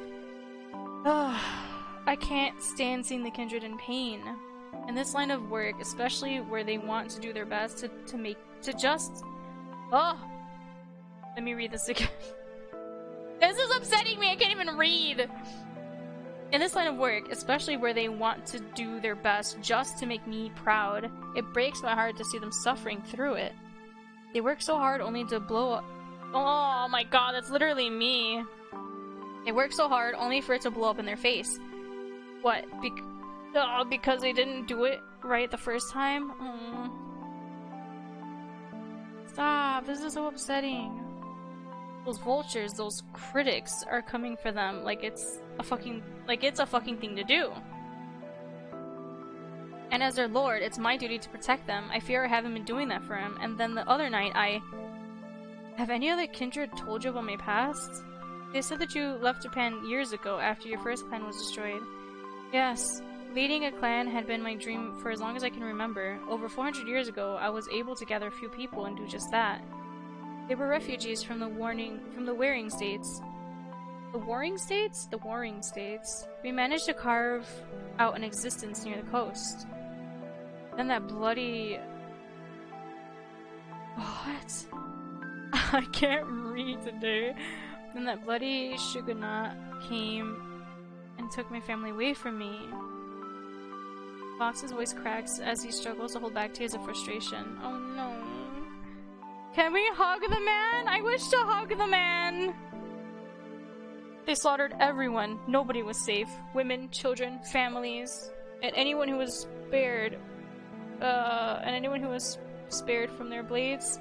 I can't stand seeing the kindred in pain. In this line of work, especially where they want to do their best to just... Oh! Let me read this again. This is upsetting me, I can't even read! In this line of work, especially where they want to do their best just to make me proud, it breaks my heart to see them suffering through it. They work so hard only to blow up. Oh my god, that's literally me. They work so hard only for it to blow up in their face. What? Because they didn't do it right the first time? Stop, this is so upsetting. Those vultures, those critics are coming for them like it's a fucking thing to do. And as their lord, it's my duty to protect them. I fear I haven't been doing that for him. And then the other night, Have any other kindred told you about my past? They said that you left Japan years ago after your first clan was destroyed. Yes, leading a clan had been my dream for as long as I can remember. Over 400 years ago, I was able to gather a few people and do just that. They were refugees from the Warring States. The Warring States? The Warring States. We managed to carve out an existence near the coast. Then that bloody... What? I can't read today. Then that bloody Shogunate came and took my family away from me. Vox's voice cracks as he struggles to hold back tears of frustration. Oh no. Can we hug the man? I wish to hug the man! They slaughtered everyone. Nobody was safe. Women, children, families, and anyone who was spared from their blades.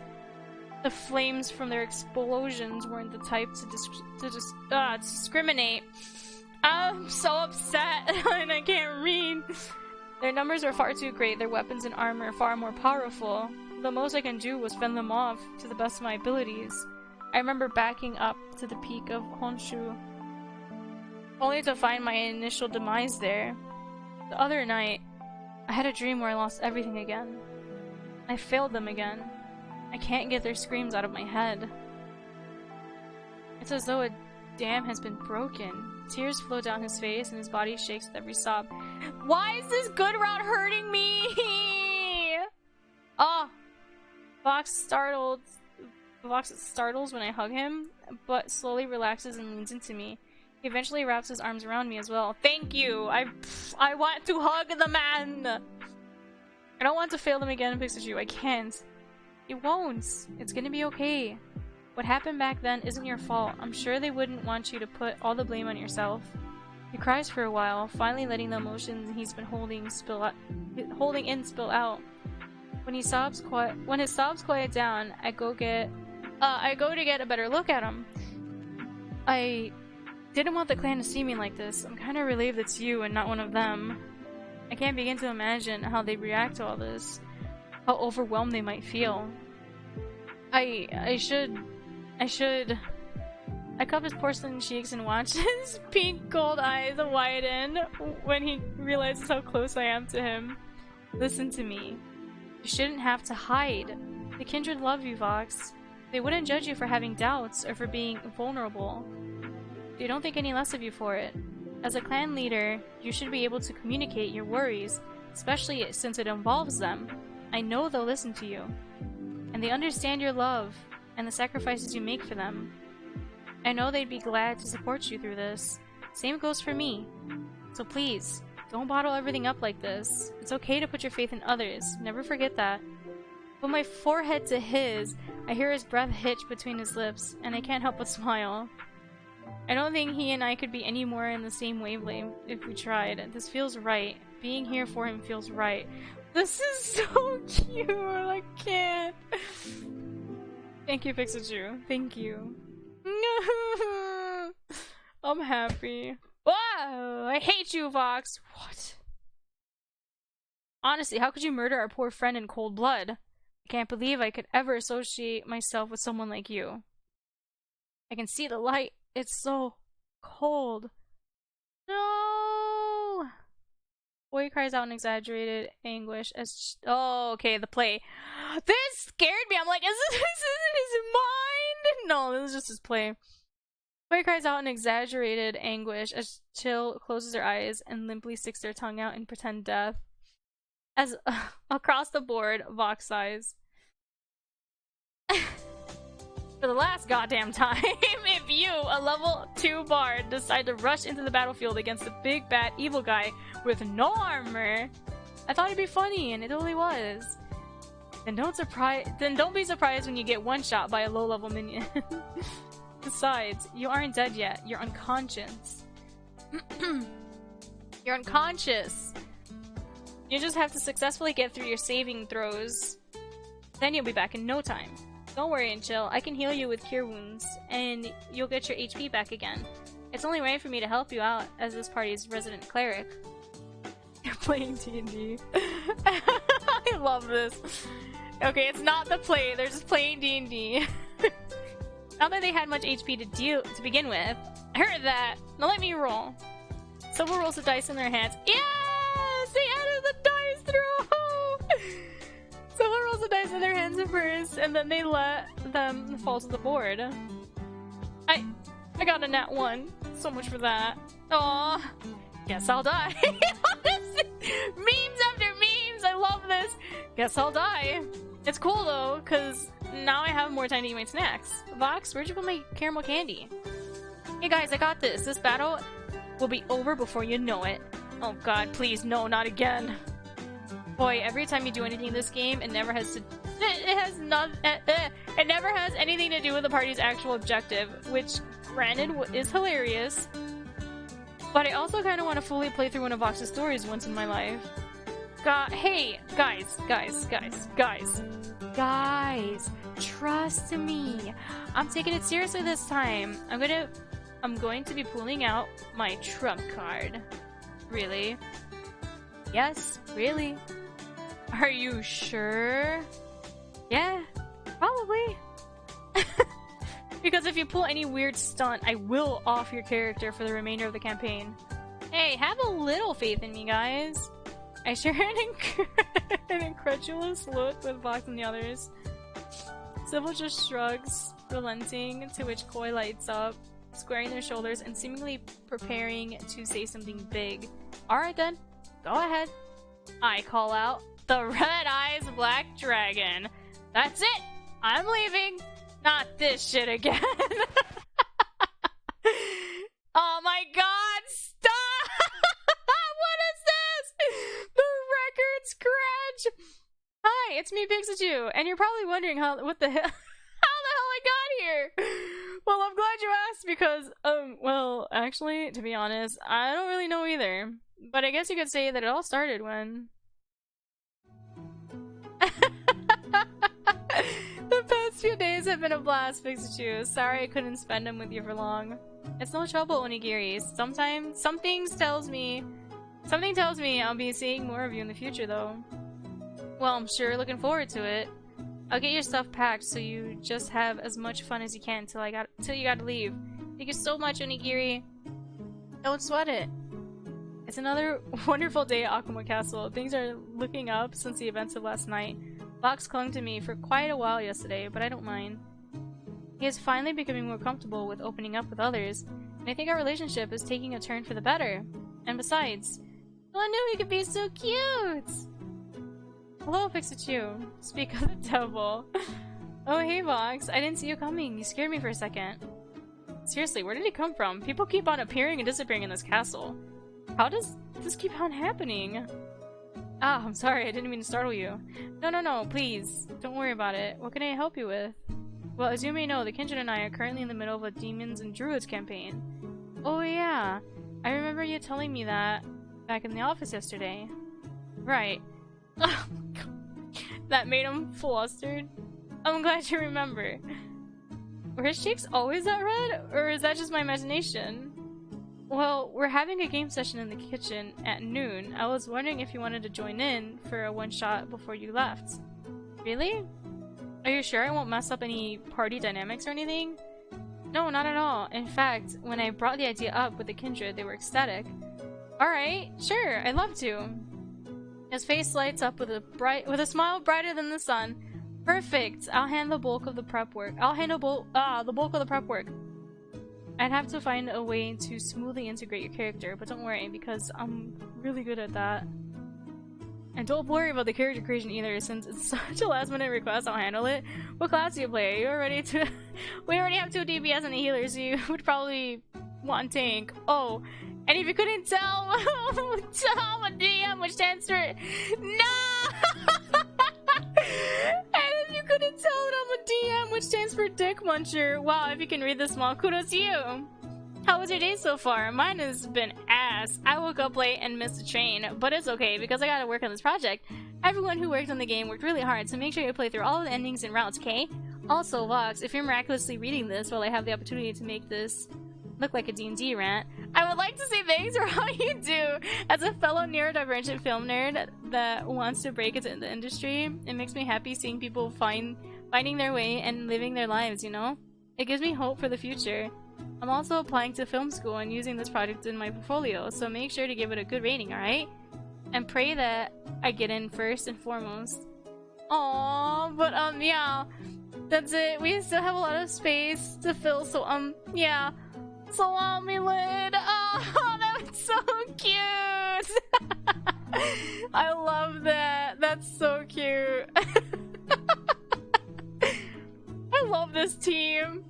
The flames from their explosions weren't the type to discriminate. I'm so upset and I can't read. Their numbers were far too great, their weapons and armor far more powerful. The most I can do was fend them off to the best of my abilities. I remember backing up to the peak of Honshu, only to find my initial demise there. The other night, I had a dream where I lost everything again. I failed them again. I can't get their screams out of my head. It's as though a dam has been broken. Tears flow down his face and his body shakes with every sob. Why is this good route hurting me? Oh! Vox startles when I hug him, but slowly relaxes and leans into me. He eventually wraps his arms around me as well. Thank you! I want to hug the man! I don't want to fail them again, Pixiju. I can't. You won't. It's gonna be okay. What happened back then isn't your fault. I'm sure they wouldn't want you to put all the blame on yourself. He cries for a while, finally letting the emotions he's been holding in spill out. When his sobs quiet down, I go to get a better look at him. I didn't want the clan to see me like this. I'm kind of relieved it's you and not one of them. I can't begin to imagine how they'd react to all this. How overwhelmed they might feel. I cup his porcelain cheeks and watch his pink gold eyes widen when he realizes how close I am to him. Listen to me. You shouldn't have to hide. The kindred love you, Vox. They wouldn't judge you for having doubts or for being vulnerable. They don't think any less of you for it. As a clan leader, you should be able to communicate your worries, especially since it involves them. I know they'll listen to you. And they understand your love and the sacrifices you make for them. I know they'd be glad to support you through this. Same goes for me. So please, don't bottle everything up like this. It's okay to put your faith in others. Never forget that. With my forehead to his, I hear his breath hitch between his lips, and I can't help but smile. I don't think he and I could be any more in the same wavelength if we tried. This feels right. Being here for him feels right. This is so cute. I can't. Thank you, Pikachu. Thank you. I'm happy. Whoa! I hate you, Vox. What? Honestly, how could you murder our poor friend in cold blood? I can't believe I could ever associate myself with someone like you. I can see the light. It's so cold. No! Boy cries out in exaggerated anguish as oh, okay, the play. This scared me. I'm like, is this his mind? No, this is just his play. Boy cries out in exaggerated anguish as Chill closes her eyes and limply sticks their tongue out in pretend death. As across the board, Vox sighs. For the last goddamn time, if you, a level 2 bard, decide to rush into the battlefield against the big bad evil guy with no armor, I thought it'd be funny, and it totally was. Then don't be surprised when you get one shot by a low level minion. Besides, you aren't dead yet. You're unconscious. You're unconscious. You just have to successfully get through your saving throws. Then you'll be back in no time. Don't worry and chill. I can heal you with cure wounds, and you'll get your HP back again. It's only right for me to help you out as this party's resident cleric. You're playing D&D. I love this. Okay, it's not the play. They're just playing D&D. Not that they had much HP to begin with. I heard that. Now let me roll. Silver rolls the dice in their hands. Yes! They added the dice throw! Silver rolls the dice in their hands at first, and then they let them fall to the board. I got a nat 1. So much for that. Aw. Guess I'll die. Memes after memes! I love this! Guess I'll die. It's cool though, because now I have more time to eat my snacks. Vox, where'd you put my caramel candy? Hey guys, I got this. This battle will be over before you know it. Oh god, please, no, not again. Boy, every time you do anything in this game, it never has anything to do with the party's actual objective, which, granted, is hilarious. But I also kind of want to fully play through one of Vox's stories once in my life. Hey, guys, trust me. I'm taking it seriously this time. I'm going to be pulling out my trump card. Really? Yes, really. Are you sure? Yeah, probably. Because if you pull any weird stunt, I will off your character for the remainder of the campaign. Hey, have a little faith in me, guys. I share an incredulous look with Vox and the others. Sybil just shrugs, relenting, to which Koi lights up, squaring their shoulders and seemingly preparing to say something big. Alright then, go ahead. I call out, the Red Eyes Black Dragon. That's it! I'm leaving! Not this shit again. Oh my god, stop! What is this? The record scratch! Hi, it's me, Pikachu, and you're probably wondering how the hell I got here. Well, I'm glad you asked because, well, actually, to be honest, I don't really know either. But I guess you could say that it all started when... The past few days have been a blast, Pikachu. Sorry I couldn't spend them with you for long. It's no trouble, Onigiri. Something tells me I'll be seeing more of you in the future, though. Well, I'm sure looking forward to it. I'll get your stuff packed so you just have as much fun as you can till you gotta leave. Thank you so much, Onigiri. Don't sweat it. It's another wonderful day at Akuma Castle. Things are looking up since the events of last night. Vox clung to me for quite a while yesterday, but I don't mind. He is finally becoming more comfortable with opening up with others, and I think our relationship is taking a turn for the better. And besides, no one knew he could be so cute! Hello, Pikachu. Speak of the devil. Oh, hey, Vox. I didn't see you coming. You scared me for a second. Seriously, where did he come from? People keep on appearing and disappearing in this castle. How does this keep on happening? Ah, I'm sorry. I didn't mean to startle you. No, please. Don't worry about it. What can I help you with? Well, as you may know, the Kindred and I are currently in the middle of a Demons and Druids campaign. Oh yeah, I remember you telling me that back in the office yesterday. Right. Oh my god. That made him flustered. I'm glad you remember. Were his cheeks always that red, or is that just my imagination? Well, we're having a game session in the kitchen at noon. I was wondering if you wanted to join in for a one-shot before you left. Really? Are you sure I won't mess up any party dynamics or anything? No, not at all. In fact, when I brought the idea up with the Kindred, they were ecstatic. Alright, sure, I'd love to. His face lights up with a smile brighter than the sun. Perfect! I'll handle the bulk of the prep work. The bulk of the prep work. I'd have to find a way to smoothly integrate your character, but don't worry, because I'm really good at that. And don't worry about the character creation either, since it's such a last-minute request, I'll handle it. What class do you play? We already have 2 DPS and a healer, so you would probably want tank. Oh, and if you couldn't tell, tell a DM, which stands for no. And if you couldn't tell that I'm a DM, which stands for Dick Muncher. Wow, if you can read this small, kudos to you. How was your day so far? Mine has been ass. I woke up late and missed the train, but it's okay because I gotta work on this project. Everyone who worked on the game worked really hard, so make sure you play through all the endings and routes, okay? Also, Vox, if you're miraculously reading this while I have the opportunity to make this look like a D&D rant, I would like to say thanks for all you do. As a fellow neurodivergent film nerd that wants to break into the industry, it makes me happy seeing people finding their way and living their lives, you know? It gives me hope for the future. I'm also applying to film school and using this project in my portfolio, so make sure to give it a good rating, alright? And pray that I get in first and foremost. Aww, but yeah, that's it. We still have a lot of space to fill, so yeah. So me lid. Oh, that was so cute. I love that. That's so cute. I love this team.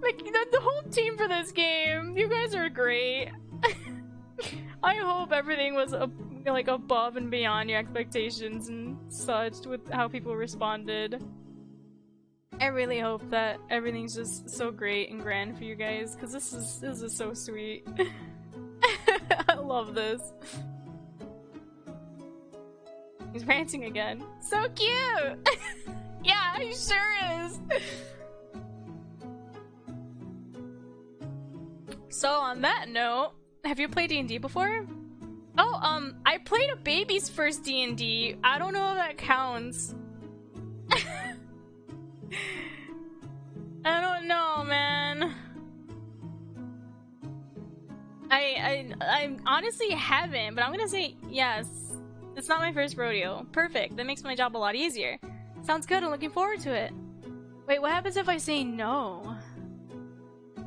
Like, the whole team for this game. You guys are great. I hope everything was like above and beyond your expectations and such with how people responded. I really hope that everything's just so great and grand for you guys, because this is so sweet. I love this. He's ranting again. So cute! Yeah, he sure is! So on that note, have you played D&D before? Oh, I played a baby's first D&D. I don't know if that counts. I don't know, man. I honestly haven't, but I'm gonna say yes. It's not my first rodeo. Perfect. That makes my job a lot easier. Sounds good. I'm looking forward to it. Wait, what happens if I say no?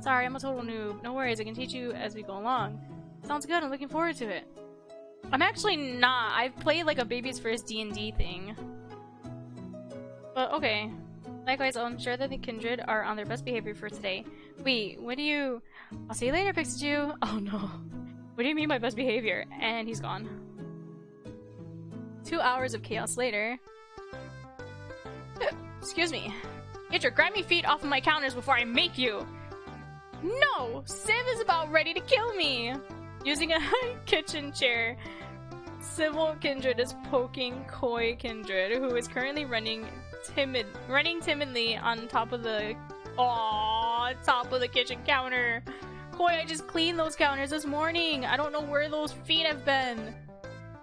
Sorry, I'm a total noob. No worries, I can teach you as we go along. Sounds good. I'm looking forward to it. I'm actually not. I've played like a baby's first D&D thing. But okay. Likewise, I'm sure that the Kindred are on their best behavior for today. Wait, what do you... I'll see you later, Pixiju. Oh no. What do you mean by best behavior? And he's gone. 2 hours of chaos later. Excuse me. Get your grimy feet off of my counters before I make you! No! Civ is about ready to kill me! Using a kitchen chair, Civil Kindred is poking Koi Kindred, who is currently running timidly on top of the kitchen counter. Koi, I just cleaned those counters this morning. I don't know where those feet have been.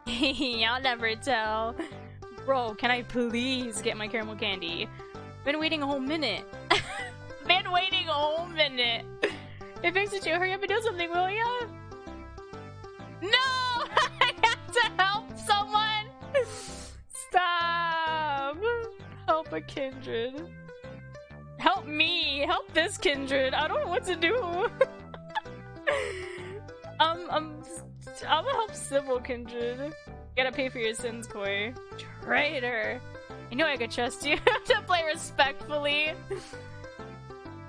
I'll never tell. Bro, can I please get my caramel candy? Been waiting a whole minute. Been waiting a whole minute. Hey, Pixiju, hurry up and do something, will ya? No! I have to help someone! Stop! Help a kindred. Help me! Help this kindred! I don't know what to do! I'm gonna help civil kindred. Gotta pay for your sins, Koi. Traitor! I knew I could trust you to play respectfully.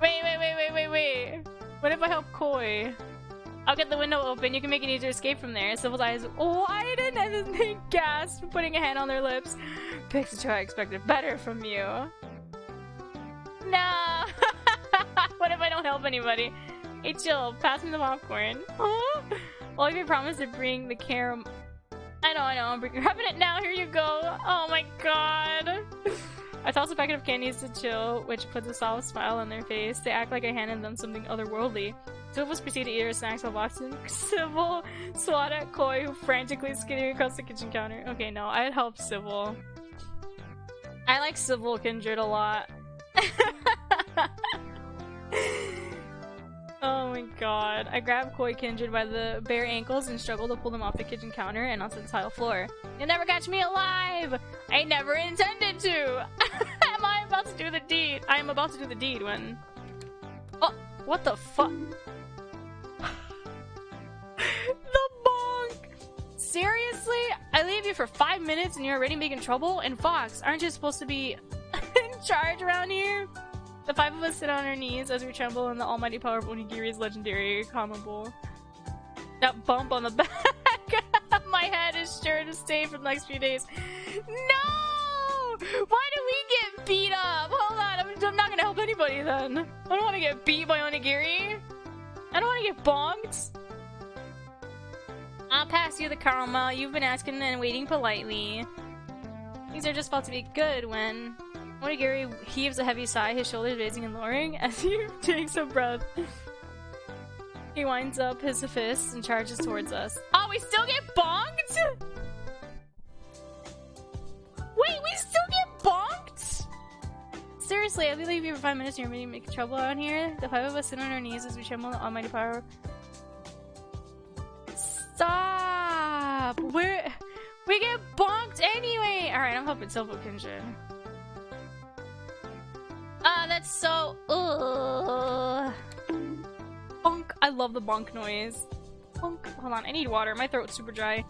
Wait. What if I help Koi? I'll get the window open. You can make an easier escape from there. Civil's eyes widen and then they gasp, putting a hand on their lips. Pixiju, I expected better from you. No! What if I don't help anybody? Hey, chill. Pass me the popcorn. Oh, well, if you promise to bring the carom... I know. I'm grabbing it now. Here you go. Oh my god. I toss a packet of candies to Chill, which puts a soft smile on their face. They act like I handed them something otherworldly. Two of us proceed to eat our snacks while Vox and Sybil swat at Koi, who frantically skidding across the kitchen counter. Okay, no, I'd help Sybil. I like Sybil Kindred a lot. Oh my god. I grab Koi Kindred by the bare ankles and struggle to pull them off the kitchen counter and onto the tile floor. You'll never catch me alive! I never intended to! Am I about to do the deed? I am about to do the deed when... Oh, what the fuck? The bonk! Seriously? I leave you for 5 minutes and you're already making trouble? And Fox, aren't you supposed to be in charge around here? The five of us sit on our knees as we tremble in the almighty power of Onigiri's legendary combo. That bump on the back of my head is sure to stay for the next few days. No! Why do we get beat up? Hold on, I'm not gonna help anybody then. I don't want to get beat by Onigiri. I don't want to get bonked. I'll pass you the caramel. You've been asking and waiting politely. Things are just about to be good when... Onigiri heaves a heavy sigh, his shoulders raising and lowering as he takes a breath. He winds up his fists and charges towards us. Oh, we still get bonked? Wait, we still get bonked? Seriously, I'll leave you for 5 minutes and you're making trouble out here. The five of us sit on our knees as we tremble in the almighty power. Stop! We get bonked anyway! Alright, I'm helping Silvo Kindred. Ah, that's so... Ugh. Bonk. I love the bonk noise. Bonk. Hold on, I need water. My throat's super dry.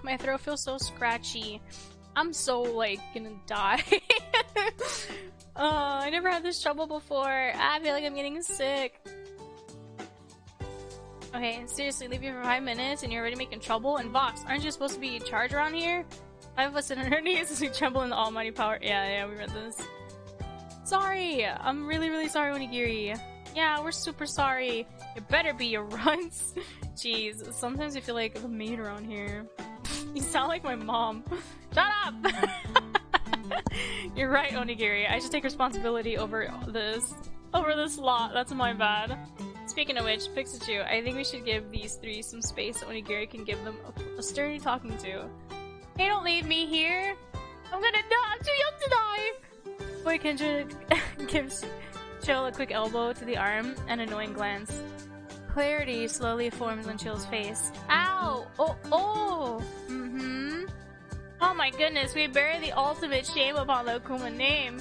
My throat feels so scratchy. I'm so, like, gonna die. I never had this trouble before. I feel like I'm getting sick. Okay, seriously, leave you for 5 minutes and you're already making trouble? And Vox, aren't you supposed to be in charge around here? 5 of us sit on our knees as we tremble in the almighty power. Yeah, we read this. Sorry! I'm really sorry, Onigiri. Yeah, we're super sorry. It better be your runts. Jeez, sometimes I feel like the maid around here. You sound like my mom. Shut up! You're right, Onigiri. I should take responsibility over this lot. That's my bad. Speaking of which, Pikachu, I think we should give these three some space so Onigiri can give them a sturdy talking to. Hey, don't leave me here! I'm gonna die! I'm too young to die! Boy Kindred gives Chill a quick elbow to the arm, an annoying glance. Clarity slowly forms on Chill's face. Ow! Oh! Oh my goodness, we bear the ultimate shame upon the Akuma name.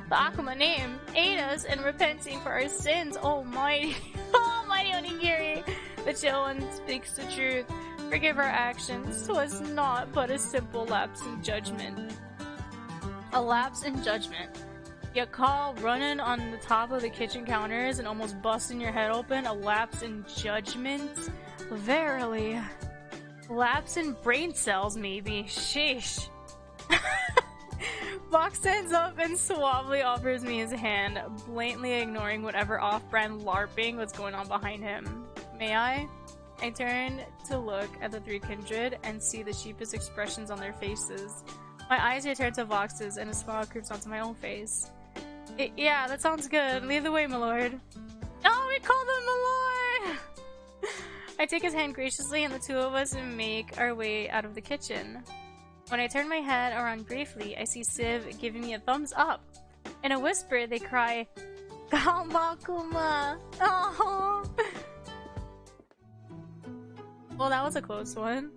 The Akuma name. Aid us in repenting for our sins, almighty Onigiri. The Chill one speaks the truth. Forgive our actions. 'Twas not but a simple lapse in judgment. A lapse in judgment. You call running on the top of the kitchen counters and almost busting your head open a lapse in judgment? Verily. Lapse in brain cells, maybe. Sheesh. Vox stands up and suavely offers me his hand, blatantly ignoring whatever off-brand LARPing was going on behind him. May I? I turn to look at the three kindred and see the sheepish expressions on their faces. My eyes return to Vox's and a smile creeps onto my own face. Yeah, that sounds good. Lead the way, my lord. Oh, we called him my lord! I take his hand graciously and the two of us make our way out of the kitchen. When I turn my head around briefly, I see Civ giving me a thumbs up. In a whisper, they cry, Ganbakuma! Oh. Well, that was a close one.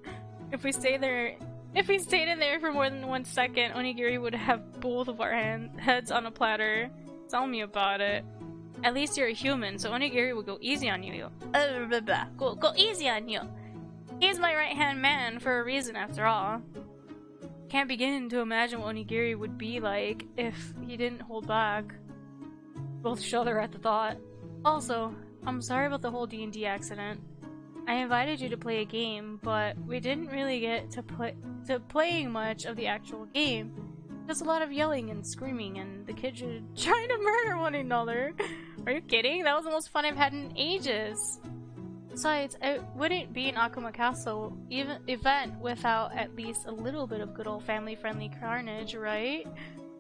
If we stayed in there for more than 1 second, Onigiri would have both of our heads on a platter. Tell me about it. At least you're a human, so Onigiri will go easy on you. Go easy on you. He's my right-hand man for a reason, after all. Can't begin to imagine what onigiri would be like if he didn't hold back. Both shudder at the thought. Also, I'm sorry about the whole D&D accident. I invited you to play a game, but we didn't really get to playing much of the actual game. Just a lot of yelling and screaming, and the kids are trying to murder one another. Are you kidding? That was the most fun I've had in ages. Besides, it wouldn't be an Akuma Castle event without at least a little bit of good old family-friendly carnage, right?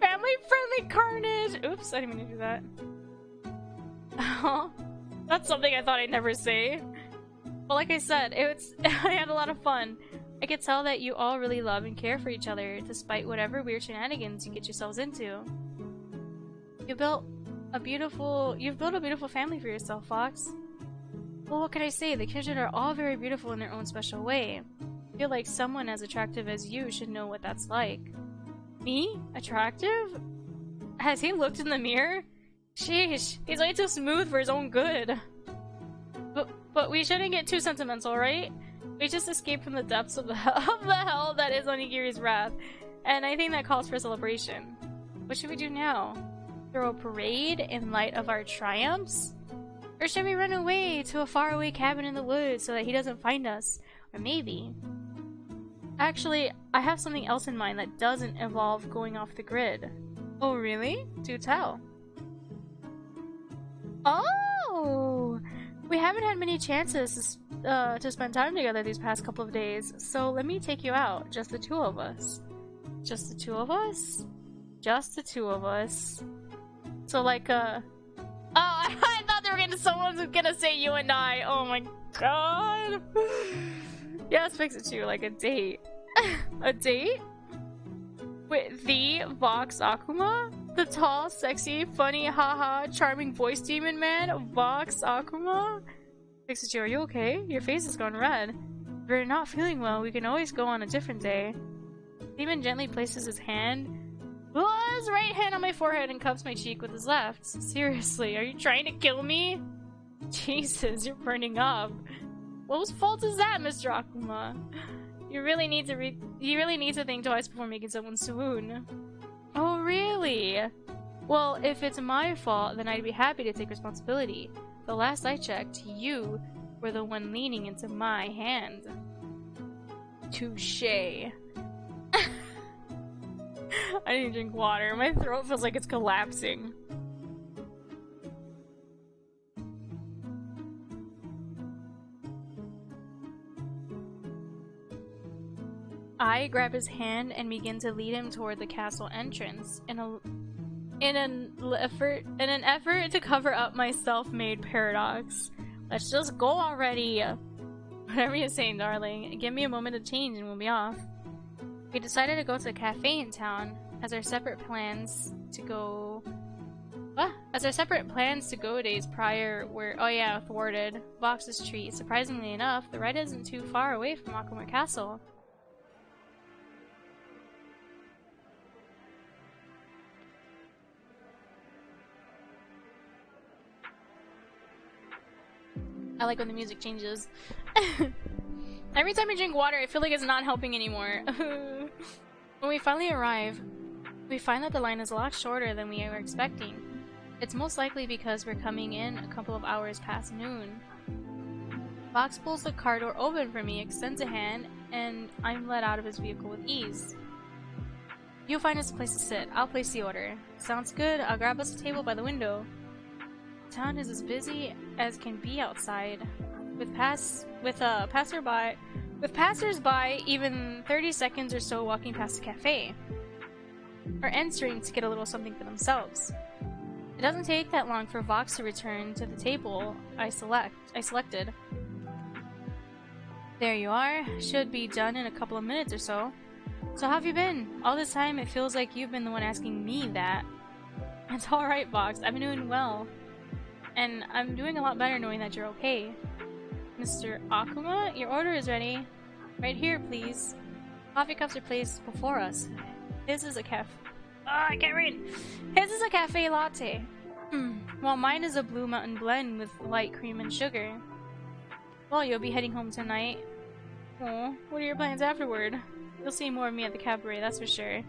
Family-friendly carnage! Oops, I didn't mean to do that. That's something I thought I'd never say. But like I said, I had a lot of fun. I could tell that you all really love and care for each other, despite whatever weird shenanigans you get yourselves into. You've built a beautiful family for yourself, Fox. Well, what can I say? The children are all very beautiful in their own special way. I feel like someone as attractive as you should know what that's like. Me? Attractive? Has he looked in the mirror? Sheesh, he's way too smooth for his own good. But we shouldn't get too sentimental, right? We just escaped from the depths of the hell that is Onigiri's wrath, and I think that calls for celebration. What should we do now? Throw a parade in light of our triumphs? Or should we run away to a faraway cabin in the woods so that he doesn't find us? Or maybe... Actually, I have something else in mind that doesn't involve going off the grid. Oh, really? Do tell. Oh! We haven't had many chances to spend time together these past couple of days, so let me take you out. Just the two of us. Just the two of us? Just the two of us. So like, Oh, I thought someone's gonna say you and I. Oh my god. Yes, fix it too, like a date. A date? With the Vox Akuma? The tall, sexy, funny, haha, charming voice demon man, Vox Akuma? Fix it too, are you okay? Your face has gone red. If you're not feeling well, we can always go on a different day. Demon gently places his right hand on my forehead and cups my cheek with his left. Seriously, are you trying to kill me? Jesus, you're burning up. Whose fault is that, Mr. Akuma? You really need to think twice before making someone swoon. Oh, really? Well, if it's my fault, then I'd be happy to take responsibility. The last I checked, you were the one leaning into my hand. Touché. I need to drink water. My throat feels like it's collapsing. I grab his hand and begin to lead him toward the castle entrance in an effort to cover up my self-made paradox. Let's just go already. Whatever you're saying, darling. Give me a moment of change and we'll be off. We decided to go to a cafe in town as our separate plans to go days prior were, oh yeah, thwarted. Vox's treat. Surprisingly enough, the ride isn't too far away from Akuma Castle. I like when the music changes. Every time I drink water, I feel like it's not helping anymore. When we finally arrive, we find that the line is a lot shorter than we were expecting. It's most likely because we're coming in a couple of hours past noon. Vox pulls the car door open for me, extends a hand, and I'm let out of his vehicle with ease. You'll find us a place to sit. I'll place the order. Sounds good. I'll grab us a table by the window. Town is as busy as can be outside, with passers-by even 30 seconds or so walking past the cafe, or entering to get a little something for themselves. It doesn't take that long for Vox to return to the table I selected. There you are. Should be done in a couple of minutes or so. So how have you been? All this time it feels like you've been the one asking me that. It's alright, Vox. I've been doing well. And I'm doing a lot better knowing that you're okay. Mr. Akuma, your order is ready. Right here, please. Coffee cups are placed before us. His is a I can't read. His is a cafe latte. While mine is a Blue Mountain blend with light cream and sugar. Well, you'll be heading home tonight. Oh, what are your plans afterward? You'll see more of me at the cabaret, that's for sure.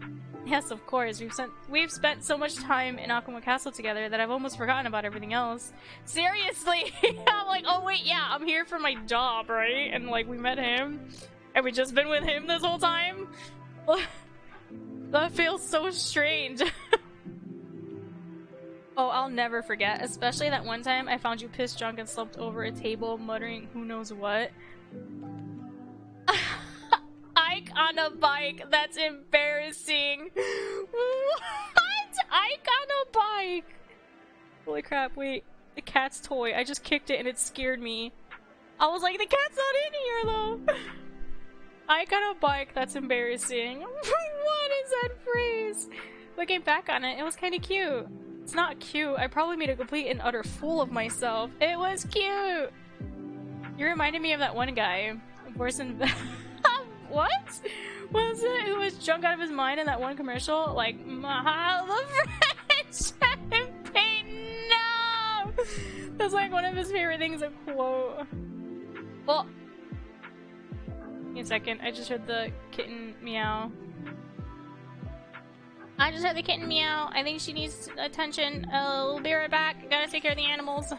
Yes, of course. We've spent so much time in Akuma Castle together that I've almost forgotten about everything else. Seriously! I'm like, oh wait, yeah, I'm here for my job, right? And like, we met him, and we just been with him this whole time? That feels so strange. Oh, I'll never forget, especially that one time I found you pissed drunk and slumped over a table muttering who knows what. Ike on a bike, that's embarrassing. What? Ike on a bike! Holy crap, wait. The cat's toy, I just kicked it and it scared me. I was like, the cat's not in here though! Ike on a bike, that's embarrassing. What is that phrase? Looking back on it, it was kinda cute. It's not cute. I probably made a complete and utter fool of myself. It was cute! You reminded me of that one guy. What? Was it? Who was drunk out of his mind in that one commercial? Like, Mahal the French champagne! No! That's like one of his favorite things, a quote. Oh! Give me a second. I just heard the kitten meow. I just heard the kitten meow. I think she needs attention. I'll be right back. Gotta take care of the animals.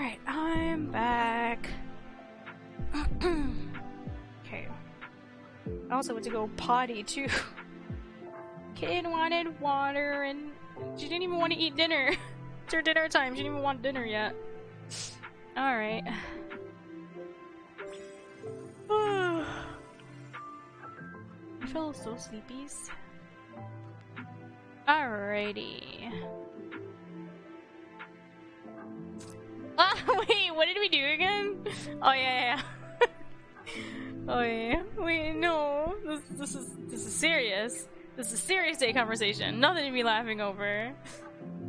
Alright, I'm back. Okay. I also went to go potty too. Kid wanted water and she didn't even want to eat dinner. It's her dinner time. She didn't even want dinner yet. Alright. I feel so sleepies. Alrighty. Ah, wait, what did we do again? Oh yeah. Oh yeah. Wait, no. This is serious. This is a serious day conversation. Nothing to be laughing over.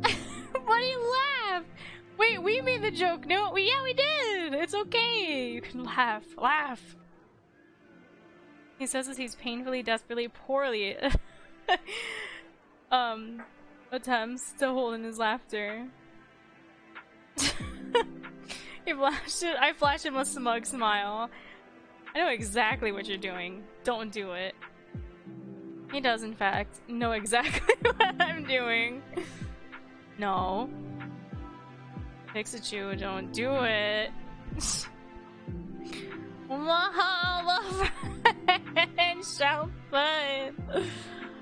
Why do you laugh? Wait, we made the joke. No, yeah, we did. It's okay. You can laugh. Laugh. He says as he's painfully, desperately, poorly attempts to hold in his laughter. I flash him a smug smile. I know exactly what you're doing. Don't do it. He does, in fact, know exactly what I'm doing. No. Fix it, you. Don't do it. Mahalo Champagne.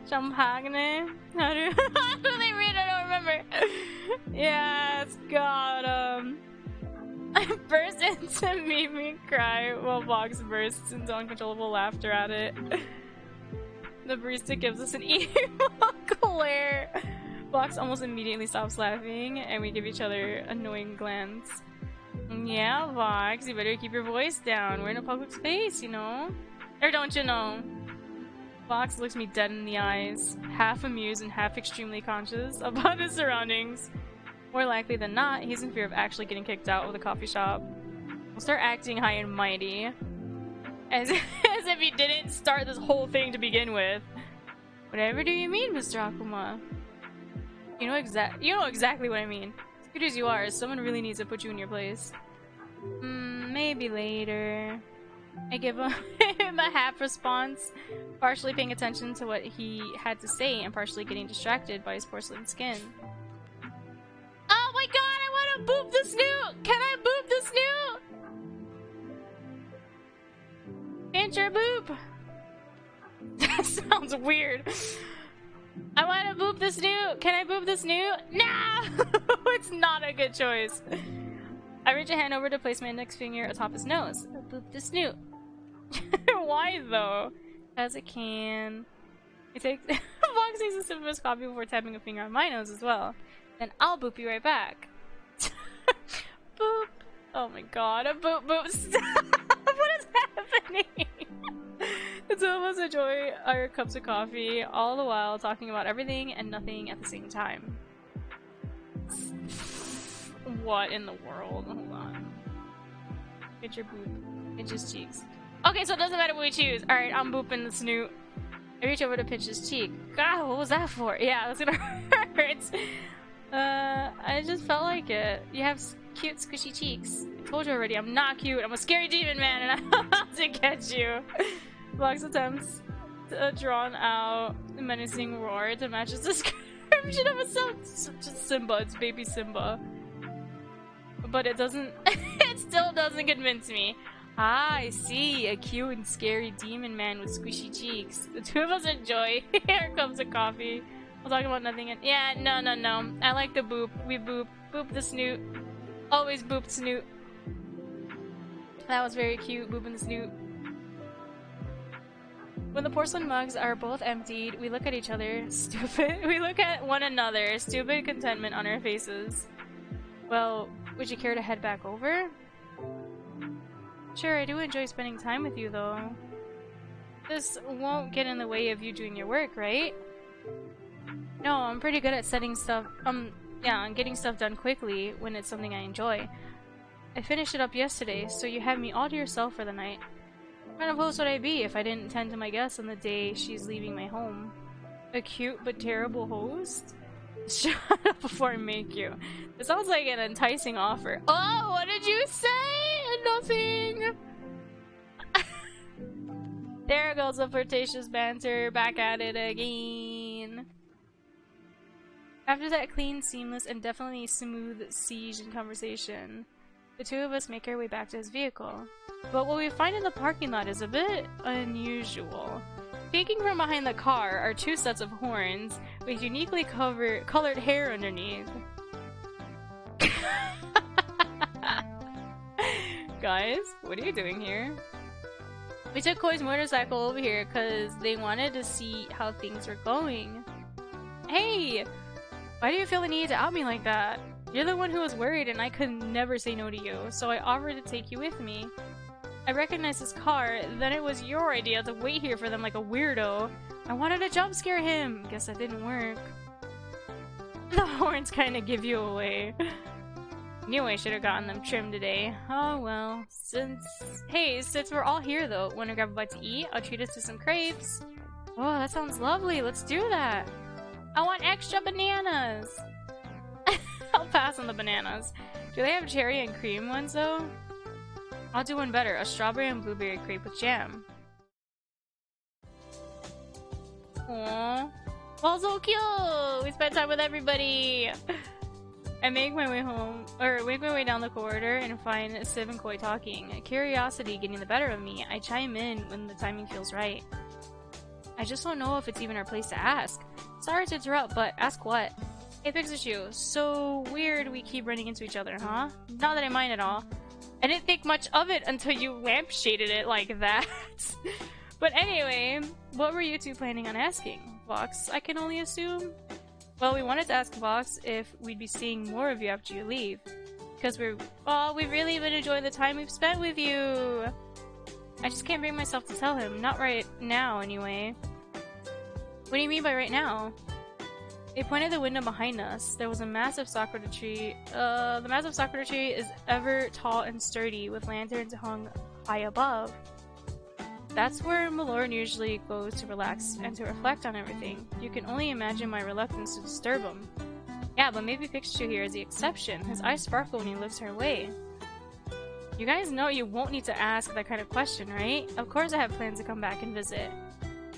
Champagne? How do they read it? I don't remember. Yeah, it's got, I burst into Mimi cry while Vox bursts into uncontrollable laughter at it. The barista gives us an evil glare. Vox almost immediately stops laughing, and we give each other annoying glance. Yeah, Vox, you better keep your voice down. We're in a public space, you know? Or don't you know? Vox looks me dead in the eyes, half amused and half extremely conscious about his surroundings. More likely than not, he's in fear of actually getting kicked out of the coffee shop. We'll start acting high and mighty. As if he didn't start this whole thing to begin with. Whatever do you mean, Mr. Akuma? You know exactly what I mean. As good as you are, someone really needs to put you in your place. Maybe later. I give him a half response, partially paying attention to what he had to say and partially getting distracted by his porcelain skin. Oh my god, I want to boop the snoot! Can I boop the snoot? Pinch or boop? That sounds weird. I want to boop the snoot. Can I boop the snoot? No! It's not a good choice. I reach a hand over to place my index finger atop his nose. Boop the snoot. Why though? As it can. He takes Vox takes a sip of his coffee before tapping a finger on my nose as well. Then I'll boop you right back. Boop. Oh my god, a boop boop. Stop! What is happening? The two of us enjoy our cups of coffee, all the while talking about everything and nothing at the same time. What in the world? Hold on. Get your boop. Pinch his cheeks. Okay, so it doesn't matter what we choose. Alright, I'm booping the snoot. I reach over to pinch his cheek. God, what was that for? Yeah, that's gonna hurt. I just felt like it. You have cute, squishy cheeks. I told you already, I'm not cute. I'm a scary demon man, and I'm out to get you. Vox attempts a drawn out, menacing roar to match his description of himself. Just Simba, it's baby Simba. But it doesn't, it still doesn't convince me. Ah, I see. A cute and scary demon man with squishy cheeks. The two of us enjoy. Here comes a coffee. We'll talk about nothing and yeah, no. I like the boop. We boop. Boop the snoot. Always boop snoot. That was very cute, booping the snoot. When the porcelain mugs are both emptied, we look at each other, stupid. We look at one another, stupid contentment on our faces. Well, would you care to head back over? Sure, I do enjoy spending time with you, though. This won't get in the way of you doing your work, right? No, I'm pretty good at setting stuff, and getting stuff done quickly when it's something I enjoy. I finished it up yesterday, so you have me all to yourself for the night. What kind of host would I be if I didn't tend to my guests on the day she's leaving my home? A cute but terrible host? Shut up before I make you. It sounds like an enticing offer. Oh, what did you say? Nothing. There goes the flirtatious banter, back at it again. After that clean, seamless, and definitely smooth siege in conversation, The two of us make our way back to his vehicle. But what we find in the parking lot is a bit unusual. Peeking from behind the car are two sets of horns with uniquely colored hair underneath. Guys, what are you doing here? We took Koi's motorcycle over here because they wanted to see how things were going. Hey! Why do you feel the need to out me like that? You're the one who was worried and I could never say no to you, so I offered to take you with me. I recognized his car, then it was your idea to wait here for them like a weirdo. I wanted to jump scare him. Guess that didn't work. The horns kinda give you away. Knew I should have gotten them trimmed today. Oh well. Since we're all here though, wanna grab a bite to eat? I'll treat us to some crepes. Oh, that sounds lovely. Let's do that. I want extra bananas. I'll pass on the bananas. Do they have cherry and cream ones though? I'll do one better. A strawberry and blueberry crepe with jam. Aww. Oh, so cute! We spent time with everybody! I make my way home, or make my way down the corridor and find Civ and Koi talking. Curiosity getting the better of me, I chime in when the timing feels right. I just don't know if it's even our place to ask. Sorry to interrupt, but ask what? Hey Pikachu, so weird we keep running into each other, huh? Not that I mind at all. I didn't think much of it until you lampshaded it like that. But anyway, what were you two planning on asking? Vox, I can only assume? Well, we wanted to ask Vox if we'd be seeing more of you after you leave. Because we've really been enjoying the time we've spent with you. I just can't bring myself to tell him. Not right now, anyway. What do you mean by right now? They pointed the window behind us. There was a massive sakura tree. The massive sakura tree is ever tall and sturdy, with lanterns hung high above. That's where Malorn usually goes to relax and to reflect on everything. You can only imagine my reluctance to disturb him. Yeah, but maybe Pikachu here is the exception. His eyes sparkle when he looks her way. You guys know you won't need to ask that kind of question, right? Of course I have plans to come back and visit.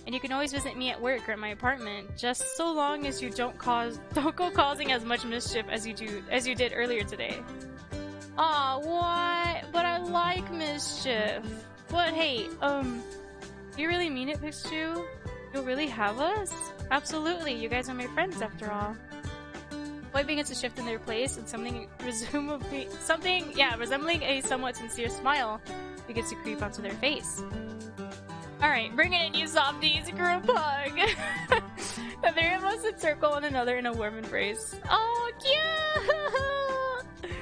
And you can always visit me at work or at my apartment, just so long as you don't go causing as much mischief as you did earlier today. Aw, what? But I like mischief. But hey, you really mean it, Pikachu? You'll really have us? Absolutely, you guys are my friends after all. Boy begins to shift in their place, and resembling a somewhat sincere smile begins to creep onto their face. Alright, bring it in, you softies! Group hug! The three of us encircle one another in a warm embrace. Oh, cute!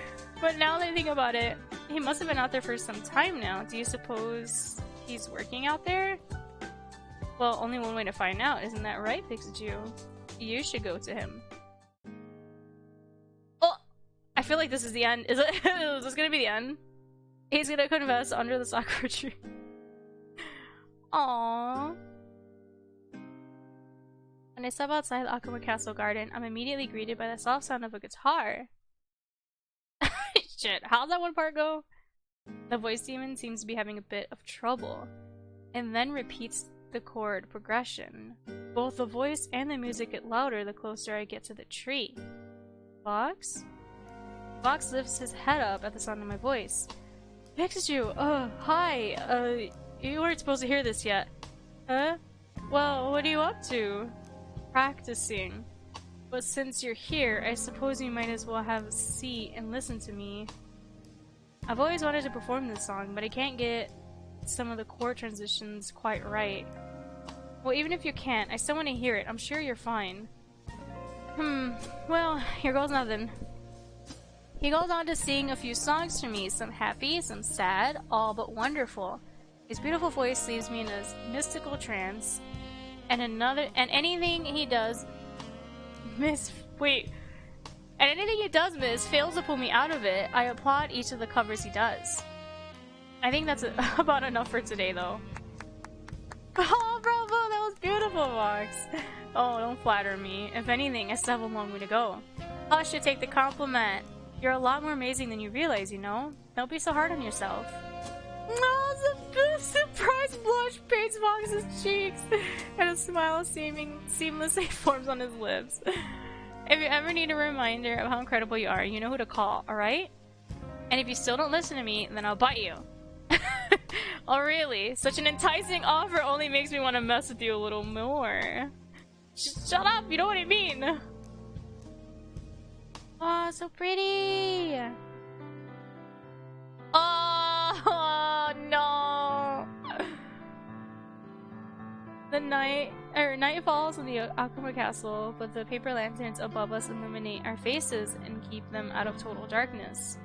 But now that I think about it, he must have been out there for some time now. Do you suppose he's working out there? Well, only one way to find out, isn't that right, Pikachu? You should go to him. Oh! I feel like this is the end. Is this gonna be the end? He's gonna confess under the sakura tree. Aww. When I step outside the Akuma Castle garden, I'm immediately greeted by the soft sound of a guitar. Shit, how's that one part go? The voice demon seems to be having a bit of trouble, and then repeats the chord progression. Both the voice and the music get louder the closer I get to the tree. Vox? Vox lifts his head up at the sound of my voice. Pikachu, hi, you weren't supposed to hear this yet. Huh? Well, what are you up to? Practicing. But since you're here, I suppose you might as well have a seat and listen to me. I've always wanted to perform this song, but I can't get some of the chord transitions quite right. Well, even if you can't, I still want to hear it. I'm sure you're fine. Well, here goes nothing. He goes on to sing a few songs for me, some happy, some sad, all but wonderful. His beautiful voice leaves me in a mystical trance, and anything he does miss fails to pull me out of it. I applaud each of the covers he does. I think that's about enough for today, though. Oh, bravo! That was beautiful, Vox. Oh, don't flatter me. If anything, I still have a long way to go. I should take the compliment. You're a lot more amazing than you realize, you know? Don't be so hard on yourself. Oh, the surprise blush paints Vox's cheeks, and a smile seamlessly forms on his lips. If you ever need a reminder of how incredible you are, you know who to call, alright? And if you still don't listen to me, then I'll bite you. Oh really? Such an enticing offer only makes me want to mess with you a little more. Shut up, you know what I mean? Oh, so pretty! Oh no! The night falls in the Akuma Castle, but the paper lanterns above us illuminate our faces and keep them out of total darkness.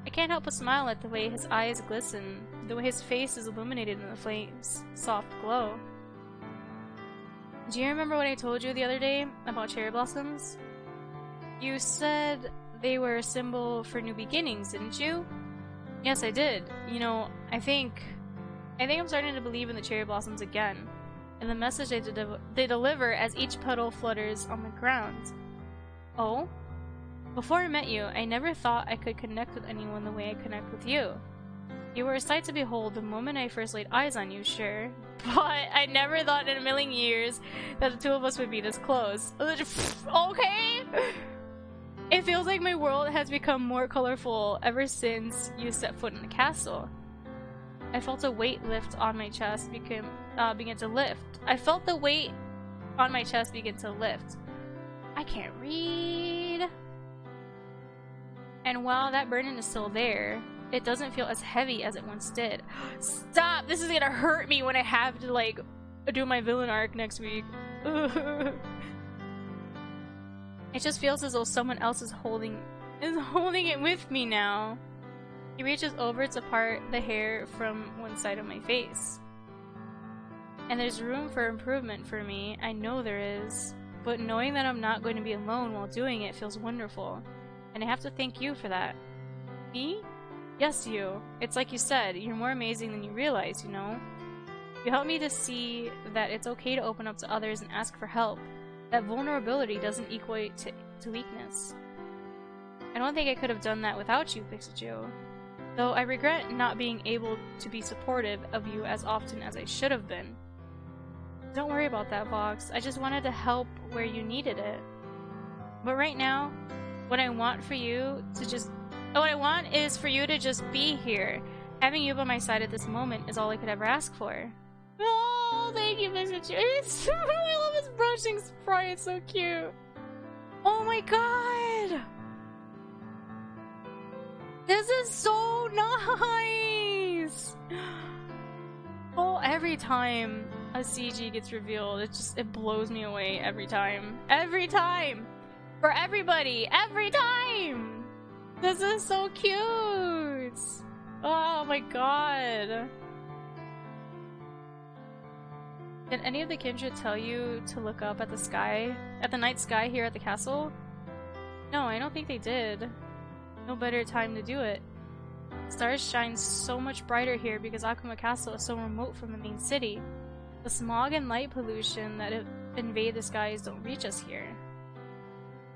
I can't help but smile at the way his eyes glisten, the way his face is illuminated in the flame's soft glow. Do you remember what I told you the other day about cherry blossoms? You said they were a symbol for new beginnings, didn't you? Yes, I did. You know, I think I'm starting to believe in the cherry blossoms again, and the message they deliver as each petal flutters on the ground. Oh? Before I met you, I never thought I could connect with anyone the way I connect with you. You were a sight to behold the moment I first laid eyes on you, sure, but I never thought in a million years that the two of us would be this close. Okay? It feels like my world has become more colorful ever since you set foot in the castle. I felt a weight lift on my chest begin to lift. I felt the weight on my chest begin to lift. I can't read. And while that burden is still there, it doesn't feel as heavy as it once did. Stop! This is gonna hurt me when I have to, like, do my villain arc next week. It just feels as though someone else is holding it with me now. He reaches over to part the hair from one side of my face. And there's room for improvement for me, I know there is. But knowing that I'm not going to be alone while doing it feels wonderful. And I have to thank you for that. Me? Yes, you. It's like you said, you're more amazing than you realize, you know? You help me to see that it's okay to open up to others and ask for help. That vulnerability doesn't equate to weakness. I don't think I could have done that without you, Pikachu. Though I regret not being able to be supportive of you as often as I should have been. Don't worry about that, Vox. I just wanted to help where you needed it. But right now, what I want is for you to just be here. Having you by my side at this moment is all I could ever ask for. Oh, thank you, Pikachu. I love his brushing spray. It's so cute. Oh my god! This is so nice! Oh, every time a CG gets revealed, it blows me away every time. Every time! For everybody! Every time! This is so cute! Oh my god. Did any of the kindred tell you to look up at the sky? At the night sky here at the castle? No, I don't think they did. No better time to do it. Stars shine so much brighter here because Akuma Castle is so remote from the main city. The smog and light pollution that invade the skies don't reach us here.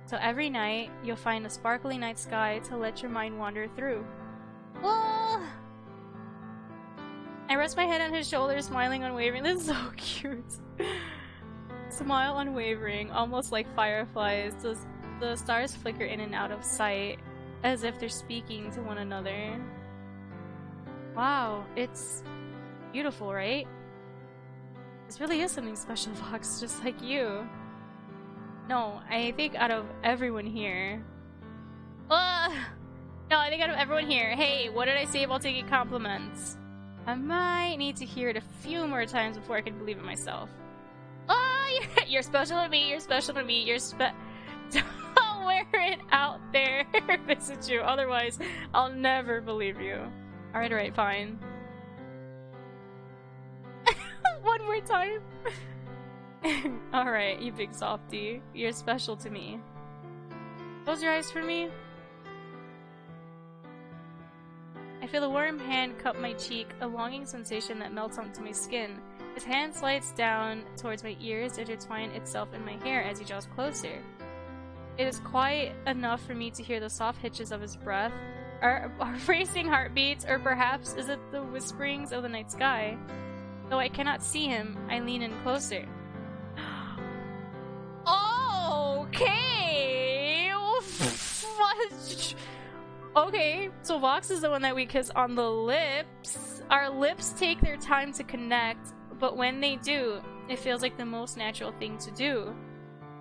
So every night, you'll find a sparkly night sky to let your mind wander through. Oh! I rest my head on his shoulder, smiling unwavering. This is so cute. Smile unwavering, almost like fireflies. The stars flicker in and out of sight, as if they're speaking to one another. Wow, it's beautiful, right? This really is something special, Vox, just like you. No, I think out of everyone here. No, I think out of everyone here. Hey, what did I say about taking compliments? I might need to hear it a few more times before I can believe it myself. Oh, you're special to me, you're special to me, Don't wear it out there, Pikachu, otherwise I'll never believe you. Alright, fine. One more time. Alright, you big softie. You're special to me. Close your eyes for me. I feel a warm hand cup my cheek, a longing sensation that melts onto my skin. His hand slides down towards my ears, intertwine itself in my hair as he draws closer. It is quiet enough for me to hear the soft hitches of his breath, our racing heartbeats, or perhaps is it the whisperings of the night sky? Though I cannot see him, I lean in closer. Okay! Okay, so Vox is the one that we kiss on the lips. Our lips take their time to connect, but when they do, it feels like the most natural thing to do.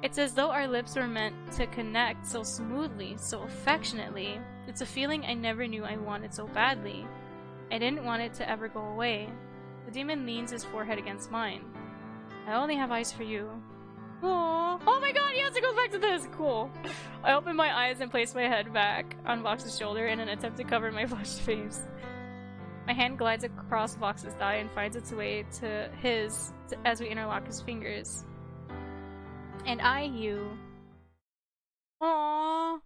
It's as though our lips were meant to connect so smoothly, so affectionately. It's a feeling I never knew I wanted so badly. I didn't want it to ever go away. The demon leans his forehead against mine. I only have eyes for you. Aww. Oh my god, yes, it goes back to this! Cool. I open my eyes and place my head back on Vox's shoulder in an attempt to cover my flushed face. My hand glides across Vox's thigh and finds its way to his as we interlock his fingers. And I you. Aww.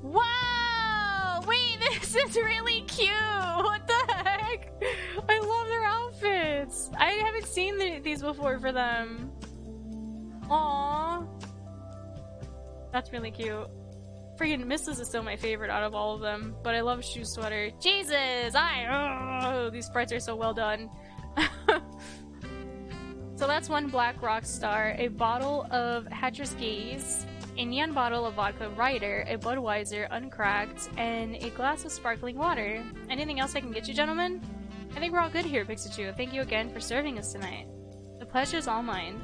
Wow! Wait, this is really cute! What the heck? I love their outfits! I haven't seen these before for them. Aww. That's really cute. Freaking Mrs. is still my favorite out of all of them, but I love Shoe Sweater. Jesus! These sprites are so well done. So that's one Black Rock Star, a bottle of Hatcher's Gaze, a neon bottle of vodka Ryder, a Budweiser uncracked, and a glass of sparkling water. Anything else I can get you, gentlemen? I think we're all good here, Pixachu. Thank you again for serving us tonight. The pleasure's all mine.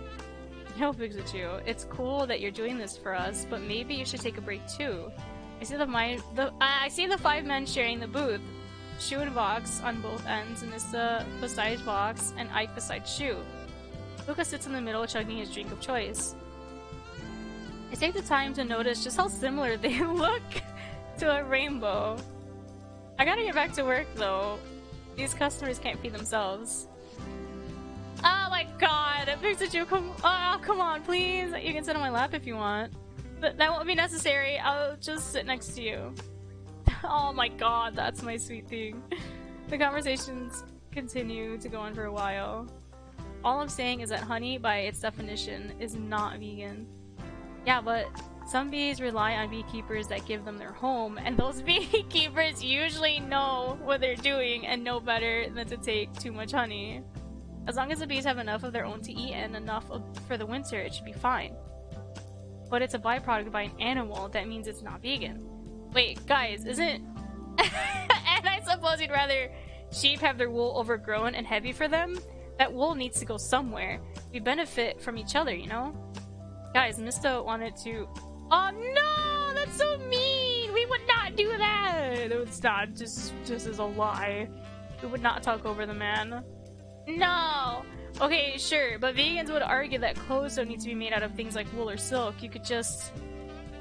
No, Pixachu, it's cool that you're doing this for us, but maybe you should take a break too. I see the 5 men sharing the booth. Shu and Vox on both ends, Nissa beside Vox, and Ike beside Shu. Luca sits in the middle chugging his drink of choice. I take the time to notice just how similar they look to a rainbow. I gotta get back to work though. These customers can't feed themselves. Oh my god! Pixachu, come on, please! You can sit on my lap if you want. But that won't be necessary. I'll just sit next to you. Oh my god, that's my sweet thing. The conversations continue to go on for a while. All I'm saying is that honey, by its definition, is not vegan. Yeah, but some bees rely on beekeepers that give them their home, and those beekeepers usually know what they're doing and know better than to take too much honey. As long as the bees have enough of their own to eat and enough for the winter, it should be fine. But it's a byproduct by an animal, that means it's not vegan. Wait, guys, isn't... And I suppose you'd rather sheep have their wool overgrown and heavy for them? That wool needs to go somewhere. We benefit from each other, you know? Guys, Mista wanted to... Oh no! That's so mean! We would not do that! It's not, just as a lie. We would not talk over the man. No! Okay, sure, but vegans would argue that clothes don't need to be made out of things like wool or silk. You could just...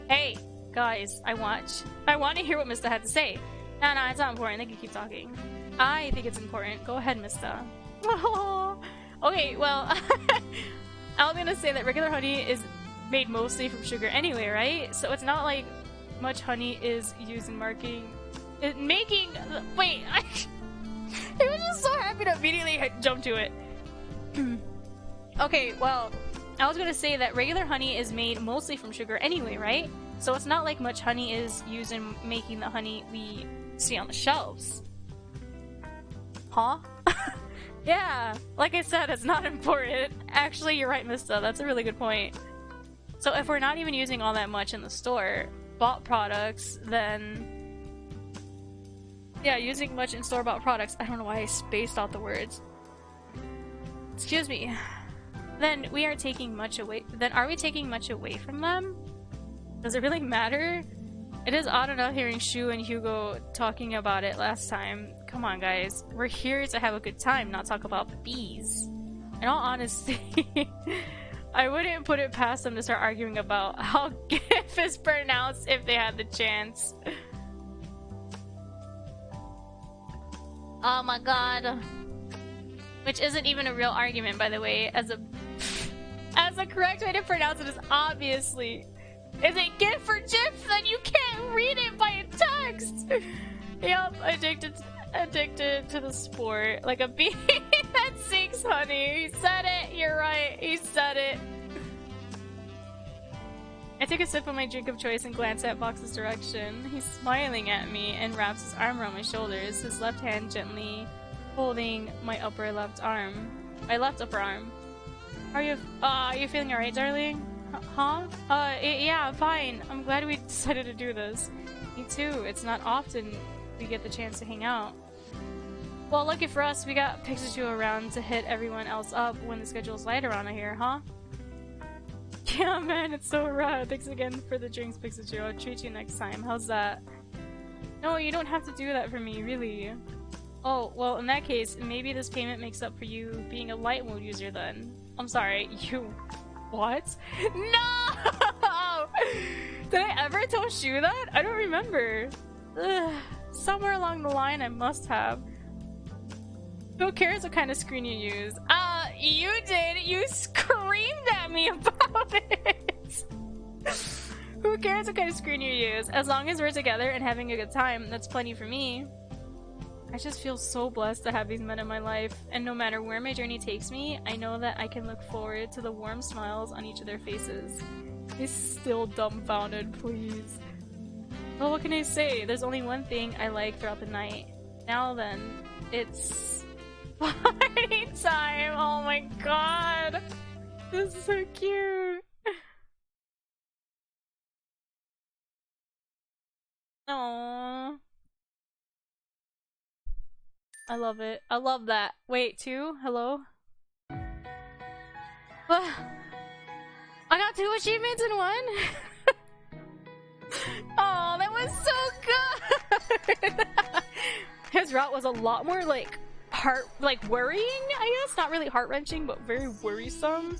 Hey, guys, I want to hear what Mista had to say. No, it's not important. They can keep talking. I think it's important. Go ahead, Mista. Oh, okay, well, I was gonna say that regular honey is made mostly from sugar anyway, right? So it's not like much honey is used in wait, I was just so happy to immediately jump to it. Okay, well, I was gonna say that regular honey is made mostly from sugar anyway, right? So it's not like much honey is used in making the honey we see on the shelves. Huh? Yeah, like I said, it's not important. Actually, you're right, Mista. That's a really good point. So if we're not even using all that much in the store, bought products, then... Yeah, using much in store-bought products. I don't know why I spaced out the words. Excuse me. Then we are taking much away... Then are we taking much away from them? Does it really matter? It is odd enough hearing Shu and Hugo talking about it last time. Come on, guys. We're here to have a good time, not talk about bees. In all honesty, I wouldn't put it past them to start arguing about how GIF is pronounced if they had the chance. Oh my god. Which isn't even a real argument, by the way, as the correct way to pronounce it is obviously... Is it GIF or GIF? Then you can't read it by a text! Yup, addicted to the sport. Like a bee that seeks honey. He said it! You're right, he said it! I take a sip of my drink of choice and glance at Vox's direction. He's smiling at me and wraps his arm around my shoulders, his left hand gently holding my left upper arm. Are you feeling alright, darling? Huh? Yeah, fine. I'm glad we decided to do this. Me too. It's not often we get the chance to hang out. Well, lucky for us, we got Pikachu around to hit everyone else up when the schedule's light around here, huh? Yeah, man, it's so rad. Thanks again for the drinks, Pikachu. I'll treat you next time. How's that? No, you don't have to do that for me, really. Oh, well, in that case, maybe this payment makes up for you being a light mode user then. I'm sorry, you... What? No! Did I ever tell Shu that? I don't remember. Ugh. Somewhere along the line I must have. Who cares what kind of screen you use? You did! You screamed at me about it! Who cares what kind of screen you use? As long as we're together and having a good time, that's plenty for me. I just feel so blessed to have these men in my life, and no matter where my journey takes me, I know that I can look forward to the warm smiles on each of their faces. He's still dumbfounded, please. Well, what can I say? There's only one thing I like throughout the night. Now then, it's... party time! Oh my god! This is so cute! Aww. I love it. I love that. Wait, two? Hello? I got 2 achievements in one? Oh, that was so good! His route was a lot more like worrying, I guess? Not really heart-wrenching, but very worrisome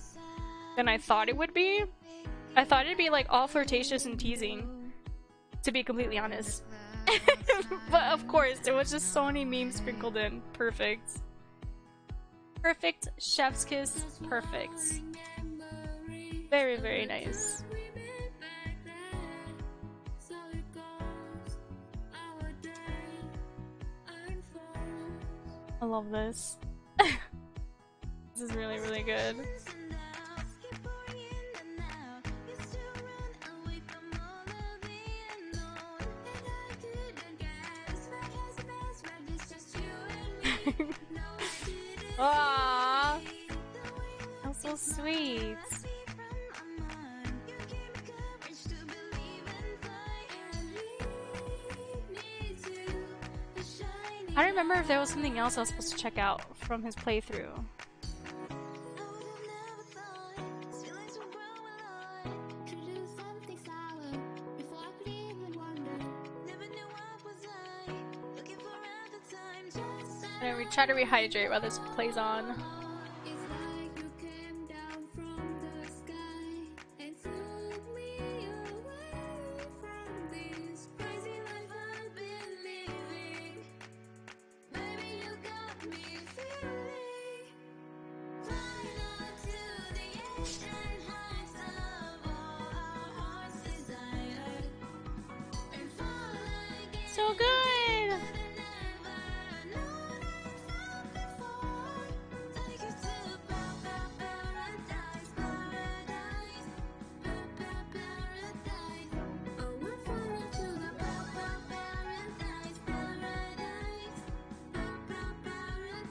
than I thought it would be. I thought it'd be like all flirtatious and teasing, to be completely honest. But of course, there was just so many memes sprinkled in. Perfect. Perfect. Chef's kiss. Perfect. Very, very nice. I love this. This is really, really good. Aww, that's so sweet. I don't remember if there was something else I was supposed to check out from his playthrough. And we try to rehydrate while this plays on. So good!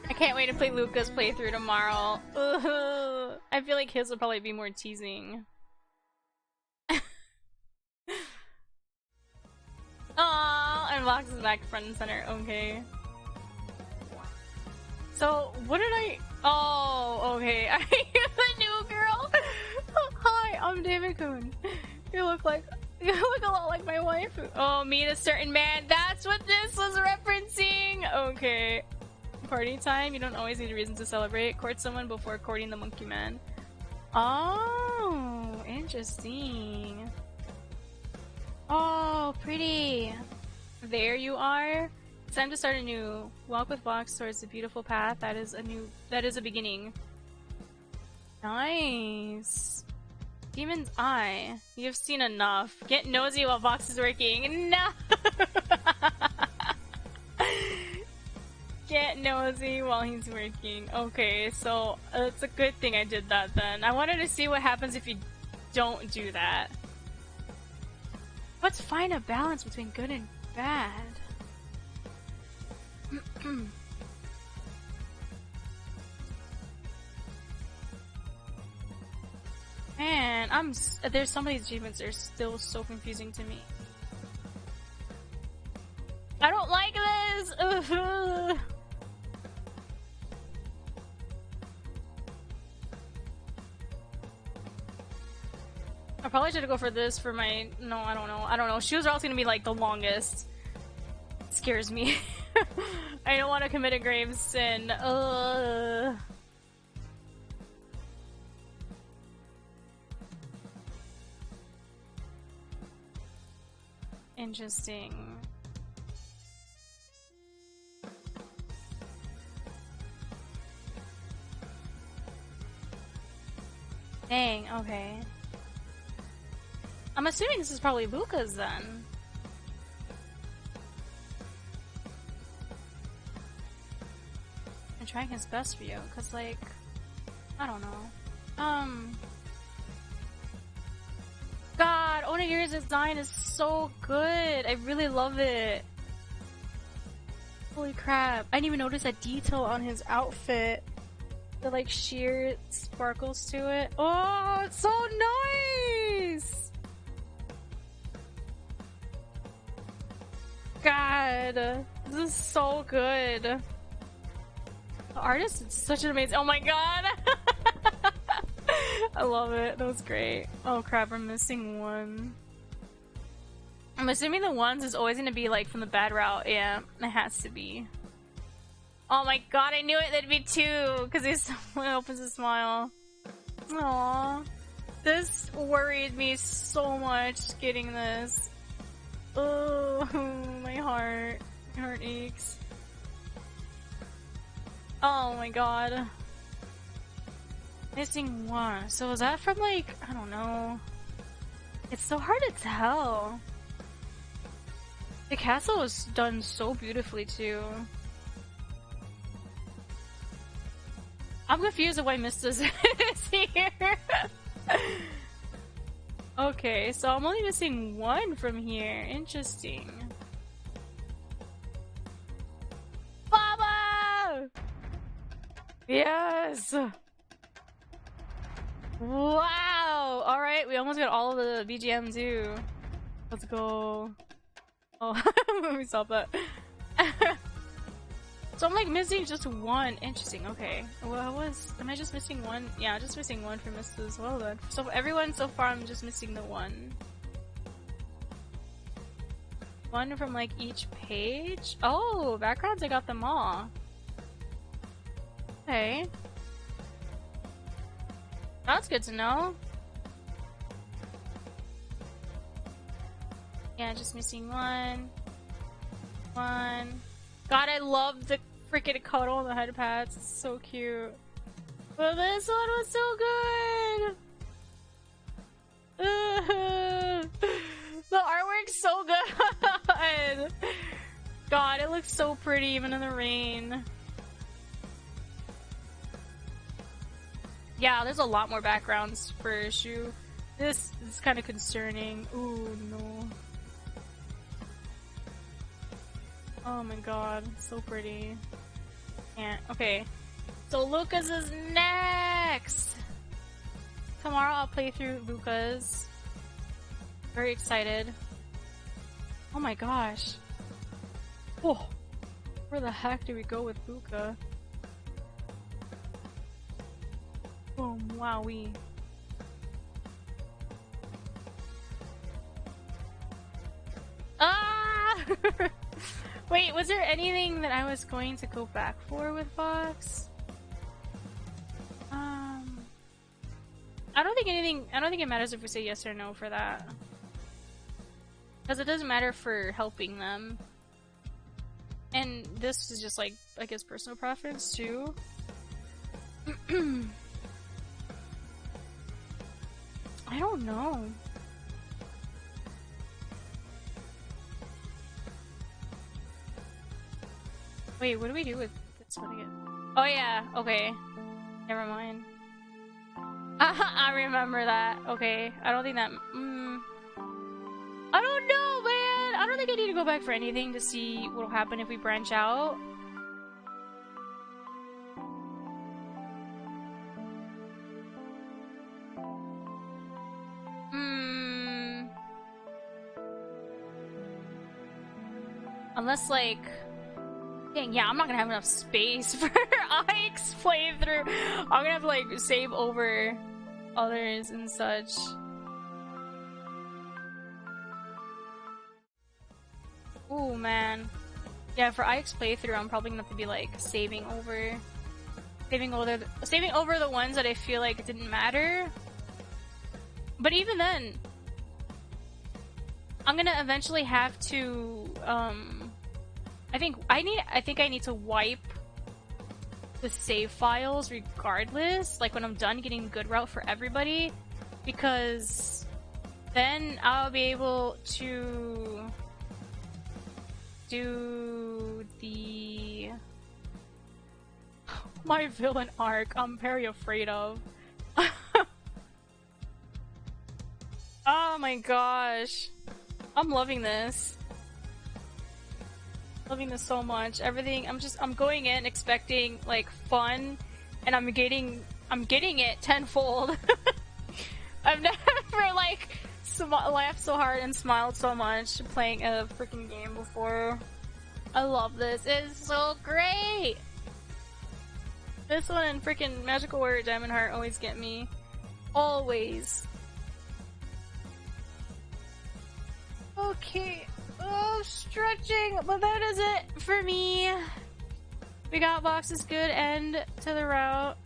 I can't wait to play Luca's playthrough tomorrow. Ugh. I feel like his will probably be more teasing. Aww, and Vox is back front and center. Okay. So, what did I... Oh, okay. Are you the new girl? Hi, I'm David Kuhn. You look a lot like my wife. Oh, meet a certain man. That's what this was referencing. Okay. Party time. You don't always need a reason to celebrate. Court someone before courting the monkey man. Oh, interesting. Oh, pretty. There you are. It's time to start anew. Walk with Vox towards the beautiful path. That is a beginning. Nice. Demon's Eye. You've seen enough. Get nosy while Vox is working. No. Get nosy while he's working. Okay, so it's a good thing I did that then. I wanted to see what happens if you don't do that. Let's find a balance between good and bad. Man, There's some of these achievements that are still so confusing to me. I don't like this! Ugh. I probably should go for this for my... No, I don't know. I don't know. Shoes are also gonna be like the longest. It scares me. I don't want to commit a grave sin. Ugh. Interesting. Dang, okay. I'm assuming this is probably Luca's then. I'm trying his best for you, cause like, I don't know. God, Onigiri's design is so good. I really love it. Holy crap. I didn't even notice that detail on his outfit. The like sheer sparkles to it. Oh, it's so nice! God, this is so good. The artist is such an amazing. Oh my god! I love it. That was great. Oh crap, I'm missing one. I'm assuming the ones is always gonna be like from the bad route. Yeah, it has to be. Oh my god, I knew it. That'd be two because he opens a smile. Aww, this worried me so much getting this. Oh, my heart aches. Oh my god. Missing one. So is that from like, I don't know. It's so hard to tell. The castle was done so beautifully too. I'm confused at why Mista's is here. Okay, so I'm only missing one from here. Interesting. Baba! Yes! Wow! Alright, we almost got all of the BGM too. Let's go. Oh, let me stop that. So I'm like missing just one. Interesting, okay. Well, am I just missing one? Yeah, just missing one for Mista as well then. So for everyone so far, I'm just missing the one. One from like each page? Oh, backgrounds, I got them all. Okay. That's good to know. Yeah, just missing one. One. God, I love the freaking cuddle on the head pads. It's so cute. But this one was so good. The artwork's so good. God, it looks so pretty even in the rain. Yeah, there's a lot more backgrounds for Shu. This is kind of concerning. Ooh, no. Oh my god, so pretty. Can't. Okay. So Lucas is next! Tomorrow I'll play through Lucas. Very excited. Oh my gosh. Oh, where the heck do we go with Luca? Oh, wowee. Ah! Wait, was there anything that I was going to go back for with Vox? I don't think it matters if we say yes or no for that. Because it doesn't matter for helping them. And this is just like, I guess, personal preference too. I don't know. Wait, what do we do with this one again? Oh yeah, okay. Never mind. I remember that. Okay, I don't think that... I don't know, man! I don't think I need to go back for anything to see what'll happen if we branch out. Unless, like... Dang, yeah, I'm not gonna have enough space for Ike's playthrough. I'm gonna have to, like, save over others and such. Ooh, man. Yeah, for Ike's playthrough, I'm probably gonna have to be, like, saving over the ones that I feel like didn't matter. But even then, I'm gonna eventually have to, I think I need to wipe the save files regardless, like when I'm done getting Good Route for everybody, because then I'll be able to do the my villain arc I'm very afraid of. Oh my gosh. I'm loving this. Loving this so much. Everything, I'm going in expecting like fun, and I'm getting it tenfold. I've never like laughed so hard and smiled so much playing a freaking game before. I love this. It's so great. This one and freaking Magical Warrior Diamond Heart always get me. Always. Okay. Oh, stretching, but that is it for me. We got Vox's good end to the route.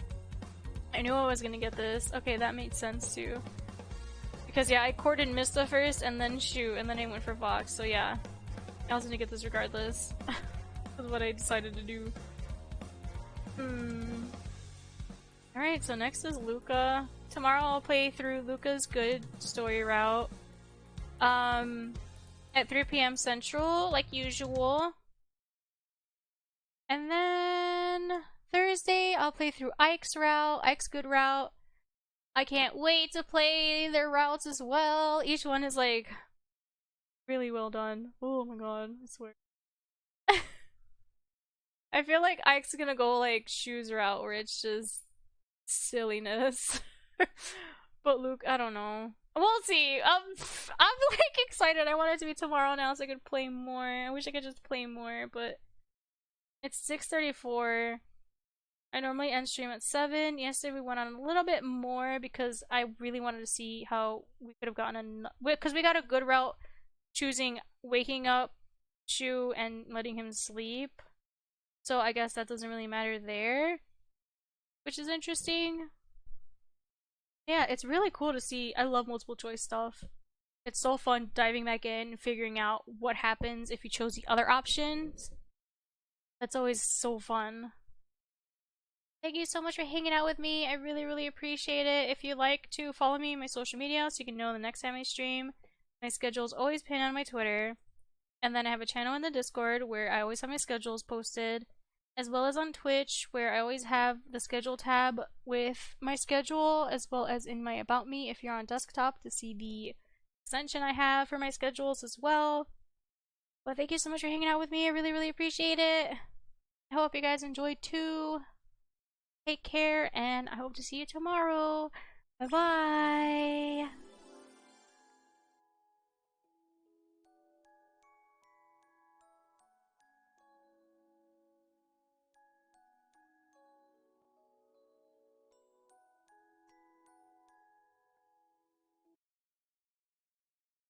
I knew I was gonna get this. Okay, that made sense too. Because yeah, I courted Mista first and then Shu, and then I went for Vox, so yeah. I was gonna get this regardless. That's what I decided to do. Alright, so next is Luca. Tomorrow I'll play through Luca's good story route. At 3 PM Central, like usual. And then Thursday, I'll play through Ike's route, Ike's good route. I can't wait to play their routes as well. Each one is like really well done. Oh my god, I swear. I feel like Ike's gonna go like Shu's route where it's just silliness. But Luke, I don't know. We'll see. I'm like excited. I want it to be tomorrow now so I could play more. I wish I could just play more, but it's 6:34. I normally end stream at 7. Yesterday we went on a little bit more because I really wanted to see how we could have gotten because we got a good route choosing waking up Shu and letting him sleep. So I guess that doesn't really matter there, which is interesting. Yeah, it's really cool to see. I love multiple choice stuff. It's so fun diving back in and figuring out what happens if you chose the other options. That's always so fun. Thank you so much for hanging out with me. I really, really appreciate it. If you'd like to follow me on my social media so you can know the next time I stream, my schedule is always pinned on my Twitter. And then I have a channel in the Discord where I always have my schedules posted, as well as on Twitch, where I always have the schedule tab with my schedule, as well as in my About Me if you're on desktop to see the extension I have for my schedules as well. But thank you so much for hanging out with me. I really, really appreciate it. I hope you guys enjoyed too. Take care, and I hope to see you tomorrow. Bye-bye!